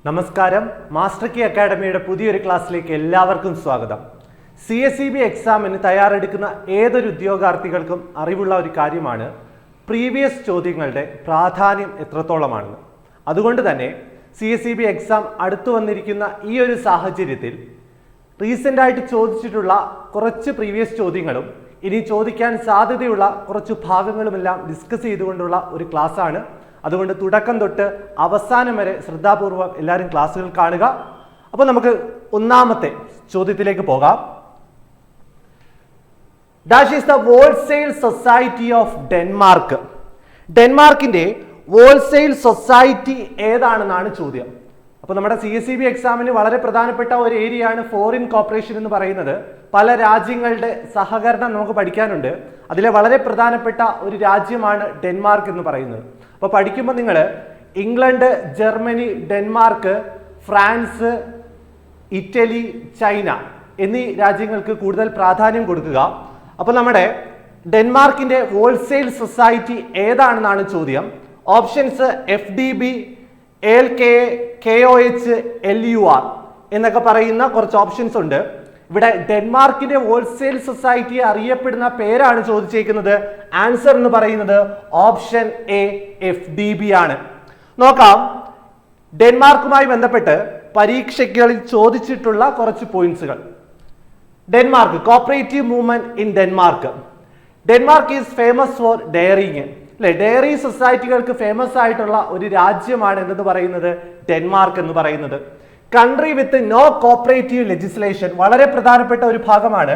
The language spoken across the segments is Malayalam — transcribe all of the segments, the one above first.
നമസ്കാരം. മാസ്റ്റർ കീ അക്കാഡമിയുടെ പുതിയൊരു ക്ലാസ്സിലേക്ക് എല്ലാവർക്കും സ്വാഗതം. CSEB എക്സാമിന് തയ്യാറെടുക്കുന്ന ഏതൊരു ഉദ്യോഗാർത്ഥികൾക്കും അറിവുള്ള ഒരു കാര്യമാണ് പ്രീവിയസ് ചോദ്യങ്ങളുടെ പ്രാധാന്യം എത്രത്തോളമാണെന്ന്. അതുകൊണ്ട് തന്നെ CSEB എക്സാം അടുത്തു വന്നിരിക്കുന്ന ഈ ഒരു സാഹചര്യത്തിൽ റീസെൻ്റായിട്ട് ചോദിച്ചിട്ടുള്ള കുറച്ച് പ്രീവിയസ് ചോദ്യങ്ങളും ഇനി ചോദിക്കാൻ സാധ്യതയുള്ള കുറച്ച് ഭാഗങ്ങളുമെല്ലാം ഡിസ്കസ് ചെയ്തുകൊണ്ടുള്ള ഒരു ക്ലാസ്സാണ്. അതുകൊണ്ട് തുടക്കം തൊട്ട് അവസാനം വരെ ശ്രദ്ധാപൂർവം എല്ലാവരും ക്ലാസ്സുകൾ കാണുക. അപ്പോൾ നമുക്ക് ഒന്നാമത്തെ ചോദ്യത്തിലേക്ക് പോകാം. Dash is the wholesale society of Denmark. ഡെൻമാർക്കിന്റെ ഹോൾസെയിൽ സൊസൈറ്റി ഏതാണെന്നാണ് ചോദ്യം. അപ്പോൾ നമ്മുടെ CSEB എക്സാമിന് വളരെ പ്രധാനപ്പെട്ട ഒരു ഏരിയയാണ് ഫോറിൻ കോർപ്പറേഷൻ എന്ന് പറയുന്നത്. പല രാജ്യങ്ങളുടെ സഹകരണം നമുക്ക് പഠിക്കാനുണ്ട്. അതിലെ വളരെ പ്രധാനപ്പെട്ട ഒരു രാജ്യമാണ് ഡെൻമാർക്ക് എന്ന് പറയുന്നത്. അപ്പോൾ പഠിക്കുമ്പോൾ നിങ്ങൾ England, Germany, Denmark, France, Italy, China എന്നീ രാജ്യങ്ങൾക്ക് കൂടുതൽ പ്രാധാന്യം കൊടുക്കുക. അപ്പോൾ നമ്മുടെ ഡെൻമാർക്കിന്റെ ഹോൾസെയിൽ സൊസൈറ്റി ഏതാണെന്നാണ് ചോദ്യം. Options FDB, ALKA, KOH, LUR എന്നൊക്കെ പറയുന്ന കുറച്ച് ഓപ്ഷൻസ് ഉണ്ട്. ഇവിടെ ഡെൻമാർക്കിന്റെ ഹോൾസെയിൽ സൊസൈറ്റി അറിയപ്പെടുന്ന പേരാണ് ചോദിച്ചേക്കുന്നത്. ആൻസർ എന്ന് പറയുന്നത് ഓപ്ഷൻ A FDB ആണ്. നോക്കാം, ഡെൻമാർക്കുമായി ബന്ധപ്പെട്ട് പരീക്ഷകളിൽ ചോദിച്ചിട്ടുള്ള കുറച്ച് പോയിന്റ്സുകൾ. Denmark cooperative movement in Denmark. Denmark is famous for dairying. അല്ലെ, ഡെയറി സൊസൈറ്റികൾക്ക് ഫേമസ് ആയിട്ടുള്ള ഒരു രാജ്യമാണ് എന്ന് പറയുന്നത് ഡെൻമാർക്ക് എന്ന് പറയുന്നത്. Country with no cooperative legislation, വളരെ പ്രധാനപ്പെട്ട ഒരു ഭാഗമാണ്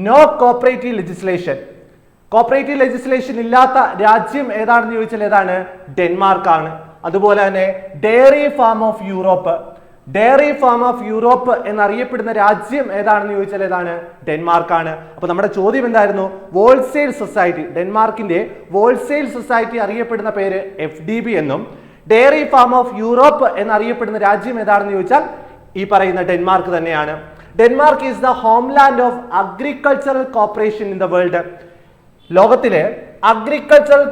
no cooperative legislation. Cooperative legislation ഇല്ലാത്ത രാജ്യം ഏതാണെന്ന് ചോദിച്ചാൽ ഏതാണ്? ഡെൻമാർക്കാണ്. അതുപോലെ തന്നെ dairy farm of Europe. Dairy farm of Europe എന്നറിയപ്പെടുന്ന രാജ്യം ഏതാണെന്ന് ചോദിച്ചാൽ ഏതാണ്? ഡെൻമാർക്കാണ്. അപ്പൊ നമ്മുടെ ചോദ്യം എന്തായിരുന്നു? ഹോൾസെയിൽ സൊസൈറ്റി, ഡെൻമാർക്കിന്റെ ഹോൾസെയിൽ സൊസൈറ്റി അറിയപ്പെടുന്ന പേര് FDB എന്നും ഡെയറി ഫാം ഓഫ് യൂറോപ്പ് എന്നറിയപ്പെടുന്ന രാജ്യം ഏതാണെന്ന് ചോദിച്ചാൽ ഈ പറയുന്ന ഡെൻമാർക്ക് തന്നെയാണ്. Denmark is the homeland of agricultural corporation in the world. ലോകത്തിലെ അഗ്രികൾച്ചറൽ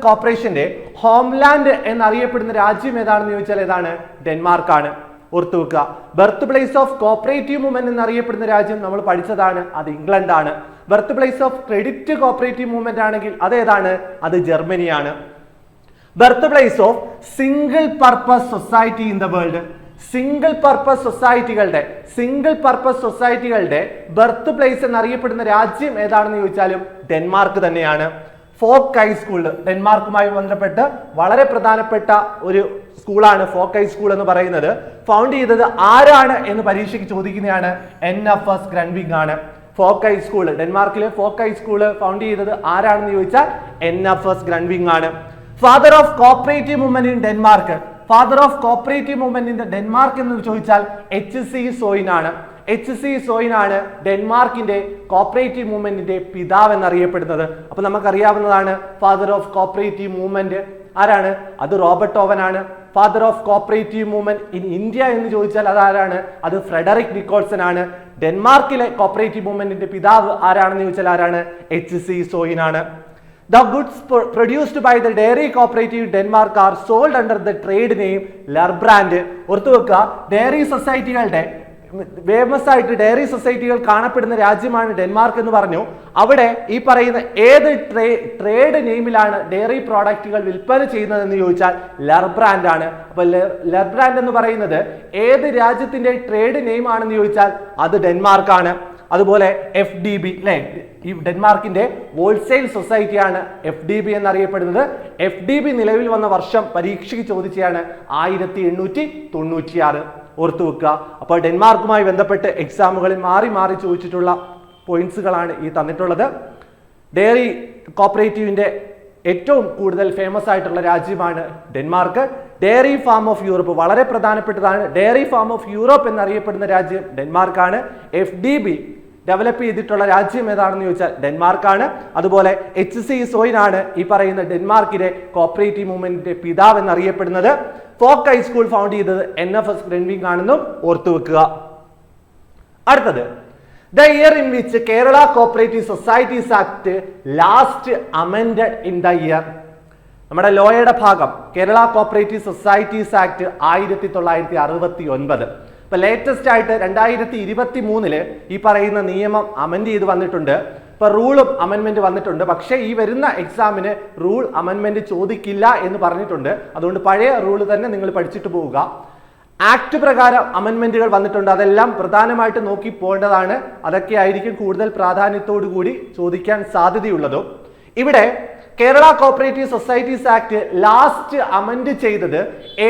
കോർപ്പറേഷന്റെ ഹോംലാൻഡ് എന്നറിയപ്പെടുന്ന രാജ്യം ഏതാണെന്ന് ചോദിച്ചാൽ ഏതാണ്? ഡെൻമാർക്കാണ്. ഓർത്തു വെക്കുക. Birth place of cooperative movement എന്നറിയപ്പെടുന്ന രാജ്യം നമ്മൾ പഠിച്ചതാണ്, അത് ഇംഗ്ലണ്ടാണ്. Birth place of credit cooperative movement ആണെങ്കിൽ അതേതാണ്? അത് ജർമ്മനിയാണ്. Birth place of single purpose society in the world. Single purpose സൊസൈറ്റികളുടെ ബർത്ത് പ്ലേസ് എന്നറിയപ്പെടുന്ന രാജ്യം ഏതാണെന്ന് ചോദിച്ചാലും ഡെൻമാർക്ക് തന്നെയാണ്. ഫോക്ക് ഹൈസ്കൂൾ, ഡെൻമാർക്കുമായി ബന്ധപ്പെട്ട് വളരെ പ്രധാനപ്പെട്ട ഒരു സ്കൂളാണ് ഫോക്ക് ഹൈസ്കൂൾ എന്ന് പറയുന്നത്. ഫൗണ്ട് ചെയ്തത് ആരാണ് എന്ന് പരീക്ഷയ്ക്ക് ചോദിക്കുന്നതാണ്. NFS ഗ്രൺവിങ് ആണ്. ഫോക്ക് ഹൈസ്കൂൾ, ഡെൻമാർക്കിലെ ഫോക്ക് ഹൈസ്കൂൾ ഫൗണ്ട് ചെയ്തത് ആരാണെന്ന് ചോദിച്ചാൽ NFS ഗ്രൺവിങ് ആണ്. Father of cooperative movement in Denmark. Father of cooperative movement in Denmark എന്ന് ചോദിച്ചാൽ HC സോയിൻ ആണ്. HC സോയിൻ ആണ് ഡെൻമാർക്കിന്റെ കോപ്പറേറ്റീവ് മൂവ്മെന്റിന്റെ പിതാവ് എന്നറിയപ്പെടുന്നത്. അപ്പൊ നമുക്കറിയാവുന്നതാണ് ഫാദർ ഓഫ് കോപ്പറേറ്റീവ് മൂവ്മെന്റ് ആരാണ്? അത് റോബർട്ട് ഓവൻ ആണ്. Father of cooperative movement in India എന്ന് ചോദിച്ചാൽ അതാരാണ്? അത് ഫ്രെഡറിക് നിക്കോൾസൺ ആണ്. ഡെൻമാർക്കിലെ കോപ്പറേറ്റീവ് മൂവ്മെന്റിന്റെ പിതാവ് ആരാണെന്ന് ചോദിച്ചാൽ ആരാണ്? HC സോയിൻ ആണ്. The goods produced by the dairy cooperative Denmark are sold under the trade name Lerbrand. ഓർത്തു വെക്കുക, ഡയറി സൊസൈറ്റികളുടെ ഫേമസ് ആയിട്ട് ഡയറി സൊസൈറ്റികൾ കാണപ്പെടുന്ന രാജ്യമാണ് ഡെൻമാർക്ക് എന്ന് പറഞ്ഞു. അവിടെ ഈ പറയുന്ന ഏത് ട്രേഡ് നെയിമിലാണ് ഡയറി പ്രോഡക്റ്റുകൾ വിൽപ്പന ചെയ്യുന്നതെന്ന് ചോദിച്ചാൽ ലെർബ്രാൻഡ് ആണ്. അപ്പൊ ലെർബ്രാൻഡ് എന്ന് പറയുന്നത് ഏത് രാജ്യത്തിന്റെ ട്രേഡ് നെയിം ആണെന്ന് ചോദിച്ചാൽ അത് ഡെൻമാർക്കാണ്. അതുപോലെ FDB, അല്ലെ, ഈ ഡെൻമാർക്കിന്റെ ഹോൾസെയിൽ സൊസൈറ്റിയാണ് FDB എന്നറിയപ്പെടുന്നത്. FDB നിലവിൽ വന്ന വർഷം പരീക്ഷയ്ക്ക് ചോദിച്ചതാണ് 1896. ഓർത്തു വെക്കുക. അപ്പോൾ ഡെൻമാർക്കുമായി ബന്ധപ്പെട്ട് എക്സാമുകളിൽ മാറി മാറി ചോദിച്ചിട്ടുള്ള പോയിന്റ്സുകളാണ് ഈ തന്നിട്ടുള്ളത്. ഡെയറി കോപ്പറേറ്റീവിന്റെ ഏറ്റവും കൂടുതൽ ഫേമസ് ആയിട്ടുള്ള രാജ്യമാണ് Denmark. Dairy farm of Europe വളരെ പ്രധാനപ്പെട്ടതാണ്. ഡെയറി ഫാം ഓഫ് യൂറോപ്പ് എന്നറിയപ്പെടുന്ന രാജ്യം ഡെൻമാർക്കാണ്. FDB ഡെവലപ്പ് ചെയ്തിട്ടുള്ള രാജ്യം ഏതാണെന്ന് ചോദിച്ചാൽ ഡെൻമാർക്കാണ്. അതുപോലെ HC സോയിൻ ആണ് ഈ പറയുന്ന ഡെൻമാർക്കിലെ കോപ്പറേറ്റീവ് മൂവ്മെന്റിന്റെ പിതാവ് എന്നറിയപ്പെടുന്നത്. ഫോക്ക് ഹൈസ്കൂൾ ഫൗണ്ട് ചെയ്തത് NFS ഗ്രൺവിങ് ആണെന്നും ഓർത്തു വെക്കുക. അടുത്തത്, the year in which Kerala Cooperative Societies Act last amended in the year. നമ്മുടെ ലോയുടെ ഭാഗം കേരള കോപ്പറേറ്റീവ് സൊസൈറ്റീസ് ആക്ട് 1969. ഇപ്പൊ ലേറ്റസ്റ്റ് ആയിട്ട് 2023 ഈ പറയുന്ന നിയമം അമെൻഡ് ചെയ്ത് വന്നിട്ടുണ്ട്. ഇപ്പൊ റൂളും അമെൻമെന്റ് വന്നിട്ടുണ്ട്. പക്ഷേ ഈ വരുന്ന എക്സാമിന് റൂൾ അമെൻമെന്റ് ചോദിക്കില്ല എന്ന് പറഞ്ഞിട്ടുണ്ട്. അതുകൊണ്ട് പഴയ റൂൾ തന്നെ നിങ്ങൾ പഠിച്ചിട്ട് പോവുക. ആക്ട് പ്രകാരം അമെൻമെന്റുകൾ വന്നിട്ടുണ്ട്. അതെല്ലാം പ്രധാനമായിട്ട് നോക്കി പോകേണ്ടതാണ്. അതൊക്കെ ആയിരിക്കും കൂടുതൽ പ്രാധാന്യത്തോടു കൂടി ചോദിക്കാൻ സാധ്യതയുള്ളതും. ഇവിടെ Kerala cooperative societies act last amend ചെയ്തത്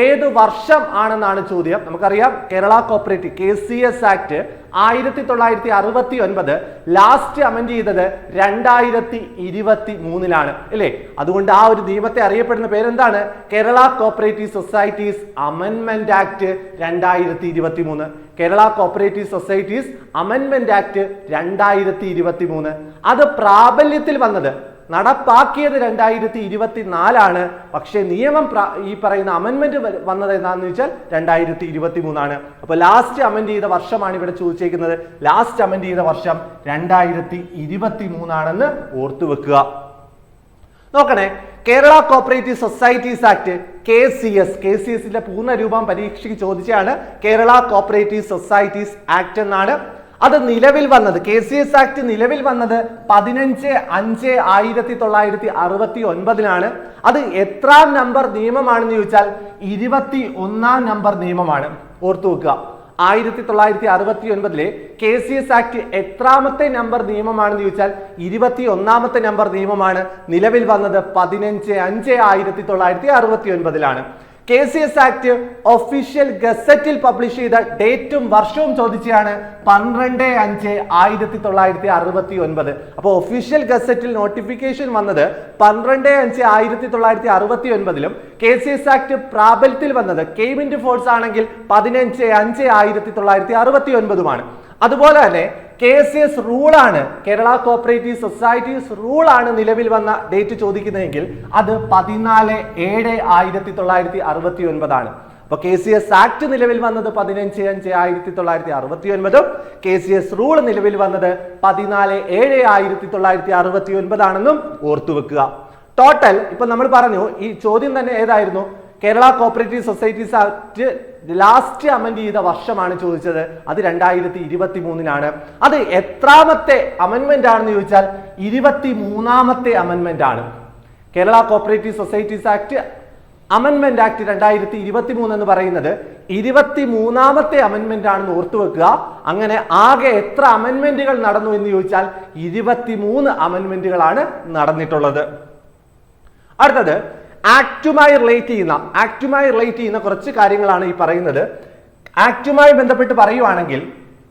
ഏത് വർഷം ആണെന്നാണ് ചോദ്യം. നമുക്കറിയാം Kerala cooperative KCS act 1969 last amend ചെയ്തത് 2023 അല്ലേ? അതുകൊണ്ട് ആ ഒരു നിയമത്തെ അറിയപ്പെടുന്ന പേരെന്താണ്? കേരള കോപ്പറേറ്റീവ് സൊസൈറ്റീസ് അമെൻമെന്റ് ആക്ട് 2023. കേരള കോപ്പറേറ്റീവ് സൊസൈറ്റീസ് അമെൻമെന്റ് ആക്ട് 2023. അത് പ്രാബല്യത്തിൽ വന്നത്, നടപ്പാക്കിയത് 2024. പക്ഷേ നിയമം ഈ പറയുന്ന അമെൻമെന്റ് വന്നത് എന്താണെന്ന് വെച്ചാൽ 2023. അപ്പൊ ലാസ്റ്റ് അമെൻഡ് ചെയ്ത വർഷമാണ് ഇവിടെ ചോദിച്ചേക്കുന്നത്. ലാസ്റ്റ് അമെൻഡ് ചെയ്ത വർഷം 2023 ഓർത്തു വെക്കുക. നോക്കണേ, കേരള കോപ്പറേറ്റീവ് സൊസൈറ്റീസ് ആക്ട് KCSന്റെ പൂർണ്ണ രൂപം പരീക്ഷയ്ക്ക് ചോദിച്ചാണ്. കേരള കോപ്പറേറ്റീവ് സൊസൈറ്റീസ് ആക്ട് എന്നാണ്. അത് നിലവിൽ വന്നത്, KCS ആക്ട് നിലവിൽ വന്നത് 15/5/1969. അത് എത്രാം നമ്പർ നിയമമാണെന്ന് ചോദിച്ചാൽ 21ാം നമ്പർ നിയമമാണ്. ഓർത്തു വെക്കുക. 1969 KCS ആക്ട് എത്രാമത്തെ നമ്പർ നിയമമാണെന്ന് ചോദിച്ചാൽ 21ാമത്തെ നമ്പർ നിയമമാണ്. നിലവിൽ വന്നത് 15/5/1969. KCS ആക്ട് ഒഫീഷ്യൽ ഗസറ്റിൽ പബ്ലിഷ് ചെയ്ത ഡേറ്റും വർഷവും ചോദിച്ചാണ് 12/5/1969. അപ്പോൾ ഒഫീഷ്യൽ ഗസറ്റിൽ നോട്ടിഫിക്കേഷൻ വന്നത് 12/5/1969 KCS ആക്ട് പ്രാബല്യത്തിൽ വന്നത് കെയിം ഇൻ ടു ഫോഴ്സ് ആണെങ്കിൽ 15/5/1969. അതുപോലെ തന്നെ KCS റൂളാണ്, കേരള കോപ്പറേറ്റീവ് സൊസൈറ്റീസ് റൂളാണ് നിലവിൽ വന്ന ഡേറ്റ് ചോദിക്കുന്നതെങ്കിൽ അത് 14/7/1969. അപ്പൊ KCS ആക്ട് നിലവിൽ വന്നത് 15/5/1969. KCS റൂൾ നിലവിൽ വന്നത് 14/7/1969 ഓർത്തു വെക്കുക. ടോട്ടൽ ഇപ്പൊ നമ്മൾ പറഞ്ഞു, ഈ ചോദ്യം തന്നെ ഏതായിരുന്നു? Kerala cooperative societies act last amend ചെയ്ത വർഷമാണ് ചോദിച്ചത്. അത് 2023. അത് എത്രാമത്തെ അമെൻമെന്റ് ആണെന്ന് ചോദിച്ചാൽ 23ാമത്തെ അമെൻമെന്റ് ആണ്. കേരള കോപ്പറേറ്റീവ് സൊസൈറ്റീസ് ആക്ട് അമെൻമെന്റ് ആക്ട് 2023 എന്ന് പറയുന്നത് 23ാമത്തെ അമെൻമെന്റ് ആണെന്ന് ഓർത്തു വെക്കുക. അങ്ങനെ ആകെ എത്ര അമെൻമെന്റുകൾ നടന്നു എന്ന് ചോദിച്ചാൽ 23 അമെൻമെന്റുകളാണ് നടന്നിട്ടുള്ളത്. അടുത്തത് ആക്ടുമായി റിലേറ്റ് ചെയ്യുന്ന കുറച്ച് കാര്യങ്ങളാണ് ഈ പറയുന്നത്. ആക്ടുമായി ബന്ധപ്പെട്ട് പറയുവാണെങ്കിൽ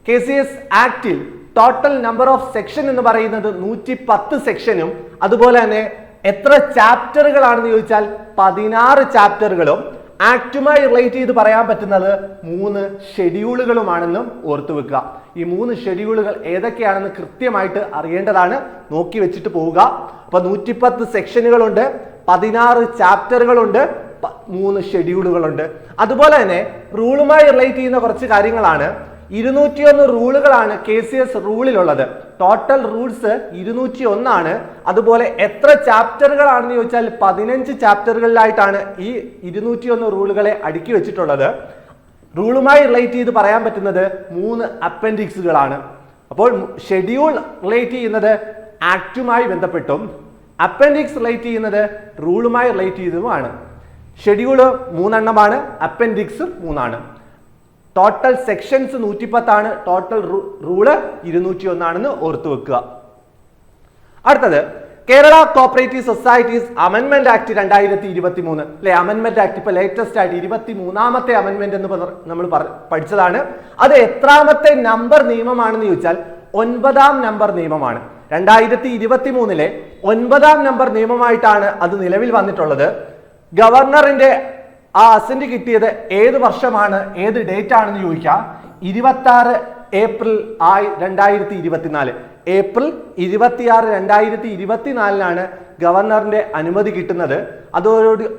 KCS ആക്ടിൽ ടോട്ടൽ നമ്പർ ഓഫ് സെക്ഷൻ എന്ന് പറയുന്നത് 110 സെക്ഷനും അതുപോലെ തന്നെ എത്ര ചാപ്റ്ററുകളാണെന്ന് ചോദിച്ചാൽ 16 ചാപ്റ്ററുകളും ആക്ടുമായി റിലേറ്റ് ചെയ്ത് പറയാൻ പറ്റുന്നത് 3 ഷെഡ്യൂളുകളുമാണെന്നും ഓർത്തു വെക്കുക. ഈ 3 ഷെഡ്യൂളുകൾ ഏതൊക്കെയാണെന്ന് കൃത്യമായിട്ട് അറിയേണ്ടതാണ്. നോക്കി വെച്ചിട്ട് പോവുക. അപ്പൊ 110 സെക്ഷനുകളുണ്ട്, 16 ചാപ്റ്ററുകളുണ്ട്, 3 ഷെഡ്യൂളുകളുണ്ട്. അതുപോലെ തന്നെ റൂളുമായി റിലേറ്റ് ചെയ്യുന്ന കുറച്ച് കാര്യങ്ങളാണ്. 201 റൂളുകളാണ് KCS റൂളിലുള്ളത്. ടോട്ടൽ റൂൾസ് 201 അതുപോലെ എത്ര ചാപ്റ്ററുകളാണെന്ന് ചോദിച്ചാൽ 15 ചാപ്റ്ററുകളിലായിട്ടാണ് ഈ 201 റൂളുകളെ അടുക്കി വെച്ചിട്ടുള്ളത്. റൂളുമായി റിലേറ്റ് ചെയ്ത് പറയാൻ പറ്റുന്നത് 3 അപ്പൻഡിക്സുകളാണ്. അപ്പോൾ ഷെഡ്യൂൾ റിലേറ്റ് ചെയ്യുന്നത് ആക്ടുമായി ബന്ധപ്പെട്ടും അപ്പൻഡിക്സ് റിലേറ്റ് ചെയ്യുന്നത് റൂളുമായി റിലേറ്റ് ചെയ്തതുമാണ്. ഷെഡ്യൂള് 3 എണ്ണമാണ്, appendix 3. Total sections 110, total rule 201 ഓർത്തു വെക്കുക. അടുത്തത് കേരള കോപ്പറേറ്റീവ് സൊസൈറ്റീസ് അമെൻമെന്റ് ആക്ട് 2023 അല്ലെ? അമെൻമെന്റ് ആക്ട് ഇപ്പൊ ലേറ്റസ്റ്റ് ആയിട്ട് 23ാമത്തെ അമെൻമെന്റ് എന്ന് നമ്മൾ പഠിച്ചതാണ്. അത് എത്രാമത്തെ നമ്പർ നിയമമാണെന്ന് ചോദിച്ചാൽ 9ാം നമ്പർ നിയമമാണ്. 2023 9ാം നമ്പർ നിയമമായിട്ടാണ് അത് നിലവിൽ വന്നിട്ടുള്ളത്. ഗവർണറിന്റെ ആ അസന്റ് കിട്ടിയത് ഏത് വർഷമാണ്, ഏത് ഡേറ്റ് ആണെന്ന് ചോദിക്കാം. 26 ഏപ്രിൽ 2024. ഏപ്രിൽ 26, 2024 ഗവർണറിന്റെ അനുമതി കിട്ടുന്നത്.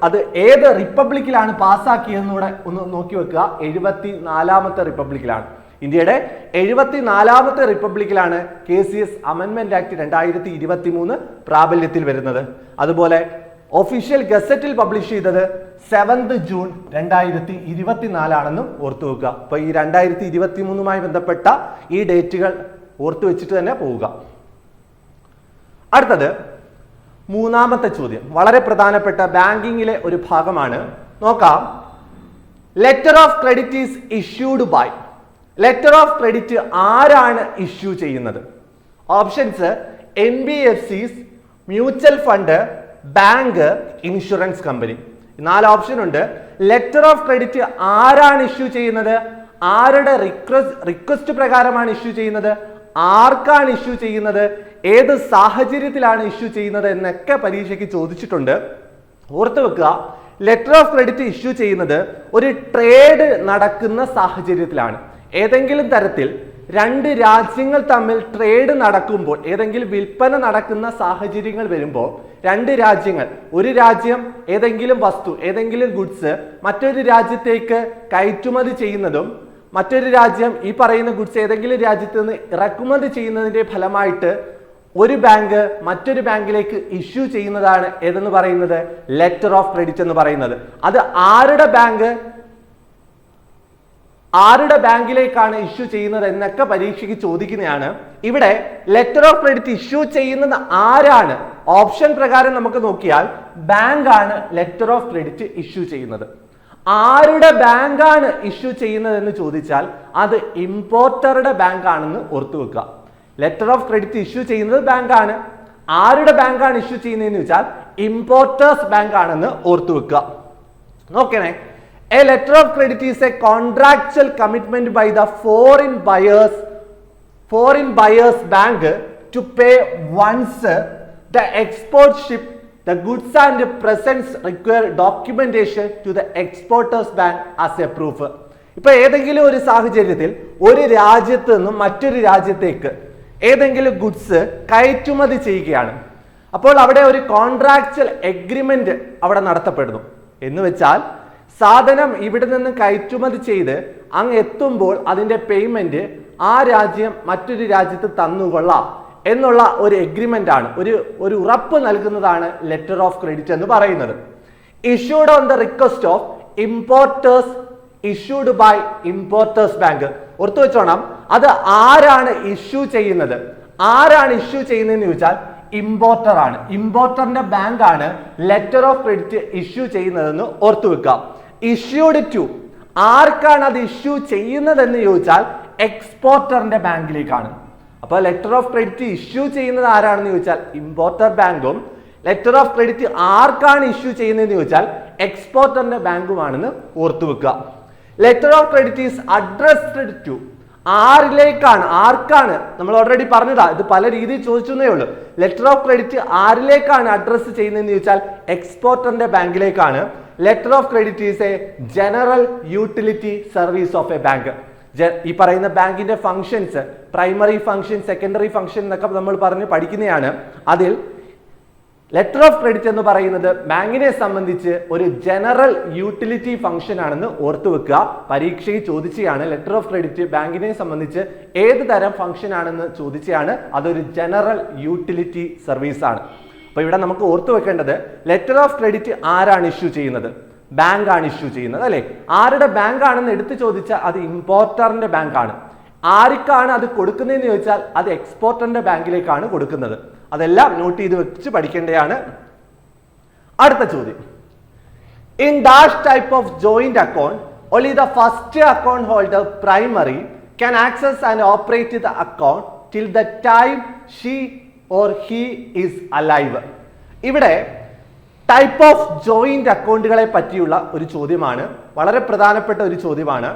അത് ഏത് റിപ്പബ്ലിക്കിലാണ് പാസ്സാക്കിയതെന്നൂടെ ഒന്ന് നോക്കി വെക്കുക. 74ാമത്തെ റിപ്പബ്ലിക്കിലാണ്. ഇന്ത്യയുടെ 74ാമത്തെ റിപ്പബ്ലിക്കിലാണ് KCS അമെൻമെന്റ് ആക്ട് 2023 പ്രാബല്യത്തിൽ വരുന്നത്. അതുപോലെ ഒഫീഷ്യൽ ഗസറ്റിൽ പബ്ലിഷ് ചെയ്തത് 7th ജൂൺ 2024 ഓർത്തു വെക്കുക. അപ്പൊ ഈ 2023 ബന്ധപ്പെട്ട ഈ ഡേറ്റുകൾ ഓർത്തു വെച്ചിട്ട് തന്നെ പോവുക. അടുത്തത് മൂന്നാമത്തെ ചോദ്യം, വളരെ പ്രധാനപ്പെട്ട ബാങ്കിങ്ങിലെ ഒരു ഭാഗമാണ്. നോക്കാം. Letter of credit is issued by. Letter of credit ആരാണ് ഇഷ്യൂ ചെയ്യുന്നത്? Options NBFCs, mutual fund, bank, insurance company. 4 option ഉണ്ട്. ലെറ്റർ ഓഫ് ക്രെഡിറ്റ് ആരാണ് ഇഷ്യൂ ചെയ്യുന്നത്? ആരുടെ റിക്വസ്റ്റ് പ്രകാരമാണ് ഇഷ്യൂ ചെയ്യുന്നത്? ആർക്കാണ് ഇഷ്യൂ ചെയ്യുന്നത്? ഏത് സാഹചര്യത്തിലാണ് ഇഷ്യൂ ചെയ്യുന്നത് എന്നൊക്കെ പരീക്ഷയ്ക്ക് ചോദിച്ചിട്ടുണ്ട്. ഓർത്തു വെക്കുക, ലെറ്റർ ഓഫ് ക്രെഡിറ്റ് ഇഷ്യൂ ചെയ്യുന്നത് ഒരു ട്രേഡ് നടക്കുന്ന സാഹചര്യത്തിലാണ്. ഏതെങ്കിലും തരത്തിൽ 2 രാജ്യങ്ങൾ തമ്മിൽ ട്രേഡ് നടക്കുമ്പോൾ, ഏതെങ്കിലും വിൽപ്പന നടക്കുന്ന സാഹചര്യങ്ങൾ വരുമ്പോൾ 2 രാജ്യങ്ങൾ, ഒരു രാജ്യം ഏതെങ്കിലും വസ്തു, ഏതെങ്കിലും ഗുഡ്സ് മറ്റൊരു രാജ്യത്തേക്ക് കയറ്റുമതി ചെയ്യുന്നതും മറ്റൊരു രാജ്യം ഈ പറയുന്ന ഗുഡ്സ് ഏതെങ്കിലും രാജ്യത്ത് നിന്ന് ഇറക്കുമതി ചെയ്യുന്നതിന്റെ ഫലമായിട്ട് ഒരു ബാങ്ക് മറ്റൊരു ബാങ്കിലേക്ക് ഇഷ്യൂ ചെയ്യുന്നതാണ് ഏതെന്ന് പറയുന്നത് ലെറ്റർ ഓഫ് ക്രെഡിറ്റ് എന്ന് പറയുന്നത്. അത് ആരുടെ ബാങ്കിലേക്കാണ് ഇഷ്യൂ ചെയ്യുന്നത് എന്നൊക്കെ പരീക്ഷയ്ക്ക് ചോദിക്കുന്നതാണ്. ഇവിടെ ലെറ്റർ ഓഫ് ക്രെഡിറ്റ് ഇഷ്യൂ ചെയ്യുന്നത് ആരാണ്? ഓപ്ഷൻ പ്രകാരം നമുക്ക് നോക്കിയാൽ ബാങ്ക് ആണ് ലെറ്റർ ഓഫ് ക്രെഡിറ്റ് ഇഷ്യൂ ചെയ്യുന്നത്. ആരുടെ ബാങ്കാണ് ഇഷ്യൂ ചെയ്യുന്നത് എന്ന് ചോദിച്ചാൽ അത് ഇമ്പോർട്ടറുടെ ബാങ്ക് ആണെന്ന് ഓർത്തു വെക്കുക. ലെറ്റർ ഓഫ് ക്രെഡിറ്റ് ഇഷ്യൂ ചെയ്യുന്നത് ബാങ്കാണ്. ആരുടെ ബാങ്കാണ് ഇഷ്യൂ ചെയ്യുന്നതെന്ന് വെച്ചാൽ ഇമ്പോർട്ടേഴ്സ് ബാങ്ക് ആണെന്ന് ഓർത്തു വെക്കുക. നോക്കണേ, a letter of credit is a contractual commitment by the foreign buyers bank to pay once the export ship the goods and presents require documentation to the exporters bank as a proof. ഇപ്പൊ ഏതെങ്കിലും ഒരു സാഹചര്യത്തിൽ ഒരു രാജ്യത്ത് നിന്നും മറ്റൊരു രാജ്യത്തേക്ക് ഏതെങ്കിലും ഗുഡ്സ് കയറ്റുമതി ചെയ്യുകയാണ്. അപ്പോൾ അവിടെ ഒരു കോൺട്രാക്ച്വൽ എഗ്രിമെന്റ് അവിടെ നടത്തപ്പെടുന്നു. എന്ന് വെച്ചാൽ സാധനം ഇവിടെ നിന്ന് കയറ്റുമതി ചെയ്ത് അങ്ങ് എത്തുമ്പോൾ അതിന്റെ പേയ്മെന്റ് ആ രാജ്യം മറ്റൊരു രാജ്യത്ത് തന്നുകൊള്ളാം എന്നുള്ള ഒരു എഗ്രിമെന്റ് ആണ്, ഒരു ഉറപ്പ് നൽകുന്നതാണ് ലെറ്റർ ഓഫ് ക്രെഡിറ്റ് എന്ന് പറയുന്നത്. Issued on the request of importers, issued by importers bank. ഓർത്തു വെച്ചോണം, അത് ആരാണ് ഇഷ്യൂ ചെയ്യുന്നത്? ആരാണ് ഇഷ്യൂ ചെയ്യുന്നതെന്ന് ചോദിച്ചാൽ ഇമ്പോർട്ടർ ആണ്. ഇമ്പോർട്ടറിന്റെ ബാങ്ക് ആണ് ലെറ്റർ ഓഫ് ക്രെഡിറ്റ് ഇഷ്യൂ ചെയ്യുന്നതെന്ന് ഓർത്തു വെക്കാം. ഇഷ്യൂഡ് ടു, ആർക്കാണ് അത് ഇഷ്യൂ ചെയ്യുന്നതെന്ന് ചോദിച്ചാൽ എക്സ്പോർട്ടറിന്റെ ബാങ്കിലേക്കാണ്. അപ്പൊ ലെറ്റർ ഓഫ് ക്രെഡിറ്റ് ഇഷ്യൂ ചെയ്യുന്നത് ആരാണെന്ന് ചോദിച്ചാൽ ഇമ്പോർട്ടർ ബാങ്കും, ലെറ്റർ ഓഫ് ക്രെഡിറ്റ് ആർക്കാണ് ഇഷ്യൂ ചെയ്യുന്നതെന്ന് ചോദിച്ചാൽ എക്സ്പോർട്ടറിന്റെ ബാങ്കുമാണെന്ന് ഓർത്തു വെക്കുക. Letter of credit is addressed to, ആരിലേക്കാണ്, ആർക്കാണ്? നമ്മൾ ഓൾറെഡി പറഞ്ഞതാ, ഇത് പല രീതിയിൽ ചോദിച്ചേ ഉള്ളൂ. ലെറ്റർ ഓഫ് ക്രെഡിറ്റ് ആരിലേക്കാണ് അഡ്രസ് ചെയ്യുന്നതെന്ന് ചോദിച്ചാൽ എക്സ്പോർട്ടറിന്റെ ബാങ്കിലേക്കാണ്. Letter of credit is a general utility service of a bank. ഈ പറയുന്ന ബാങ്കിന്റെ functions, primary function, secondary function എന്നൊക്കെ നമ്മൾ പറഞ്ഞ് പഠിക്കുന്നതാണ്. അതിൽ ലെറ്റർ ഓഫ് ക്രെഡിറ്റ് എന്ന് പറയുന്നത് ബാങ്കിനെ സംബന്ധിച്ച് ഒരു ജനറൽ യൂട്ടിലിറ്റി ഫംഗ്ഷൻ ആണെന്ന് ഓർത്തു വെക്കുക. പരീക്ഷയിൽ ചോദിച്ചതാണ് ലെറ്റർ ഓഫ് ക്രെഡിറ്റ് ബാങ്കിനെ സംബന്ധിച്ച് ഏത് തരം ഫംഗ്ഷൻ ആണെന്ന് ചോദിച്ചതാണ്. അതൊരു ജനറൽ യൂട്ടിലിറ്റി സർവീസ് ആണ്. അപ്പൊ ഇവിടെ നമുക്ക് ഓർത്തു വെക്കേണ്ടത് ലെറ്റർ ഓഫ് ക്രെഡിറ്റ് ആരാണ് ഇഷ്യൂ ചെയ്യുന്നത്? ബാങ്ക് ആണ് ഇഷ്യൂ ചെയ്യുന്നത്, അല്ലെ? ആരുടെ ബാങ്ക് ആണെന്ന് എടുത്തു ചോദിച്ചാൽ അത് ഇമ്പോർട്ടറിന്റെ ബാങ്ക് ആണ്. ആർക്കാണ് അത് കൊടുക്കുന്നതെന്ന് ചോദിച്ചാൽ അത് എക്സ്പോർട്ടറിന്റെ ബാങ്കിലേക്കാണ് കൊടുക്കുന്നത്. അതെല്ലാം നോട്ട് ചെയ്ത് വെച്ച് പഠിക്കേണ്ടതാണ്. അടുത്ത ചോദ്യം, in dash type of joint account only the first account holder primary can access and operate the account till the time she or he is alive. ഇവിടെ ടൈപ്പ് ഓഫ് ജോയിന്റ് അക്കൗണ്ടുകളെ പറ്റിയുള്ള ഒരു ചോദ്യമാണ്, വളരെ പ്രധാനപ്പെട്ട ഒരു ചോദ്യമാണ്.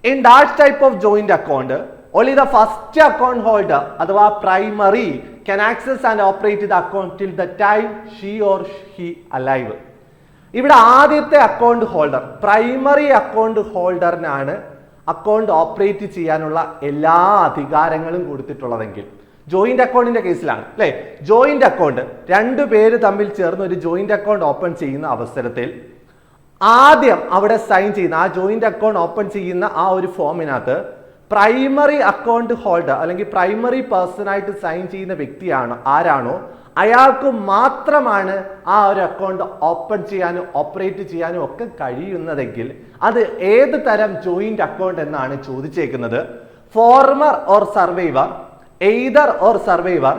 In dash type of joint account only the first account holder അഥവാ primary can access and operate the account till the time she or he alive. ഇവിടെ ആദ്യത്തെ അക്കൗണ്ട് ഹോൾഡർ, പ്രൈമറി അക്കൗണ്ട് ഹോൾഡറിനാണ് അക്കൗണ്ട് ഓപ്പറേറ്റ് ചെയ്യാനുള്ള എല്ലാ അധികാരങ്ങളും കൊടുത്തിട്ടുള്ളതെങ്കിൽ, ജോയിന്റ് അക്കൗണ്ടിന്റെ കേസിലാണ് അല്ലെ, ജോയിന്റ് അക്കൗണ്ട് 2 പേര് തമ്മിൽ ചേർന്ന് ഒരു ജോയിന്റ് അക്കൗണ്ട് ഓപ്പൺ ചെയ്യുന്ന അവസരത്തിൽ ആദ്യം അവിടെ സൈൻ ചെയ്യുന്ന, ആ ജോയിന്റ് അക്കൗണ്ട് ഓപ്പൺ ചെയ്യുന്ന ആ ഒരു ഫോമിനകത്ത് പ്രൈമറി അക്കൗണ്ട് ഹോൾഡർ അല്ലെങ്കിൽ പ്രൈമറി പേഴ്സൺ ആയിട്ട് സൈൻ ചെയ്യുന്ന വ്യക്തിയാണ് ആരാണോ അയാൾക്ക് മാത്രമാണ് ആ ഒരു അക്കൗണ്ട് ഓപ്പൺ ചെയ്യാനും ഓപ്പറേറ്റ് ചെയ്യാനും ഒക്കെ കഴിയുന്നതെങ്കിൽ അത് ഏത് തരം ജോയിന്റ് അക്കൗണ്ട് എന്നാണ് ചോദിച്ചേക്കുന്നത്. Former or survivor, either or survivor,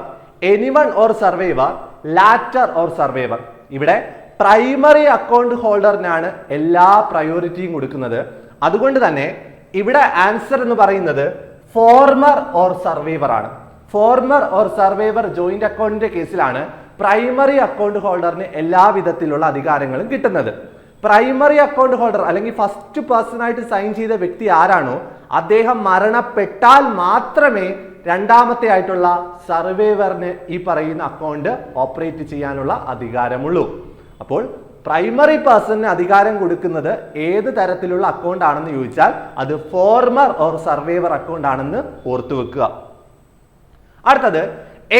anyone or survivor, latter or survivor. ഇവിടെ പ്രൈമറി അക്കൗണ്ട് ഹോൾഡറിനാണ് എല്ലാ പ്രയോറിറ്റിയും കൊടുക്കുന്നത്. അതുകൊണ്ട് തന്നെ ഇവിടെ ആൻസർ എന്ന് പറയുന്നത് ഫോർമർ ഓർ സർവൈവർ ആണ്. ഫോർമർ ഓർ സർവൈവർ ജോയിന്റ് അക്കൗണ്ടിന്റെ കേസിലാണ് പ്രൈമറി അക്കൗണ്ട് ഹോൾഡറിന് എല്ലാ വിധത്തിലുള്ള അധികാരങ്ങളും കിട്ടുന്നത്. പ്രൈമറി അക്കൗണ്ട് ഹോൾഡർ അല്ലെങ്കിൽ ഫസ്റ്റ് പേഴ്സൺ ആയിട്ട് സൈൻ ചെയ്ത വ്യക്തി ആരാണോ അദ്ദേഹം മരണപ്പെട്ടാൽ മാത്രമേ രണ്ടാമത്തെ ആയിട്ടുള്ള സർവൈവറിന് ഈ പറയുന്ന അക്കൗണ്ട് ഓപ്പറേറ്റ് ചെയ്യാനുള്ള അധികാരമുള്ളൂ. അപ്പോൾ പ്രൈമറി പേഴ്സണിന് അധികാരം കൊടുക്കുന്നത് ഏത് തരത്തിലുള്ള അക്കൗണ്ട് ആണെന്ന് ചോദിച്ചാൽ അത് ഫോർമർ ഓർ സർവൈവർ അക്കൗണ്ട് ആണെന്ന് ഓർത്തു വെക്കുക. അടുത്തത്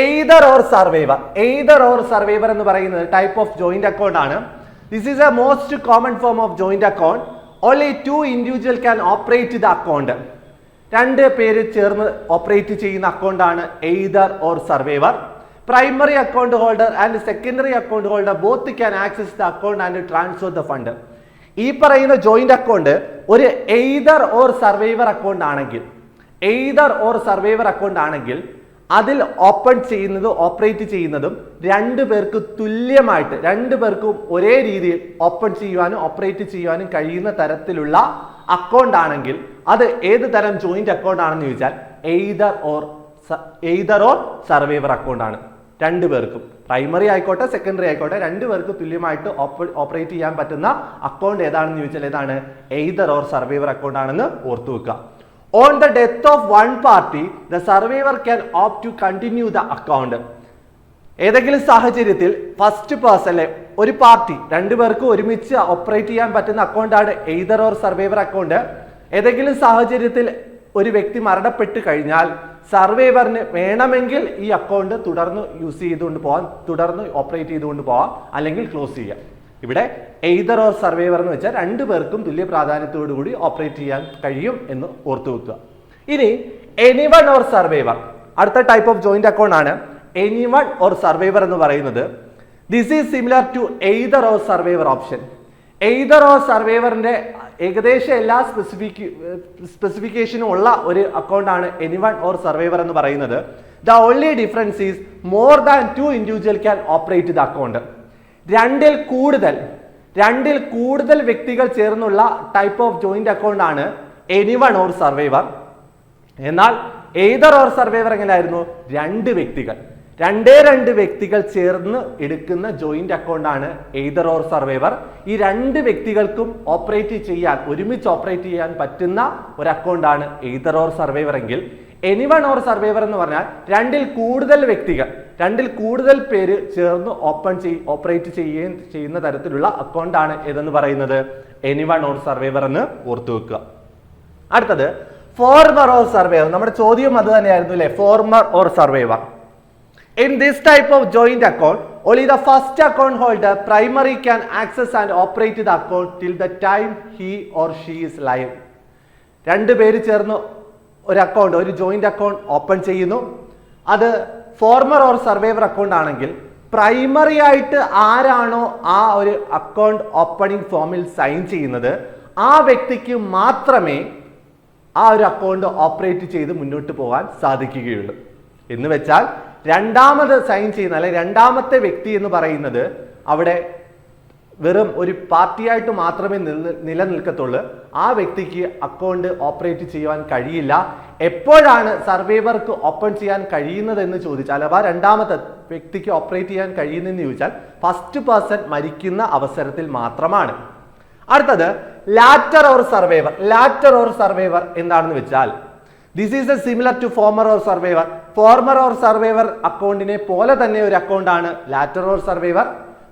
either or survivor. Either or survivor എന്ന് പറയുന്നത് ടൈപ്പ് ഓഫ് ജോയിന്റ് അക്കൗണ്ട് ആണ്. This is A most common form of joint account. Only 2 individual can operate the account. 2 പേര് ചേർന്ന് ഓപ്പറേറ്റ് ചെയ്യുന്ന അക്കൗണ്ട് ആണ് either or survivor. Primary account holder and secondary account holder both can access the account and transfer the fund. ഈ പറയുന്ന ജോയിന്റ് അക്കൗണ്ട് ഒരു എയ്തർ ഓർ സർവൈവർ അക്കൗണ്ട് ആണെങ്കിൽ, എയ്തർ ഓർ സർവൈവർ അക്കൗണ്ട് ആണെങ്കിൽ അതിൽ ഓപ്പൺ ചെയ്യുന്നതും ഓപ്പറേറ്റ് ചെയ്യുന്നതും 2 പേർക്ക് തുല്യമായിട്ട് 2 പേർക്കും ഒരേ രീതിയിൽ ഓപ്പൺ ചെയ്യുവാനും ഓപ്പറേറ്റ് ചെയ്യുവാനും കഴിയുന്ന തരത്തിലുള്ള അക്കൗണ്ട് ആണെങ്കിൽ അത് ഏത് തരം ജോയിന്റ് അക്കൗണ്ട് ആണെന്ന് ചോദിച്ചാൽ എയ്തർ ഓർ സർവൈവർ അക്കൗണ്ട് ആണ്. 2 പേർക്കും പ്രൈമറി ആയിക്കോട്ടെ സെക്കൻഡറി ആയിക്കോട്ടെ 2 പേർക്ക് തുല്യമായിട്ട് ഓപ്പറേറ്റ് ചെയ്യാൻ പറ്റുന്ന അക്കൗണ്ട് ഏതാണെന്ന് ചോദിച്ചാൽ ഏതാണ്? എയ്തർ ഓർ സർവൈവർ അക്കൗണ്ട് ആണെന്ന് ഓർത്തു വെക്കുക. On the death of one party, the survivor can opt to continue the account. ഏതെങ്കിലും സാഹചര്യത്തിൽ ഫസ്റ്റ് പേഴ്സണിലെ ഒരു പാർട്ടി 2 പേർക്ക് ഒരുമിച്ച് ഓപ്പറേറ്റ് ചെയ്യാൻ പറ്റുന്ന അക്കൗണ്ടാണ് എയ്തർ ഓർ സർവൈവർ അക്കൗണ്ട്. ഏതെങ്കിലും സാഹചര്യത്തിൽ ഒരു വ്യക്തി മരണപ്പെട്ട് കഴിഞ്ഞാൽ സർവൈവറിന് വേണമെങ്കിൽ ഈ അക്കൗണ്ട് തുടർന്ന് യൂസ് ചെയ്തുകൊണ്ട് പോകാം, തുടർന്ന് ഓപ്പറേറ്റ് ചെയ്തുകൊണ്ട് പോകാം, അല്ലെങ്കിൽ ക്ലോസ് ചെയ്യാം. ഇവിടെ എയ്തർ ഓർ സർവൈവർ എന്ന് വെച്ചാൽ 2 പേർക്കും തുല്യ പ്രാധാന്യത്തോടു കൂടി ഓപ്പറേറ്റ് ചെയ്യാൻ കഴിയും എന്ന് ഓർത്തു വെക്കുക. ഇനി എനിവൺ ഓർ സർവൈവർ അടുത്ത ടൈപ്പ് ഓഫ് ജോയിന്റ് അക്കൗണ്ട് ആണ്. എനിവൺ ഓർ സർവൈവർ എന്ന് പറയുന്നത് this is similar to either or survivor option. Either or സർവൈവറിന്റെ ഏകദേശം എല്ലാ സ്പെസിഫിക്കേഷനും ഉള്ള ഒരു അക്കൗണ്ട് ആണ് എനിവൺ ഓർ സർവൈവർ എന്ന് പറയുന്നത്. The only difference is more than 2 individual can operate the account. 2ൽ കൂടുതൽ വ്യക്തികൾ ചേർന്നുള്ള ടൈപ്പ് ഓഫ് ജോയിന്റ് അക്കൗണ്ട് ആണ് എനിവൺ ഓർ സർവൈവർ. എന്നാൽ എയ്തർ ഓർ സർവൈവർ എങ്ങനെയായിരുന്നു? 2 വ്യക്തികൾ ചേർന്ന് എടുക്കുന്ന ജോയിന്റ് അക്കൗണ്ട് ആണ് എയ്തർ ഓർ സർവൈവർ. ഈ 2 വ്യക്തികൾക്കും ഒരുമിച്ച് ഓപ്പറേറ്റ് ചെയ്യാൻ പറ്റുന്ന ഒരു അക്കൗണ്ട് ആണ് എയ്തർ ഓർ സർവൈവർ എങ്കിൽ എനിവൺ ഓർ സർവൈവർ എന്ന് പറഞ്ഞാൽ 2ൽ കൂടുതൽ പേര് ചേർന്ന് ഓപ്പറേറ്റ് ചെയ്യുന്ന തരത്തിലുള്ള അക്കൗണ്ട് ആണ് ഏതെന്ന് പറയുന്നത് എനിവൺ ഓർ സർവൈവർ എന്ന് ഓർത്തു വെക്കുക. അടുത്തത് ഫോർമർ ഓർ സർവൈവർ. നമ്മുടെ ചോദ്യം അത് തന്നെയായിരുന്നു അല്ലെ, former or survivor. In this type of joint account, only the first account holder primary can access and operate the account till the time he or she is live. 2 പേര് ചേർന്ന് ഒരു ജോയിന്റ് അക്കൗണ്ട് ഓപ്പൺ ചെയ്യുന്നു. അത് ഫോർമർ ഓർ സർവൈവർ അക്കൗണ്ട് ആണെങ്കിൽ പ്രൈമറി ആയിട്ട് ആരാണോ ആ ഒരു അക്കൗണ്ട് ഓപ്പണിംഗ് ഫോമിൽ സൈൻ ചെയ്യുന്നത് ആ വ്യക്തിക്ക് മാത്രമേ ആ ഒരു അക്കൗണ്ട് ഓപ്പറേറ്റ് ചെയ്ത് മുന്നോട്ട് പോകാൻ സാധിക്കുകയുള്ളൂ. എന്ന് വെച്ചാൽ രണ്ടാമത് സൈൻ ചെയ്യുന്ന അല്ലെങ്കിൽ രണ്ടാമത്തെ വ്യക്തി എന്ന് പറയുന്നത് അവിടെ വെറും ഒരു പാർട്ടിയായിട്ട് മാത്രമേ നിലനിൽക്കത്തുള്ളൂ. ആ വ്യക്തിക്ക് അക്കൗണ്ട് ഓപ്പറേറ്റ് ചെയ്യാൻ കഴിയില്ല. എപ്പോഴാണ് സർവൈവർക്ക് ഓപ്പൺ ചെയ്യാൻ കഴിയുന്നത് എന്ന് ചോദിച്ചാൽ, അഥവാ രണ്ടാമത്തെ വ്യക്തിക്ക് ഓപ്പറേറ്റ് ചെയ്യാൻ കഴിയുന്നതെന്ന് ചോദിച്ചാൽ ഫസ്റ്റ് പേഴ്സൺ മരിക്കുന്ന അവസരത്തിൽ മാത്രമാണ്. അടുത്തത് latter or survivor. Latter or survivor എന്താണെന്ന് വെച്ചാൽ this is a similar to former or survivor. Former or survivor അക്കൗണ്ടിനെ പോലെ തന്നെ ഒരു അക്കൗണ്ട് ആണ് latter or survivor.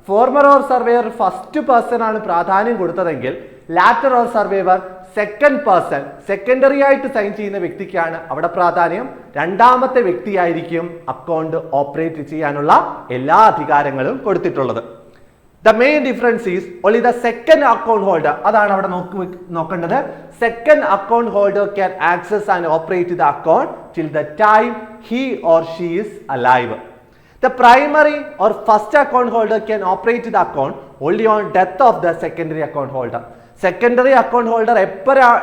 Former or survivor first person ആണ് പ്രാധാന്യം കൊടുത്തതെങ്കിൽ latter or survivor second person secondary ആയിട്ട് സൈൻ ചെയ്യുന്ന വ്യക്തിക്കാണ് അവിടെ പ്രാധാന്യം. രണ്ടാമത്തെ വ്യക്തിയായിരിക്കും അക്കൗണ്ട് ഓപ്പറേറ്റ് ചെയ്യാനുള്ള എല്ലാ അധികാരങ്ങളും കൊടുത്തിട്ടുള്ളത്. The main difference is only the second account holder. അതാണ് അവിടെ നോക്കേണ്ടത്. Second account holder can access and operate the account till the time he or she is alive. The primary or first account holder can operate the account only on death of the secondary account holder. Secondary account holder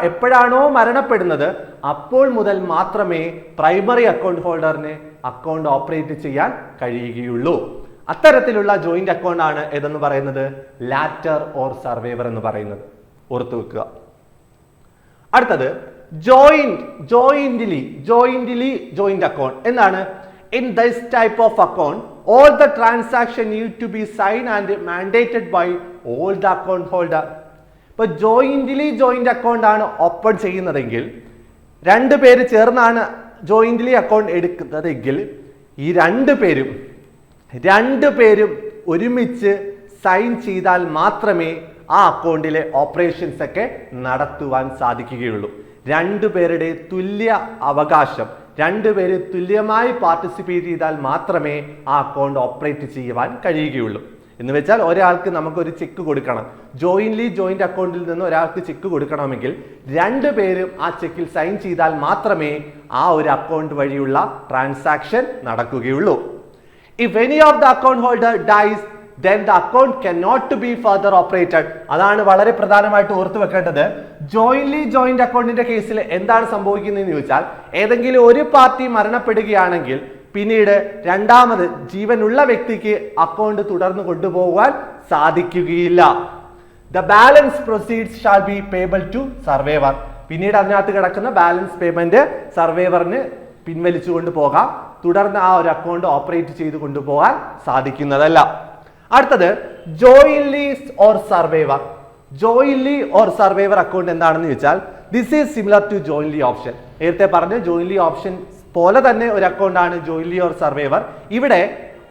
എപ്പോഴാണോ മരണപ്പെടുന്നത് അപ്പോൾ മുതൽ മാത്രമേ പ്രൈമറി അക്കൗണ്ട് ഹോൾഡറിന് അക്കൗണ്ട് ഓപ്പറേറ്റ് ചെയ്യാൻ കഴിയുകയുള്ളൂ. അത്തരത്തിലുള്ള ജോയിന്റ് അക്കൗണ്ട് ആണ് ഏതെന്ന് പറയുന്നത് ലാറ്റർ ഓർ സർവൈവർ എന്ന് പറയുന്നത്. ഓർത്തു വെക്കുക. അടുത്തത് ജോയിന്റ്ലി ജോയിന്റ് അക്കൗണ്ട് എന്താണ്? In this type of account, all the transaction need to be signed and mandated by all the account holder. ഇപ്പോൾ ജോയിന്റ് അക്കൗണ്ട് ആണ് ഓപ്പൺ ചെയ്യുന്നതെങ്കിൽ, രണ്ട് പേര് ചേർന്നാണ് ജോയിന്റ്ലി അക്കൗണ്ട് എടുക്കുന്നതെങ്കിൽ ഈ രണ്ട് പേരും ഒരുമിച്ച് സൈൻ ചെയ്താൽ മാത്രമേ ആ അക്കൗണ്ടിലെ ഓപ്പറേഷൻസ് ഒക്കെ നടത്തുവാൻ സാധിക്കുകയുള്ളൂ. രണ്ടുപേരുടെ തുല്യ അവകാശം, രണ്ടുപേര് തുല്യമായി പാർട്ടിസിപ്പേറ്റ് ചെയ്താൽ മാത്രമേ ആ അക്കൗണ്ട് ഓപ്പറേറ്റ് ചെയ്യുവാൻ കഴിയുകയുള്ളൂ. എന്ന് വെച്ചാൽ ഒരാൾക്ക് നമുക്കൊരു ചെക്ക് കൊടുക്കണം, ജോയിന്റ് അക്കൗണ്ടിൽ നിന്ന് ഒരാൾക്ക് ചെക്ക് കൊടുക്കണമെങ്കിൽ രണ്ടുപേരും ആ ചെക്കിൽ സൈൻ ചെയ്താൽ മാത്രമേ ആ ഒരു അക്കൗണ്ട് വഴിയുള്ള ട്രാൻസാക്ഷൻ നടക്കുകയുള്ളൂ. If any of the account holder dies, then the account cannot be further operated. അതാണ് വളരെ പ്രധാനമായിട്ട് ഓർത്തു വെക്കേണ്ടത്. ജോയിന്റ് അക്കൗണ്ടിന്റെ കേസിൽ എന്താണ് സംഭവിക്കുന്നതെന്ന് ചോദിച്ചാൽ, ഏതെങ്കിലും ഒരു പാർട്ടി മരണപ്പെടുകയാണെങ്കിൽ പിന്നീട് രണ്ടാമത് ജീവനുള്ള വ്യക്തിക്ക് അക്കൗണ്ട് തുടർന്ന് കൊണ്ടുപോകാൻ സാധിക്കുകയില്ല. The balance proceeds shall be payable to survivor. പിന്നീട് അതിനകത്ത് കിടക്കുന്ന ബാലൻസ് പേയ്മെന്റ് സർവൈവറിന് പിൻവലിച്ചു കൊണ്ടുപോകാം. തുടർന്ന് ആ ഒരു അക്കൗണ്ട് ഓപ്പറേറ്റ് ചെയ്ത് കൊണ്ടുപോകാൻ സാധിക്കുന്നതല്ല. അടുത്തത് ജോയിൻലി ഓർ സർവൈവർ അക്കൗണ്ട് എന്താണെന്ന് ചോദിച്ചാൽ, this is similar to jointly option. നേരത്തെ പറഞ്ഞ ജോയിൻലി ഓപ്ഷൻ പോലെ തന്നെ ഒരു അക്കൗണ്ട് ആണ് ജോയിൻലി ഓർ സർവൈവർ. ഇവിടെ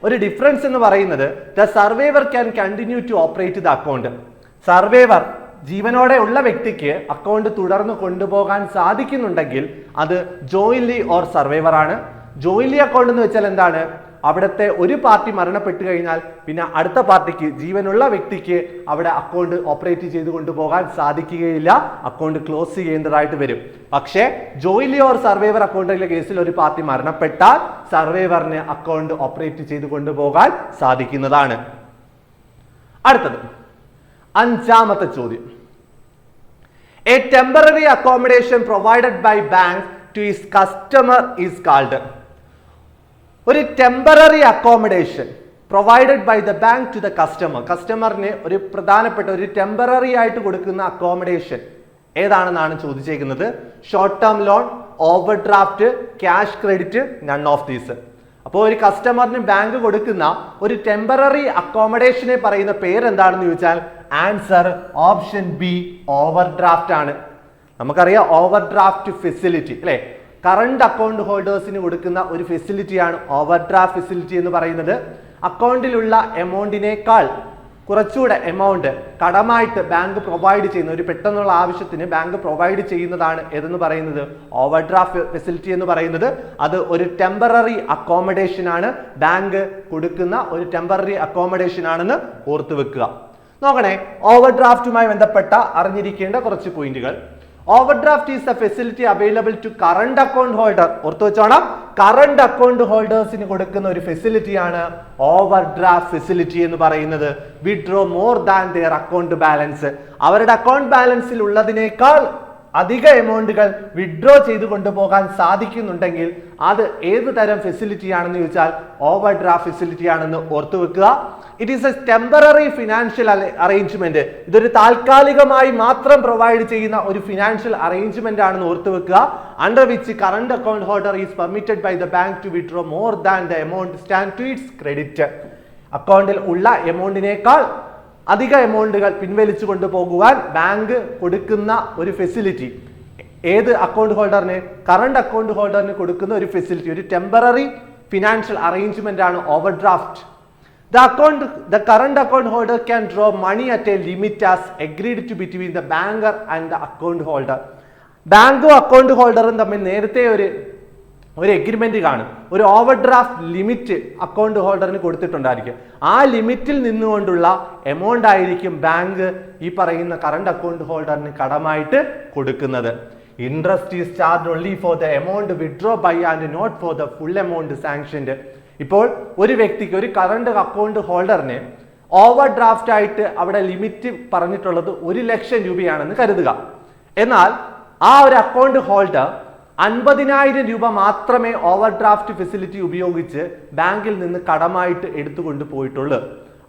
ഒരു ഡിഫറൻസ് എന്ന് പറയുന്നത്, the survivor can continue to operate the account. Survivor ജീവനോടെ ഉള്ള വ്യക്തിക്ക് അക്കൗണ്ട് തുടർന്ന് കൊണ്ടുപോകാൻ സാധിക്കുന്നുണ്ടെങ്കിൽ അത് ജോയിൻലി ഓർ സർവൈവർ ആണ്. ജോയിൻലി അക്കൗണ്ട് എന്ന് വെച്ചാൽ എന്താണ്? അവിടുത്തെ ഒരു പാർട്ടി മരണപ്പെട്ടു കഴിഞ്ഞാൽ പിന്നെ അടുത്ത പാർട്ടിക്ക്, ജീവനുള്ള വ്യക്തിക്ക് അവിടെ അക്കൗണ്ട് ഓപ്പറേറ്റ് ചെയ്ത് കൊണ്ടുപോകാൻ സാധിക്കുകയില്ല, അക്കൗണ്ട് ക്ലോസ് ചെയ്യേണ്ടതായിട്ട് വരും. പക്ഷേ ജോയിൻലി ഓർ സർവൈവർ അക്കൗണ്ടിലെ കേസിൽ ഒരു പാർട്ടി മരണപ്പെട്ടാൽ സർവൈവറിന് അക്കൗണ്ട് ഓപ്പറേറ്റ് ചെയ്ത് കൊണ്ടുപോകാൻ സാധിക്കുന്നതാണ്. അടുത്തത് അഞ്ചാമത്തെ ചോദ്യം. A temporary accommodation provided by bank to its customer is called. ഒരു temporary accommodation provided by the bank to the കസ്റ്റമറിന് ഒരു പ്രധാനപ്പെട്ട ഒരു ടെമ്പററി ആയിട്ട് കൊടുക്കുന്ന അക്കോമഡേഷൻ ഏതാണെന്നാണ് ചോദിച്ചേക്കുന്നത്. Short term loan, overdraft, cash credit, none of these. അപ്പോൾ ഒരു കസ്റ്റമറിന് ബാങ്ക് കൊടുക്കുന്ന ഒരു ടെമ്പററി അക്കോമഡേഷനെ പറയുന്ന പേര് എന്താണെന്ന് ചോദിച്ചാൽ answer option be over draft ആണ്. നമുക്കറിയാം ഓവർ ഡ്രാഫ്റ്റ് ഫെസിലിറ്റി അല്ലെ, കറണ്ട് അക്കൗണ്ട് ഹോൾഡേഴ്സിന് കൊടുക്കുന്ന ഒരു ഫെസിലിറ്റിയാണ് ഓവർ ഡ്രാഫ്റ്റ് ഫെസിലിറ്റി എന്ന് പറയുന്നത്. അക്കൗണ്ടിലുള്ള എമൗണ്ടിനേക്കാൾ കുറച്ചുകൂടെ എമൗണ്ട് കടമായിട്ട് ബാങ്ക് പ്രൊവൈഡ് ചെയ്യുന്ന, ഒരു പെട്ടെന്നുള്ള ആവശ്യത്തിന് ബാങ്ക് പ്രൊവൈഡ് ചെയ്യുന്നതാണ് ഏതെന്ന് പറയുന്നത് ഓവർ ഡ്രാഫ്റ്റ് ഫെസിലിറ്റി എന്ന് പറയുന്നത്. അത് ഒരു ടെമ്പററി അക്കോമഡേഷൻ ആണ്, ബാങ്ക് കൊടുക്കുന്ന ഒരു ടെമ്പററി അക്കോമഡേഷൻ ആണെന്ന് ഓർത്തു വെക്കുക. നോക്കണേ, ഓവർ ഡ്രാഫ്റ്റുമായി ബന്ധപ്പെട്ട അറിഞ്ഞിരിക്കേണ്ട കുറച്ച് പോയിന്റുകൾ. Overdraft is a facility available to current account holder. ഓർത്തു വെച്ചോണം, കറണ്ട് അക്കൗണ്ട് ഹോൾഡേഴ്സിന് കൊടുക്കുന്ന ഒരു ഫെസിലിറ്റിയാണ് ഓവർഡ്രാഫ്റ്റ് ഫെസിലിറ്റി എന്ന് പറയുന്നത്. Withdraw more than there account balance. അവരുടെ അക്കൗണ്ട് ബാലൻസിൽ ഉള്ളതിനേക്കാൾ അധിക എമൗണ്ടുകൾ വിഡ്രോ ചെയ്ത് കൊണ്ടുപോകാൻ സാധിക്കുന്നുണ്ടെങ്കിൽ അത് ഏത് തരം ഫെസിലിറ്റി ആണെന്ന് ചോദിച്ചാൽ ഓവർഡ്രാഫ്റ്റ് ഫെസിലിറ്റി ആണെന്ന് ഓർത്തു വെക്കുക. It is A temporary financial arrangement. ഇതൊരു താൽക്കാലികമായി മാത്രം പ്രൊവൈഡ് ചെയ്യുന്ന ഒരു ഫിനാൻഷ്യൽ അറേഞ്ച്മെന്റ് ആണെന്ന് ഓർത്തു വെക്കുക. Under which current account holder is permitted by the bank to withdraw more than the amount stand to its credit. അക്കൗണ്ടിൽ ഉള്ള എമൗണ്ടിനേക്കാൾ അധിക എമൗണ്ടുകൾ പിൻവലിച്ചു കൊണ്ടുപോകുവാൻ ബാങ്ക് കൊടുക്കുന്ന ഒരു ഫെസിലിറ്റി. ഏത് അക്കൗണ്ട് ഹോൾഡറിന്? കറണ്ട് അക്കൗണ്ട് ഹോൾഡറിന് കൊടുക്കുന്ന ഒരു ഫെസിലിറ്റി, ഒരു ടെമ്പററി ഫിനാൻഷ്യൽ അറേഞ്ച്മെന്റ് ആണ് overdraft. The current account holder can draw money at a limit as agreed to between the banker and the account holder. ബാങ്കും അക്കൗണ്ട് ഹോൾഡറും തമ്മിൽ നേരത്തെ ഒരു എഗ്രിമെന്റ് കാണും. ഒരു ഓവർഡ്രാഫ്റ്റ് ലിമിറ്റ് അക്കൗണ്ട് ഹോൾഡറിന് കൊടുത്തിട്ടുണ്ടായിരിക്കും. ആ ലിമിറ്റിൽ നിന്നുകൊണ്ടുള്ള എമൗണ്ട് ആയിരിക്കും ബാങ്ക് ഈ പറയുന്ന കറണ്ട് അക്കൗണ്ട് ഹോൾഡറിന് കടമായിട്ട് കൊടുക്കുന്നത്. Interest is charge only for the amount withdraw by and not for the full amount sanctioned. ഇപ്പോൾ ഒരു വ്യക്തിക്ക്, ഒരു കറണ്ട് അക്കൗണ്ട് ഹോൾഡറിന് ഓവർ ഡ്രാഫ്റ്റ് ആയിട്ട് അവിടെ ലിമിറ്റ് പറഞ്ഞിട്ടുള്ളത് 1 ലക്ഷം രൂപയാണെന്ന് കരുതുക. എന്നാൽ ആ ഒരു അക്കൗണ്ട് ഹോൾഡർ 50,000 രൂപ മാത്രമേ ഓവർ ഡ്രാഫ്റ്റ് ഫെസിലിറ്റി ഉപയോഗിച്ച് ബാങ്കിൽ നിന്ന് കടമായിട്ട് എടുത്തുകൊണ്ട് പോയിട്ടുള്ളൂ.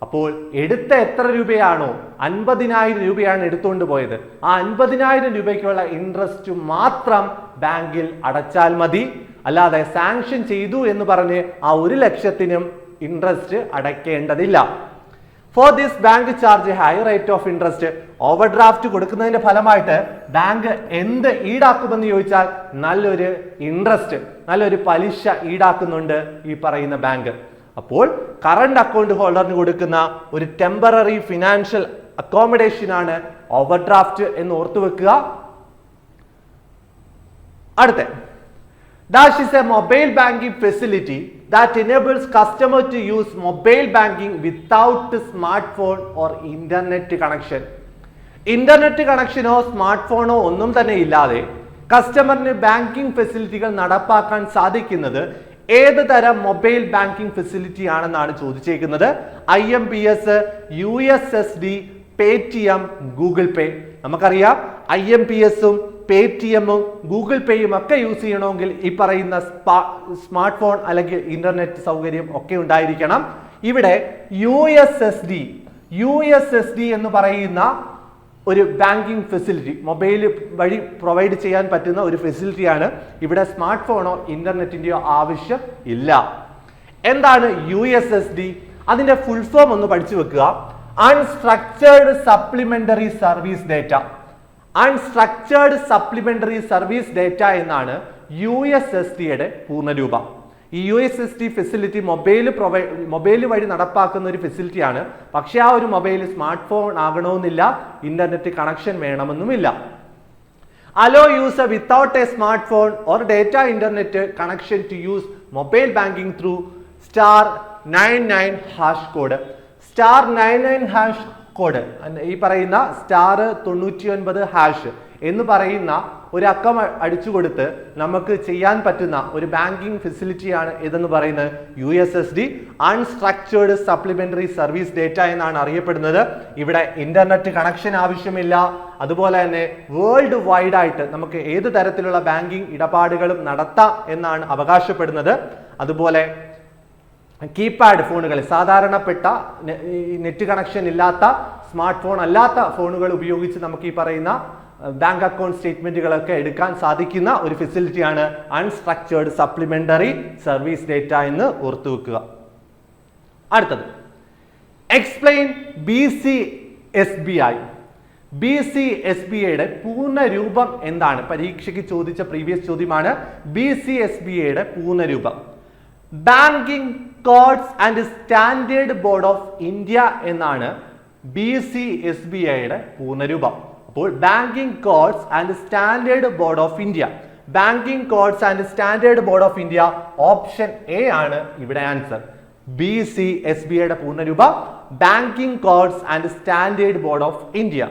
അപ്പോൾ എടുത്ത എത്ര രൂപയാണോ, 50,000 രൂപയാണ് എടുത്തുകൊണ്ട് പോയത്, ആ 50,000 രൂപയ്ക്കുള്ള ഇൻട്രസ്റ്റ് മാത്രം ബാങ്കിൽ അടച്ചാൽ മതി. അല്ലാതെ സാങ്ഷൻ ചെയ്തു എന്ന് പറഞ്ഞ് ആ 1 ലക്ഷത്തിനും ഇൻട്രസ്റ്റ് അടയ്ക്കേണ്ടതില്ല. For this bank charge high rate of interest. Overdraft കൊടുക്കുന്നതിന്റെ ഫലമായിട്ട് ബാങ്ക് എന്ത് ഈടാക്കുമെന്ന് ചോദിച്ചാൽ നല്ലൊരു ഇൻട്രസ്റ്റ്, നല്ലൊരു പലിശ ഈടാക്കുന്നുണ്ട് ഈ പറയുന്ന ബാങ്ക്. അപ്പോൾ കറണ്ട് അക്കൗണ്ട് ഹോൾഡറിന് കൊടുക്കുന്ന ഒരു ടെമ്പററി ഫിനാൻഷ്യൽ അക്കോമഡേഷൻ ആണ് ഓവർ ഡ്രാഫ്റ്റ് എന്ന് ഓർത്തു വെക്കുക. അടുത്ത, Dash is a mobile banking facility that enables customer to use mobile banking without smartphone or internet connection. Internet കണക്ഷനോ സ്മാർട്ട് ഫോണോ ഒന്നും തന്നെ ഇല്ലാതെ കസ്റ്റമറിന് ബാങ്കിംഗ് ഫെസിലിറ്റികൾ നടപ്പാക്കാൻ സാധിക്കുന്നത് ഏത് തരം മൊബൈൽ ബാങ്കിംഗ് ഫെസിലിറ്റി ആണെന്നാണ് ചോദിച്ചേക്കുന്നത്. IMPS, USSD, പേടിഎം, ഗൂഗിൾ പേ. നമുക്കറിയാം IMPS-ഉം പേടിഎമ്മും ഗൂഗിൾ പേയും ഒക്കെ യൂസ് ചെയ്യണമെങ്കിൽ ഈ പറയുന്ന സ്മാർട്ട് ഫോൺ അല്ലെങ്കിൽ ഇന്റർനെറ്റ് സൗകര്യം ഒക്കെ ഉണ്ടായിരിക്കണം. ഇവിടെ USSD എന്ന് പറയുന്ന ഒരു ബാങ്കിങ് ഫെസിലിറ്റി, മൊബൈൽ വഴി പ്രൊവൈഡ് ചെയ്യാൻ പറ്റുന്ന ഒരു ഫെസിലിറ്റിയാണ്. ഇവിടെ സ്മാർട്ട് ഫോണോ ഇന്റർനെറ്റിന്റെയോ ആവശ്യം ഇല്ല. എന്താണ് USSD? അതിന്റെ ഫുൾ ഫോം ഒന്ന് പഠിച്ചു വെക്കുക. Unstructured supplementary service data. Unstructured supplementary service data എന്നാണ് USSDയുടെ പൂർണ്ണരൂപം. ഈ USSD ഫെസിലിറ്റി മൊബൈൽ വഴി നടപ്പാക്കുന്ന ഒരു ഫെസിലിറ്റിയാണ്. പക്ഷെ ആ ഒരു മൊബൈൽ സ്മാർട്ട് ഫോൺ ആകണമെന്നില്ല, ഇന്റർനെറ്റ് കണക്ഷൻ വേണമെന്നുമില്ല. Allow user without a smartphone or data internet connection to use mobile banking through *99 hash code. *99 hash code, ഈ പറയുന്ന *99# എന്ന് പറയുന്ന ഒരു അക്കം അടിച്ചു കൊടുത്ത് നമുക്ക് ചെയ്യാൻ പറ്റുന്ന ഒരു ബാങ്കിങ് ഫെസിലിറ്റിയാണ് ഇതെന്ന് പറയുന്നത് USSD, unstructured supplementary service data എന്നാണ് അറിയപ്പെടുന്നത്. ഇവിടെ ഇന്റർനെറ്റ് കണക്ഷൻ ആവശ്യമില്ല. അതുപോലെ തന്നെ വേൾഡ് വൈഡ് ആയിട്ട് നമുക്ക് ഏത് തരത്തിലുള്ള ബാങ്കിങ് ഇടപാടുകളും നടത്താം എന്നാണ് അവകാശപ്പെടുന്നത്. അതുപോലെ കീപാഡ് ഫോണുകൾ, സാധാരണപ്പെട്ട നെറ്റ് കണക്ഷൻ ഇല്ലാത്ത സ്മാർട്ട് ഫോൺ അല്ലാത്ത ഫോണുകൾ ഉപയോഗിച്ച് നമുക്ക് ഈ പറയുന്ന ബാങ്ക് അക്കൗണ്ട് സ്റ്റേറ്റ്മെന്റുകളൊക്കെ എടുക്കാൻ സാധിക്കുന്ന ഒരു ഫെസിലിറ്റിയാണ് അൺസ്ട്രക്ചേർഡ് സപ്ലിമെന്ററി സർവീസ് ഡേറ്റ എന്ന് ഓർത്തു വെക്കുക. അടുത്തത്, എക്സ്പ്ലെയിൻ BCSBI. BCSBIയുടെ പൂർണ്ണ രൂപം എന്താണ്? പരീക്ഷയ്ക്ക് ചോദിച്ച പ്രീവിയസ് ചോദ്യമാണ്. BCSBIയുടെ പൂർണ്ണ രൂപം banking codes and standard board of India എന്നാണ് BCSBIയുടെ പൂർണ്ണരൂപം. അപ്പോൾ banking codes and standard board of India. Banking codes and standard board of India, option A ആണ് ഇവിടെ ആൻസർ. BCSBIയുടെ പൂർണ്ണരൂപം banking codes and standard board of India.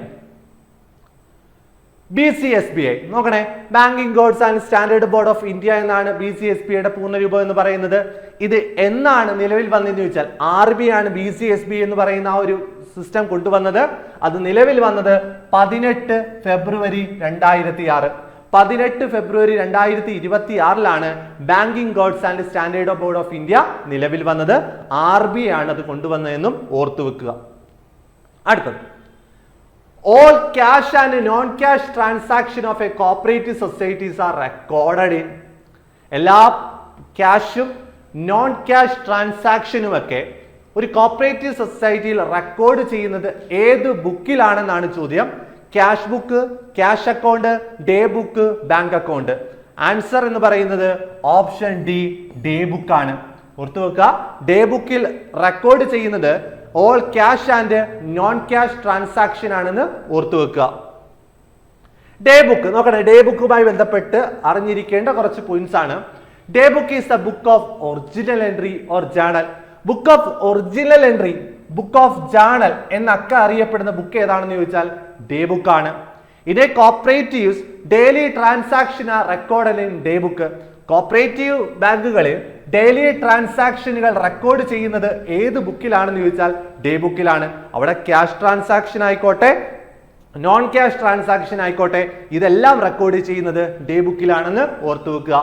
BCSBI നോക്കണേ, banking codes and standard board of India എന്നാണ് BCSBIയുടെ പൂർണ്ണരൂപം എന്ന് പറയുന്നത്. ഇത് എന്നാണ് നിലവിൽ വന്നതെന്ന് ചോദിച്ചാൽ RBI ആണ് BCSBI എന്ന് പറയുന്ന ആ ഒരു സിസ്റ്റം കൊണ്ടുവന്നത്. അത് നിലവിൽ വന്നത് 18 February 2006. 18 February 2026 banking codes and standard board of India നിലവിൽ വന്നത്. RBI ആണ് അത് കൊണ്ടുവന്നതെന്നും ഓർത്തു വെക്കുക. അടുത്തത്, all cash and non-cash transaction of a cooperative societies are recorded in. എല്ലാ ക്യാഷും നോൺ ക്യാഷ് ട്രാൻസാക്ഷനും ഒക്കെ ഒരു കോപ്പറേറ്റീവ് സൊസൈറ്റിയിൽ റെക്കോർഡ് ചെയ്യുന്നത് ഏത് ബുക്കിലാണെന്നാണ് ചോദ്യം. Cash book, cash account, day book, bank account. Answer എന്ന് പറയുന്നത് ഓപ്ഷൻ ഡി, ഡേ ബുക്ക് ആണ്. ഓർത്തു വെക്കുക, ഡേ ബുക്കിൽ റെക്കോർഡ് ചെയ്യുന്നത് all cash and non cash transaction ആണെന്ന് ഓർത്തു വെക്കുക. ഡേ ബുക്ക് നോക്കണേ, ഡേ ബുക്കുമായി ബന്ധപ്പെട്ട് അറിഞ്ഞിരിക്കേണ്ട കുറച്ച് പോയിന്റ്സ് ആണ്. Day book is the book of original entry or journal. Book of original entry, book of journal എന്നൊക്കെ അറിയപ്പെടുന്ന ബുക്ക് ഏതാണെന്ന് ചോദിച്ചാൽ ഡേ ബുക്ക് ആണ്. ഇതേ cooperatives daily transaction R recorded in day book. Cooperative ബാങ്കുകളിൽ ഡെയിലി ട്രാൻസാക്ഷനുകൾ റെക്കോർഡ് ചെയ്യുന്നത് ഏത് ബുക്കിലാണെന്ന് ചോദിച്ചാൽ ഡേ ബുക്കിലാണ്. അവിടെ ക്യാഷ് ട്രാൻസാക്ഷൻ ആയിക്കോട്ടെ നോൺ ക്യാഷ് ട്രാൻസാക്ഷൻ ആയിക്കോട്ടെ ഇതെല്ലാം റെക്കോർഡ് ചെയ്യുന്നത് ഡേ ബുക്കിലാണെന്ന് ഓർത്തു വെക്കുക.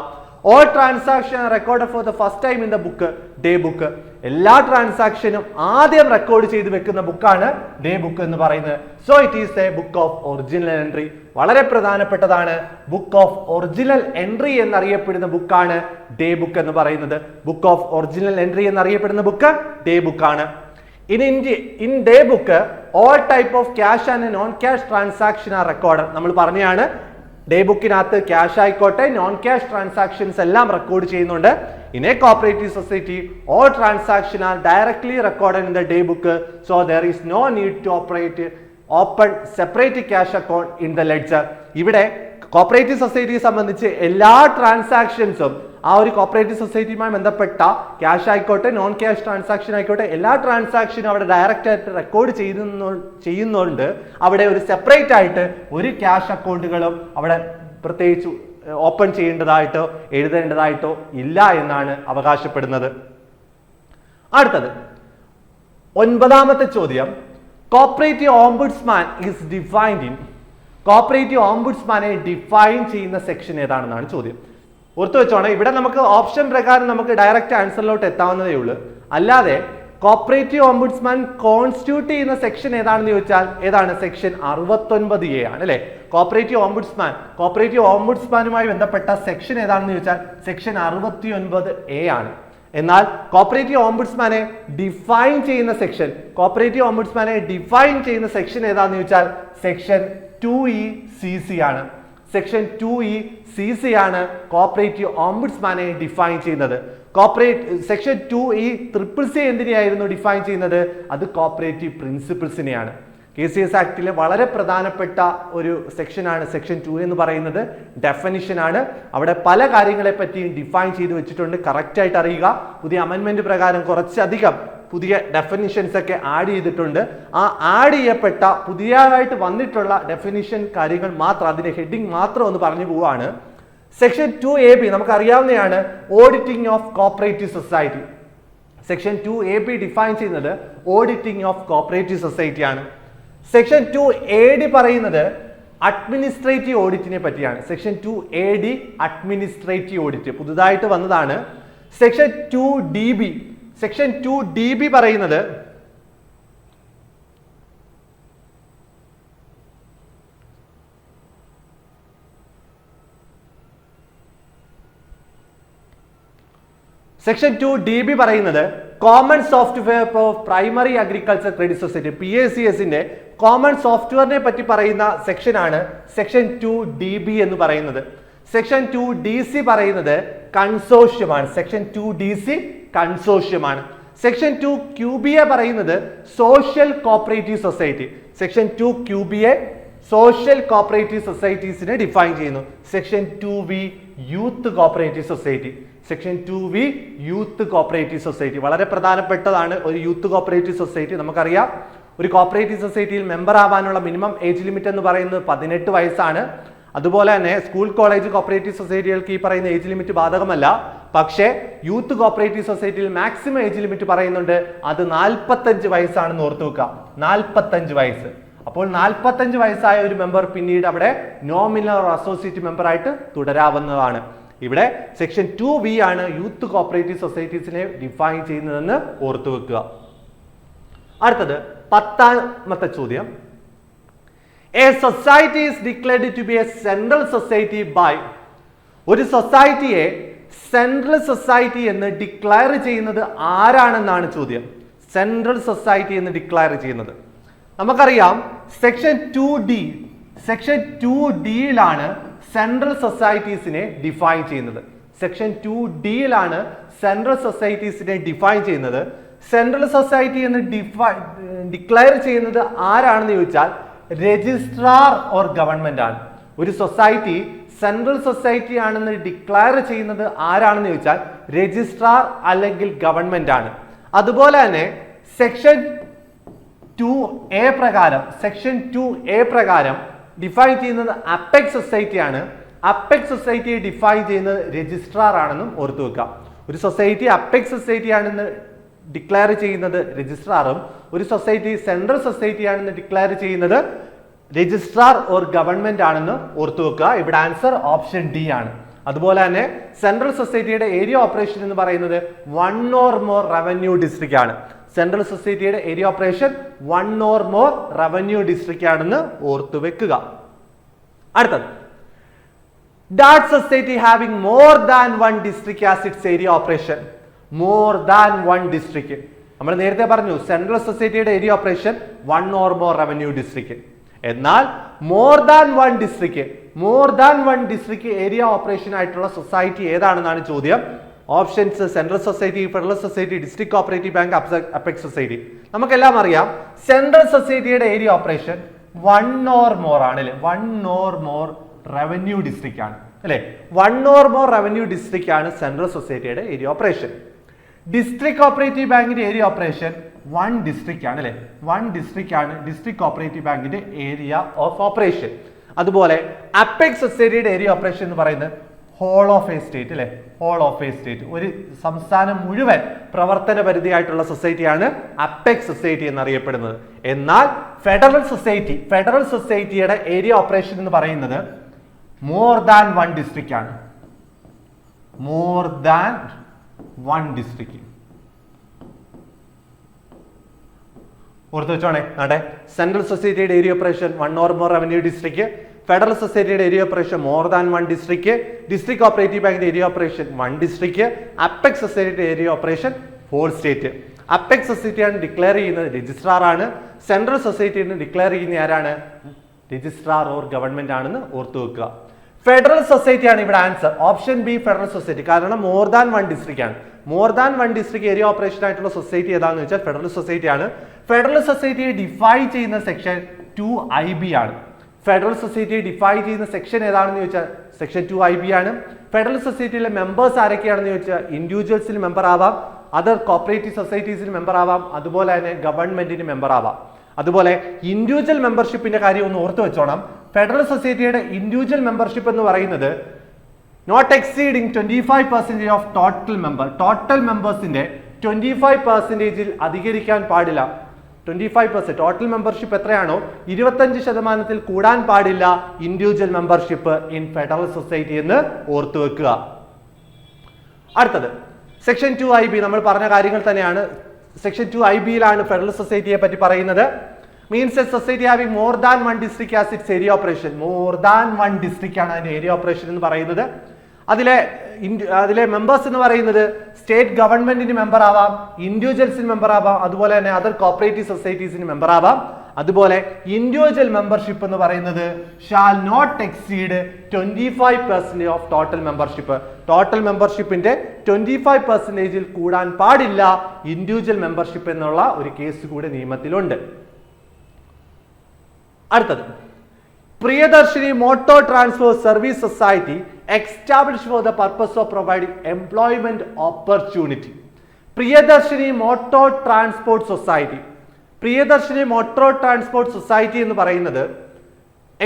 All transaction record for the first time in the book day book. എല്ലാ ട്രാൻസാക്ഷനും ആദ്യം റെക്കോർഡ് ചെയ്ത് വെക്കുന്ന ബുക്കാണ് ഡേ ബുക്ക് എന്ന് പറയുന്നത്. So it is A book of original entry. വളരെ പ്രധാനപ്പെട്ടതാണ്. ബുക്ക് ഓഫ് ഒറിജിനൽ എൻട്രി എന്നറിയപ്പെടുന്ന ബുക്കാണ് ഡേ ബുക്ക് എന്ന് പറയുന്നത്. ബുക്ക് ഓഫ് ഒറിജിനൽ എൻട്രി എന്നറിയപ്പെടുന്ന ബുക്ക് ഡേ ബുക്കാണ്. In day book, all type of cash and non-cash transaction are recorded. നമ്മൾ പറഞ്ഞാണ് ഡേ ബുക്കിനകത്ത് ക്യാഷ് ആയിക്കോട്ടെ നോൺ ക്യാഷ് ട്രാൻസാക്ഷൻസ് എല്ലാം റെക്കോർഡ് ചെയ്യുന്നുണ്ട്. In A cooperative society all transaction are directly recorded in the day book, so there is no need to open separate cash account in the ledger. ഇവിടെ കോപ്പറേറ്റീവ് സൊസൈറ്റിയെ സംബന്ധിച്ച് എല്ലാ ട്രാൻസാക്ഷൻസും ആ ഒരു കോപ്പറേറ്റീവ് സൊസൈറ്റിയുമായി ബന്ധപ്പെട്ട ക്യാഷ് ആയിക്കോട്ടെ നോൺ ക്യാഷ് ട്രാൻസാക്ഷൻ ആയിക്കോട്ടെ എല്ലാ ട്രാൻസാക്ഷനും അവിടെ ഡയറക്റ്റ് ആയിട്ട് റെക്കോർഡ് ചെയ്യുന്നുണ്ട്. അവിടെ ഒരു സെപ്പറേറ്റ് ആയിട്ട് ഒരു ക്യാഷ് അക്കൗണ്ടുകളും അവിടെ പ്രത്യേകിച്ച് ഓപ്പൺ ചെയ്യേണ്ടതായിട്ടോ എഴുതേണ്ടതായിട്ടോ ഇല്ല എന്നാണ് അവകാശപ്പെടുന്നത്. അടുത്തത് 9ാമത്തെ ചോദ്യം. Cooperative ombudsman is defined in. Cooperative ഓംബുഡ്സ്മാനെ ഡിഫൈൻ ചെയ്യുന്ന സെക്ഷൻ ഏതാണെന്നാണ് ചോദ്യം. ഓർത്തു വെച്ചോണം, ഇവിടെ നമുക്ക് ഓപ്ഷൻ പ്രകാരം നമുക്ക് ഡയറക്റ്റ് ആൻസറിലോട്ട് എത്താവുന്നതേ ഉള്ളൂ. അല്ലാതെ കോപ്പറേറ്റീവ് ഓംബുഡ്സ്മാൻ കോൺസ്റ്റിറ്റ്യൂട്ട് ചെയ്യുന്ന സെക്ഷൻ ഏതാണെന്ന് ചോദിച്ചാൽ ഏതാണ്? സെക്ഷൻ 69A ആണ് അല്ലെ. കോപ്പറേറ്റീവ് ഓംബുഡ്സ്മാനുമായി ബന്ധപ്പെട്ട സെക്ഷൻ ഏതാണെന്ന് ചോദിച്ചാൽ സെക്ഷൻ 69A ആണ്. എന്നാൽ കോപ്പറേറ്റീവ് ഓംബുഡ്സ്മാനെ ഡിഫൈൻ ചെയ്യുന്ന സെക്ഷൻ ഏതാണെന്ന് ചോദിച്ചാൽ സെക്ഷൻ 2ECC ആണ്. സെക്ഷൻ 2ECC ആണ് കോപ്പറേറ്റീവ് ഓംബുഡ്സ്മാനെ ഡിഫൈൻ ചെയ്യുന്നത്. സെക്ഷൻ 2ECCC എന്തിനെയായിരുന്നു ഡിഫൈൻ ചെയ്യുന്നത്? അത് കോപ്പറേറ്റീവ് പ്രിൻസിപ്പിൾസിനെയാണ്. KCS ആക്ടിലെ വളരെ പ്രധാനപ്പെട്ട ഒരു സെക്ഷനാണ് സെക്ഷൻ 2 എന്ന് പറയുന്നത്. ഡെഫിനിഷൻ ആണ്. അവിടെ പല കാര്യങ്ങളെ പറ്റിയും ഡിഫൈൻ ചെയ്ത് വെച്ചിട്ടുണ്ട്. കറക്റ്റ് ആയിട്ട് അറിയുക. പുതിയ അമെൻമെന്റ് പ്രകാരം കുറച്ചധികം പുതിയ ഡെഫിനിഷൻസ് ഒക്കെ ആഡ് ചെയ്തിട്ടുണ്ട്. ആ ആഡ് ചെയ്യപ്പെട്ട പുതിയതായിട്ട് വന്നിട്ടുള്ള ഡെഫിനിഷൻ കാര്യങ്ങൾ മാത്രം, അതിന്റെ ഹെഡിങ് മാത്രം ഒന്ന് പറഞ്ഞു പോവാണ്. സെക്ഷൻ 2AB നമുക്ക് അറിയാവുന്നതാണ്. Auditing of cooperative society. Section 2AB define ചെയ്യുന്നത് ഓഡിറ്റിംഗ് ഓഫ് കോപ്പറേറ്റീവ് സൊസൈറ്റി ആണ്. സെക്ഷൻ 2AD പറയുന്നത് അഡ്മിനിസ്ട്രേറ്റീവ് ഓഡിറ്റിനെ പറ്റിയാണ്. സെക്ഷൻ 2AD അഡ്മിനിസ്ട്രേറ്റീവ് ഓഡിറ്റ് പുതുതായിട്ട് വന്നതാണ്. സെക്ഷൻ 2DB പറയുന്നത് common software for primary agriculture credit society PACSന്റെ കോമൺ സോഫ്റ്റ്വെയറിനെ പറ്റി പറയുന്ന സെക്ഷനാണ് സെക്ഷൻ 2DB എന്ന് പറയുന്നത്. സെക്ഷൻ 2DC പറയുന്നത് കൺസോർഷ്യമാണ്. Section 2DC കൺസോർഷ്യമാണ്. സെക്ഷൻ 2QBA പറയുന്നത് social cooperative society. Section 2QBA social cooperative സൊസൈറ്റീസിനെ ഡിഫൈൻ ചെയ്യുന്നു. Section 2V youth cooperative society. Section 2V youth cooperative society വളരെ പ്രധാനപ്പെട്ടതാണ്. ഒരു യൂത്ത് കോപ്പറേറ്റീവ് സൊസൈറ്റി നമുക്കറിയാം. ഒരു കോപ്പറേറ്റീവ് സൊസൈറ്റിയിൽ മെമ്പർ ആവാനുള്ള മിനിമം ഏജ് ലിമിറ്റ് എന്ന് പറയുന്നത് 18 വയസ്സാണ്. അതുപോലെ തന്നെ സ്കൂൾ കോളേജ് കോപ്പറേറ്റീവ് സൊസൈറ്റികൾക്ക് ഈ പറയുന്ന ഏജ് ലിമിറ്റ് ബാധകമല്ല. പക്ഷേ യൂത്ത് കോപ്പറേറ്റീവ് സൊസൈറ്റിയിൽ മാക്സിമം ഏജ് ലിമിറ്റ് പറയുന്നുണ്ട്. അത് 45 വയസ്സാണെന്ന് ഓർത്തു വെക്കുക. 45 വയസ്സ്. അപ്പോൾ 45 വയസ്സായ ഒരു മെമ്പർ പിന്നീട് അവിടെ നോമിനൽ അസോസിയേറ്റ് മെമ്പർ ആയിട്ട് തുടരാവുന്നതാണ്. ഇവിടെ സെക്ഷൻ 2V ആണ് യൂത്ത് കോപ്പറേറ്റീവ് സൊസൈറ്റീസിനെ ഡിഫൈൻ ചെയ്യുന്നതെന്ന് ഓർത്തു വെക്കുക. അടുത്തത് 10ാമത്തെ ചോദ്യം. A society is declared to be a central society by. ഒരു സൊസൈറ്റിയെ സെൻട്രൽ സൊസൈറ്റി എന്ന് ഡിക്ലയർ ചെയ്യുന്നത് ആരാണെന്നാണ് ചോദ്യം. സെൻട്രൽ സൊസൈറ്റി എന്ന് ഡിക്ലയർ ചെയ്യുന്നത് നമുക്കറിയാം സെക്ഷൻ 2Dയിലാണ് സെൻട്രൽ സൊസൈറ്റീസിനെ ഡിഫൈൻ ചെയ്യുന്നത്. സെക്ഷൻ 2Dയിലാണ് സെൻട്രൽ സൊസൈറ്റീസിനെ ഡിഫൈൻ ചെയ്യുന്നത്. സെൻട്രൽ സൊസൈറ്റി എന്ന് ഡിക്ലയർ ചെയ്യുന്നത് ആരാണെന്ന് ചോദിച്ചാൽ രജിസ്ട്രാർ ഓർ ഗവൺമെന്റ് ആണ്. ഒരു സൊസൈറ്റി സെൻട്രൽ സൊസൈറ്റി ആണെന്ന് ഡിക്ലയർ ചെയ്യുന്നത് ആരാണെന്ന് ചോദിച്ചാൽ രജിസ്ട്രാർ അല്ലെങ്കിൽ ഗവൺമെന്റ് ആണ്. അതുപോലെ തന്നെ സെക്ഷൻ 2A പ്രകാരം ഡിഫൈൻ ചെയ്യുന്നത് അപ്പെക്സ് സൊസൈറ്റി ആണ്. അപ്പെക്സ് സൊസൈറ്റിയെ ഡിഫൈൻ ചെയ്യുന്നത് രജിസ്ട്രാർ ആണെന്നും ഓർത്തു വെക്കാം. ഒരു സൊസൈറ്റി അപ്പെക്സ് സൊസൈറ്റി ആണെന്ന് ഡിക്ലെയർ ചെയ്യുന്നത് രജിസ്ട്രാറും ഒരു സൊസൈറ്റി സെൻട്രൽ സൊസൈറ്റി ആണെന്ന് ഡിക്ലെയർ ചെയ്യുന്നത് രജിസ്ട്രാർ ഓർ ഗവൺമെന്റ് ആണെന്ന് ഓർത്തു വെക്കുക. ഇവിടെ ആൻസർ ഓപ്ഷൻ ഡി ആണ്. അതുപോലെ തന്നെ സെൻട്രൽ സൊസൈറ്റിയുടെ ഏരിയ ഓപ്പറേഷൻ എന്ന് പറയുന്നത് 1 or more റവന്യൂ ഡിസ്ട്രിക്റ്റ് ആണ്. സെൻട്രൽ സൊസൈറ്റിയുടെ area operation 1 or more revenue district ആണെന്ന് ഓർത്തു വെക്കുക. അടുത്തത്, that society having more than one district as its area operation. more than one district. നമ്മൾ നേരത്തെ പറഞ്ഞു സെൻട്രൽ സൊസൈറ്റിയുടെ area operation 1 or more revenue district. എന്നാൽ more than one district area operation ആയിട്ടുള്ള സൊസൈറ്റി ഏതാണെന്നാണ് ചോദ്യം. Options central society, federal society, district cooperative bank, apex society. നമുക്കെല്ലാം അറിയാം സെൻട്രൽ സൊസൈറ്റിയുടെ ഏരിയ ഓപ്പറേഷൻ 1 or more ആണ് അല്ലെ. 1 or more റവന്യൂ ഡിസ്ട്രിക്റ്റ് ആണ് അല്ലെ. 1 or more റവന്യൂ ഡിസ്ട്രിക്റ്റ് ആണ് സെൻട്രൽ സൊസൈറ്റിയുടെ ഏരിയ ഓപ്പറേഷൻ. ഡിസ്ട്രിക്ട് കോപ്പറേറ്റീവ് ബാങ്കിന്റെ ഏരിയ ഓപ്പറേഷൻ 1 ഡിസ്ട്രിക്റ്റ് ആണ് അല്ലെ. 1 ഡിസ്ട്രിക്റ്റ് ആണ് ഡിസ്ട്രിക്ട് കോപ്പറേറ്റീവ് ബാങ്കിന്റെ ഏരിയ ഓഫ് ഓപ്പറേഷൻ. അതുപോലെ അപ്പെക്സ് സൊസൈറ്റിയുടെ ഏരിയ ഓപ്പറേഷൻ എന്ന് പറയുന്നത് ഹോൾ ഓഫ് എ സ്റ്റേറ്റ് അല്ലെ. ഹോൾ ഓഫ് എ സ്റ്റേറ്റ്, ഒരു സംസ്ഥാനം മുഴുവൻ പ്രവർത്തന പരിധിയായിട്ടുള്ള സൊസൈറ്റിയാണ് അപ്പെക്സ് സൊസൈറ്റി എന്നറിയപ്പെടുന്നത്. എന്നാൽ ഫെഡറൽ സൊസൈറ്റിയുടെ ഏരിയ ഓപ്പറേഷൻ എന്ന് പറയുന്നത് മോർ ദാൻ 1 ഡിസ്ട്രിക്റ്റ് ആണ്. More than 1 district. ഓർത്ത് വെച്ചോണേ. നാട്ടെ, സെൻട്രൽ സൊസൈറ്റിയുടെ area operation 1 or more revenue district, federal സൊസൈറ്റിയുടെ area operation more than 1 district, district cooperative ബാങ്കിന്റെ ഏരിയ ഓപ്പറേഷൻ 1 ഡിസ്ട്രിക്റ്റ്, അപ്പെക്സ് സൊസൈറ്റിയുടെ ഏരിയ ഓപ്പറേഷൻ 4 സ്റ്റേറ്റ്. അപ്പെക്സ് സൊസൈറ്റിയാണ് ഡിക്ലെയർ ചെയ്യുന്നത് രജിസ്ട്രാർ ആണ്. സെൻട്രൽ സൊസൈറ്റിന്ന് ഡിക്ലെയർ ചെയ്യുന്ന ആരാണ്? രജിസ്ട്രാർ ഓർ ഗവൺമെന്റ് ആണെന്ന് ഓർത്തു വെക്കുക. ഫെഡറൽ സൊസൈറ്റി ആണ് ഇവിടെ answer. Option B federal society. കാരണം മോർ ദാൻ 1 ഡിസ്ട്രിക്റ്റ് ആണ്. More than 1 district area operation ആയിട്ടുള്ള സൊസൈറ്റി ഏതാണെന്ന് വെച്ചാൽ ഫെഡറൽ സൊസൈറ്റി ആണ്. ഫെഡറൽ സൊസൈറ്റിയെ ഡിഫൈൻ ചെയ്യുന്ന സെക്ഷൻ 2IB ആണ്. ഫെഡറൽ സൊസൈറ്റിയെ ഡിഫൈൻ ചെയ്യുന്ന സെക്ഷൻ ഏതാണെന്ന് ചോദിച്ചാൽ സെക്ഷൻ 2IB ആണ്. ഫെഡറൽ സൊസൈറ്റിയിലെ മെമ്പേഴ്സ് ആരൊക്കെയാണെന്ന് ചോദിച്ചാൽ ഇൻഡിവിജ്വൽസിന് മെമ്പർ ആവാം, അതർ കോപ്പറേറ്റീവ് സൊസൈറ്റീസിന് മെമ്പർ ആവാം, അതുപോലെ തന്നെ ഗവൺമെന്റിന് മെമ്പർ ആവാം. അതുപോലെ ഇൻഡിവിജ്വൽ മെമ്പർഷിപ്പിന്റെ കാര്യം ഒന്ന് ഓർത്ത് വെച്ചോണം. ഫെഡറൽ സൊസൈറ്റിയുടെ ഇൻഡിവിജ്വൽ മെമ്പർഷിപ്പ് എന്ന് പറയുന്നത് not exceeding 25% of total member. Total മെമ്പേഴ്സിന്റെ 25% അധികരിക്കാൻ പാടില്ല. 25% ടോട്ടൽ മെമ്പർഷിപ്പ് എത്രയാണോ 25% കൂടാൻ പാടില്ല individual membership in federal society എന്ന് ഓർത്തു വെക്കുക. അടുത്തത് സെക്ഷൻ 2IB. നമ്മൾ പറഞ്ഞ കാര്യങ്ങൾ തന്നെയാണ്. സെക്ഷൻ 2IBയിലാണ് ഫെഡറൽ സൊസൈറ്റിയെ പറ്റി പറയുന്നത്. Means A society having more than 1 district as it's area operation. More than 1 district ആണ് അതിന്റെ ഏരിയ ഓപ്പറേഷൻ എന്ന് പറയുന്നത്. അതിലെ മെമ്പേഴ്സ് എന്ന് പറയുന്നത് സ്റ്റേറ്റ് ഗവൺമെന്റിന് മെമ്പർ ആവാം, ഇൻഡിവിജ്വൽസിന് മെമ്പർ ആവാം, അതുപോലെ തന്നെ അതർ കോപ്പറേറ്റീവ് സൊസൈറ്റീസിന് മെമ്പർ ആവാം. അതുപോലെ ഇൻഡിവിജ്വൽ മെമ്പർഷിപ്പ് എന്ന് പറയുന്നത് shall not exceed 25% of total membership. Total മെമ്പർഷിപ്പിന്റെ 25% കൂടാൻ പാടില്ല ഇൻഡിവിജ്വൽ മെമ്പർഷിപ്പ് എന്നുള്ള ഒരു കേസ് കൂടെ നിയമത്തിലുണ്ട്. അടുത്തത് Priyadarshini motor transport service society established for the purpose of providing employment opportunity. Priyadarshini motor transport society. Priyadarshini motor transport society എന്ന് പറയുന്നത്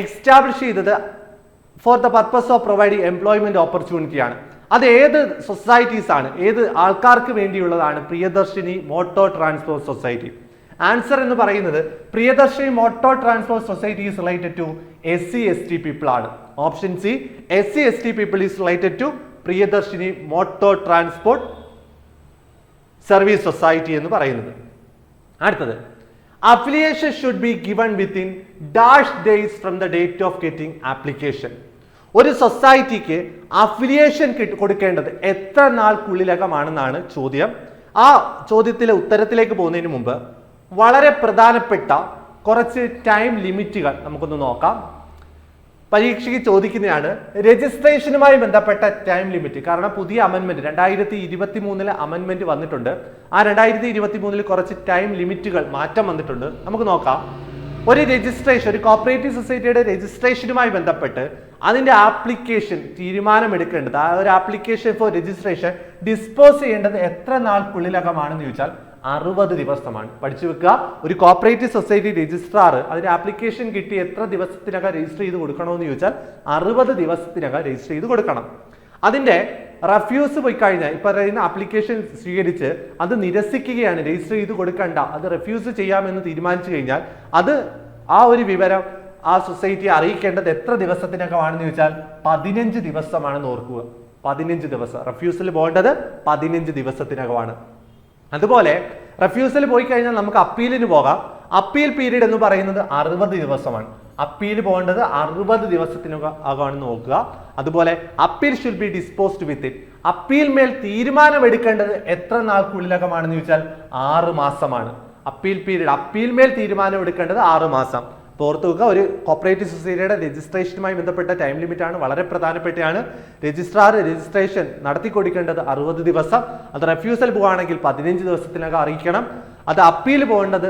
എസ്റ്റാബ്ലിഷ് ചെയ്തത് for the purpose of providing employment opportunity ആണ്. അത് ഏത് സൊസൈറ്റീസ് ആണ്, ഏത് ആൾക്കാർക്ക് വേണ്ടിയുള്ളതാണ് Priyadarshini motor transport society? Answer എന്ന് പറയുന്നത് Priyadarshini motor transport society is related to SC/ST people ആണ്. Option C, SC/ST people is related to Priyadarshini motor transport service society എന്ന് പറയുന്നത്. അടുത്തത് affiliation should be given within dash days from the date of getting application. ഒരു സൊസൈറ്റിക്ക് അഫിലിയേഷൻ കൊടുക്കേണ്ടത് എത്ര നാൾക്കുള്ളിലകമാണെന്നാണ് ചോദ്യം. ആ ചോദ്യത്തിലെ ഉത്തരത്തിലേക്ക് പോകുന്നതിന് മുമ്പ് വളരെ പ്രധാനപ്പെട്ട കുറച്ച് ടൈം ലിമിറ്റുകൾ നമുക്കൊന്ന് നോക്കാം. പരീക്ഷയ്ക്ക് ചോദിക്കുന്നതാണ് രജിസ്ട്രേഷനുമായി ബന്ധപ്പെട്ട ടൈം ലിമിറ്റ്. കാരണം പുതിയ അമെൻമെന്റ് 2023 അമെൻമെന്റ് വന്നിട്ടുണ്ട്. ആ 2023 കുറച്ച് ടൈം ലിമിറ്റുകൾ മാറ്റം വന്നിട്ടുണ്ട്. നമുക്ക് നോക്കാം. ഒരു രജിസ്ട്രേഷൻ, ഒരു കോപ്പറേറ്റീവ് സൊസൈറ്റിയുടെ രജിസ്ട്രേഷനുമായി ബന്ധപ്പെട്ട് അതിന്റെ ആപ്ലിക്കേഷൻ തീരുമാനമെടുക്കേണ്ടത്, ആ ഒരു ആപ്ലിക്കേഷൻ ഫോർ രജിസ്ട്രേഷൻ ഡിസ്പോസ് ചെയ്യേണ്ടത് എത്ര നാൾക്കുള്ളിലകമാണെന്ന് ചോദിച്ചാൽ 60 ദിവസമാണ്. പഠിച്ചു വെക്കുക. ഒരു കോപ്പറേറ്റീവ് സൊസൈറ്റി രജിസ്ട്രാർ അതിന്റെ ആപ്ലിക്കേഷൻ കിട്ടി എത്ര ദിവസത്തിനകം രജിസ്റ്റർ ചെയ്ത് കൊടുക്കണമെന്ന് ചോദിച്ചാൽ 60 ദിവസത്തിനകം രജിസ്റ്റർ ചെയ്ത് കൊടുക്കണം. അതിന്റെ റഫ്യൂസ് പോയി കഴിഞ്ഞാൽ ഇപ്പൊ പറയുന്ന ആപ്ലിക്കേഷൻ സ്വീകരിച്ച് അത് നിരസിക്കുകയാണ്, രജിസ്റ്റർ ചെയ്ത് കൊടുക്കണ്ട, അത് റെഫ്യൂസ് ചെയ്യാമെന്ന് തീരുമാനിച്ചു കഴിഞ്ഞാൽ അത് ആ ഒരു വിവരം ആ സൊസൈറ്റിയെ അറിയിക്കേണ്ടത് എത്ര ദിവസത്തിനകമാണെന്ന് ചോദിച്ചാൽ 15 ദിവസമാണെന്ന് ഓർക്കുക. 15 ദിവസം റെഫ്യൂസൽ പോകേണ്ടത് 15 ദിവസത്തിനകമാണ്. അതുപോലെ റെഫ്യൂസൽ പോയി കഴിഞ്ഞാൽ നമുക്ക് അപ്പീലിന് പോകാം. അപ്പീൽ പീരീഡ് എന്ന് പറയുന്നത് 60 ദിവസമാണ്. അപ്പീൽ പോകേണ്ടത് 60 ദിവസത്തിനകമാണെന്ന് നോക്കുക. അതുപോലെ appeal should be disposed with it. Appeal മേൽ തീരുമാനമെടുക്കേണ്ടത് എത്ര നാൾക്കുള്ളിലകമാണെന്ന് ചോദിച്ചാൽ 6 മാസമാണ്. അപ്പീൽ പീരീഡ്, അപ്പീൽ മേൽ തീരുമാനം എടുക്കേണ്ടത് 6 മാസം. ഓർത്ത് വെക്കുക, ഒരു കോപ്പറേറ്റീവ് സൊസൈറ്റിയുടെ രജിസ്ട്രേഷനുമായി ബന്ധപ്പെട്ട ടൈം ലിമിറ്റ് ആണ്, വളരെ പ്രധാനപ്പെട്ടതാണ്. രജിസ്ട്രാർ രജിസ്ട്രേഷൻ നടത്തി കൊടുക്കേണ്ടത് 60 ദിവസം. അത് റെഫ്യൂസൽ പോവുകയാണെങ്കിൽ 15 ദിവസത്തിനകം അറിയിക്കണം. അത് അപ്പീൽ പോകേണ്ടത്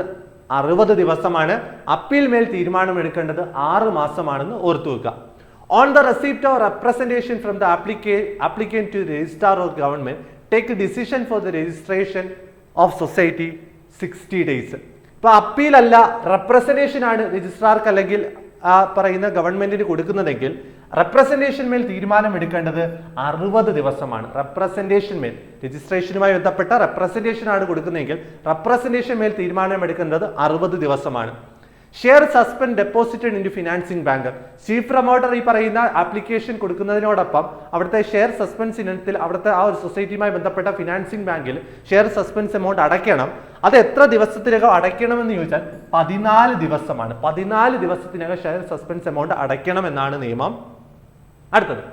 60 ദിവസമാണ്. അപ്പീൽ മേൽ തീരുമാനം എടുക്കേണ്ടത് 6 മാസമാണെന്ന് ഓർത്തു വെക്കുക. On the receipt or representation from the applicant to registrar or government take a decision for the registration of society 60 days. ഇപ്പൊ അപ്പീൽ അല്ല, റെപ്രസെന്റേഷൻ ആണ് രജിസ്ട്രാർക്ക് അല്ലെങ്കിൽ ആ പറയുന്ന ഗവൺമെന്റിന് കൊടുക്കുന്നതെങ്കിൽ റെപ്രസെന്റേഷൻ മേൽ തീരുമാനം എടുക്കേണ്ടത് 60 ദിവസമാണ്. റെപ്രസെന്റേഷൻ മേൽ, രജിസ്ട്രേഷനുമായി ബന്ധപ്പെട്ട റെപ്രസെന്റേഷൻ ആണ് കൊടുക്കുന്നതെങ്കിൽ റെപ്രസെന്റേഷൻ മേൽ തീരുമാനം എടുക്കേണ്ടത് 60 ദിവസമാണ്. Share suspend deposited into financing bank. Chief promoter ഈ പറയുന്ന ആപ്ലിക്കേഷൻ കൊടുക്കുന്നതിനോടൊപ്പം അവിടുത്തെ ഷെയർ സസ്പെൻസ് ഇനത്തിൽ അവിടുത്തെ ആ ഒരു സൊസൈറ്റിയുമായി ബന്ധപ്പെട്ട ഫിനാൻസിംഗ് ബാങ്കിൽ ഷെയർ സസ്പെൻസ് എമൗണ്ട് അടയ്ക്കണം. അത് എത്ര ദിവസത്തിനകം അടയ്ക്കണമെന്ന് ചോദിച്ചാൽ 14 ദിവസമാണ്. 14 ദിവസത്തിനകം ഷെയർ സസ്പെൻസ് എമൗണ്ട് അടയ്ക്കണം എന്നാണ് നിയമം. അടുത്തത്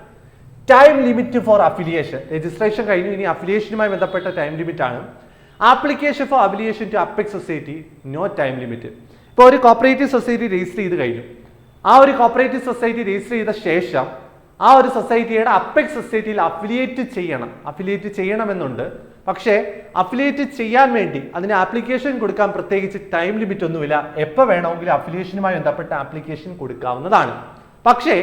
time limit for affiliation. Registration കഴിഞ്ഞു, ഇനി അഫിലിയേഷനുമായി ബന്ധപ്പെട്ട ടൈം ലിമിറ്റ് ആണ്. Application for affiliation to apex society, no time limit. ഇപ്പോൾ ഒരു കോപ്പറേറ്റീവ് സൊസൈറ്റി രജിസ്റ്റർ ചെയ്ത് കഴിഞ്ഞു. ആ ഒരു കോപ്പറേറ്റീവ് സൊസൈറ്റി രജിസ്റ്റർ ചെയ്ത ശേഷം ആ ഒരു സൊസൈറ്റിയുടെ അപ്പെക്സ് സൊസൈറ്റിയിൽ അഫിലിയേറ്റ് ചെയ്യണമെന്നുണ്ട്. പക്ഷേ അഫിലിയേറ്റ് ചെയ്യാൻ വേണ്ടി അതിന് ആപ്ലിക്കേഷൻ കൊടുക്കാൻ പ്രത്യേകിച്ച് ടൈം ലിമിറ്റ് ഒന്നുമില്ല. എപ്പോൾ വേണമെങ്കിലും അഫിലിയേഷനുമായി ബന്ധപ്പെട്ട ആപ്ലിക്കേഷൻ കൊടുക്കാവുന്നതാണ്. പക്ഷേ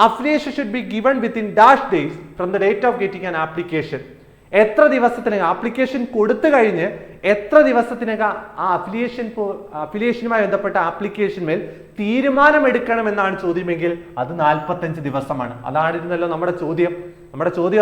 affiliation should be given within dash days from the date of getting an application. എത്ര ദിവസത്തിനകം ആപ്ലിക്കേഷൻ കൊടുത്തു കഴിഞ്ഞ് എത്ര ദിവസത്തിനകം ആ അഫിലിയേഷനുമായി ബന്ധപ്പെട്ട ആപ്ലിക്കേഷൻ മേൽ തീരുമാനമെടുക്കണമെന്നാണ് ചോദ്യമെങ്കിൽ അത് 45 ദിവസമാണ്. അതായിരുന്നല്ലോ നമ്മുടെ ചോദ്യം.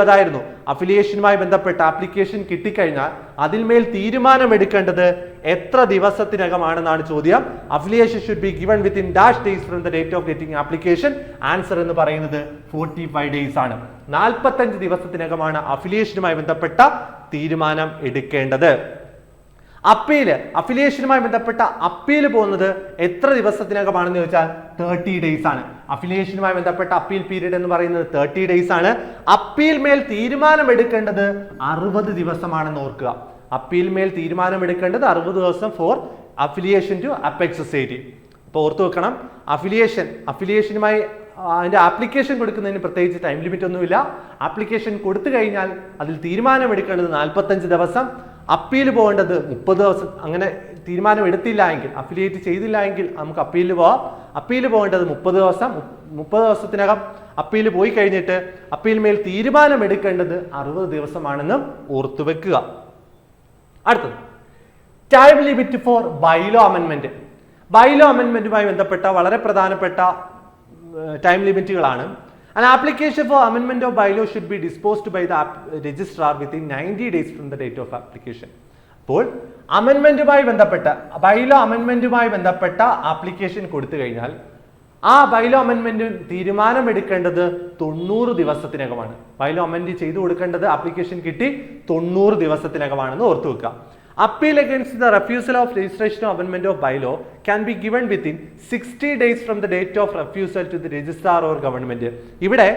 അതായിരുന്നു, അഫിലിയേഷനുമായി ബന്ധപ്പെട്ട ആപ്ലിക്കേഷൻ കിട്ടിക്കഴിഞ്ഞാൽ അതിന്മേൽ തീരുമാനമെടുക്കേണ്ടത് എത്ര ദിവസത്തിനകമാണെന്നാണ് ചോദ്യം. Affiliation should be given within dash days from the date of getting application. Answer എന്ന് പറയുന്നത് 45 ഡേയ്സ് ആണ്. 45 ദിവസത്തിനകമാണ് അഫിലിയേഷനുമായി ബന്ധപ്പെട്ട തീരുമാനം എടുക്കേണ്ടത്. അഫിലിയേഷനുമായി ബന്ധപ്പെട്ട അപ്പീൽ പോകുന്നത് എത്ര ദിവസത്തിനകമാണെന്ന് ചോദിച്ചാൽ 30 ഡേയ്സ് ആണ്. അഫിലിയേഷനുമായി ബന്ധപ്പെട്ട അപ്പീൽ പീരീഡ് എന്ന് പറയുന്നത് 30 ഡേയ്സ് ആണ്. അപ്പീൽ മേൽ തീരുമാനം എടുക്കേണ്ടത് 60 ദിവസമാണെന്ന് ഓർക്കുക. അപ്പീൽ മേൽ തീരുമാനം എടുക്കേണ്ടത് 60 ദിവസം for affiliation to apex society. അപ്പോൾ ഓർത്തു വെക്കണം, അഫിലിയേഷനുമായി അതിന്റെ ആപ്ലിക്കേഷൻ കൊടുക്കുന്നതിന് പ്രത്യേകിച്ച് ടൈം ലിമിറ്റ് ഒന്നുമില്ല. ആപ്ലിക്കേഷൻ കൊടുത്തു കഴിഞ്ഞാൽ അതിൽ തീരുമാനമെടുക്കേണ്ടത് 45 ദിവസം, അപ്പീൽ പോകേണ്ടത് 30 ദിവസം. അങ്ങനെ തീരുമാനം എടുത്തില്ല എങ്കിൽ, അഫിലിയേറ്റ് ചെയ്തില്ല എങ്കിൽ നമുക്ക് അപ്പീൽ പോവാം. അപ്പീൽ പോകേണ്ടത് 30 ദിവസം. 30 ദിവസത്തിനകം അപ്പീൽ പോയി കഴിഞ്ഞിട്ട് അപ്പീൽ മേൽ തീരുമാനം എടുക്കേണ്ടത് 60 ദിവസമാണെന്ന് ഓർത്തു വെക്കുക. അടുത്തത് ടൈം ലിമിറ്റ് ഫോർ ബൈലോ അമെൻമെന്റ്. ബൈലോ അമെൻമെന്റുമായി ബന്ധപ്പെട്ട വളരെ പ്രധാനപ്പെട്ട ടൈം ലിമിറ്റുകളാണ്. An application for amendment of bylaw should be disposed by the registrar within 90 days from the date of application. അപ്പോൾ ബൈലോ അമെൻമെന്റുമായി ബന്ധപ്പെട്ട ആപ്ലിക്കേഷൻ കൊടുത്തു കഴിഞ്ഞാൽ ആ ബൈലോ അമെൻമെന്റ് തീരുമാനം എടുക്കേണ്ടത് 90 ദിവസത്തിനകമാണ്. ബൈലോ അമെൻഡ് ചെയ്തു കൊടുക്കേണ്ടത് ആപ്ലിക്കേഷൻ കിട്ടി 90 ദിവസത്തിനകമാണെന്ന് ഓർത്തു വെക്കുക. Appeal against the refusal of registration or amendment of bylaw can be given within 60 days from the date of refusal to the registrar or government. ഇവിടെ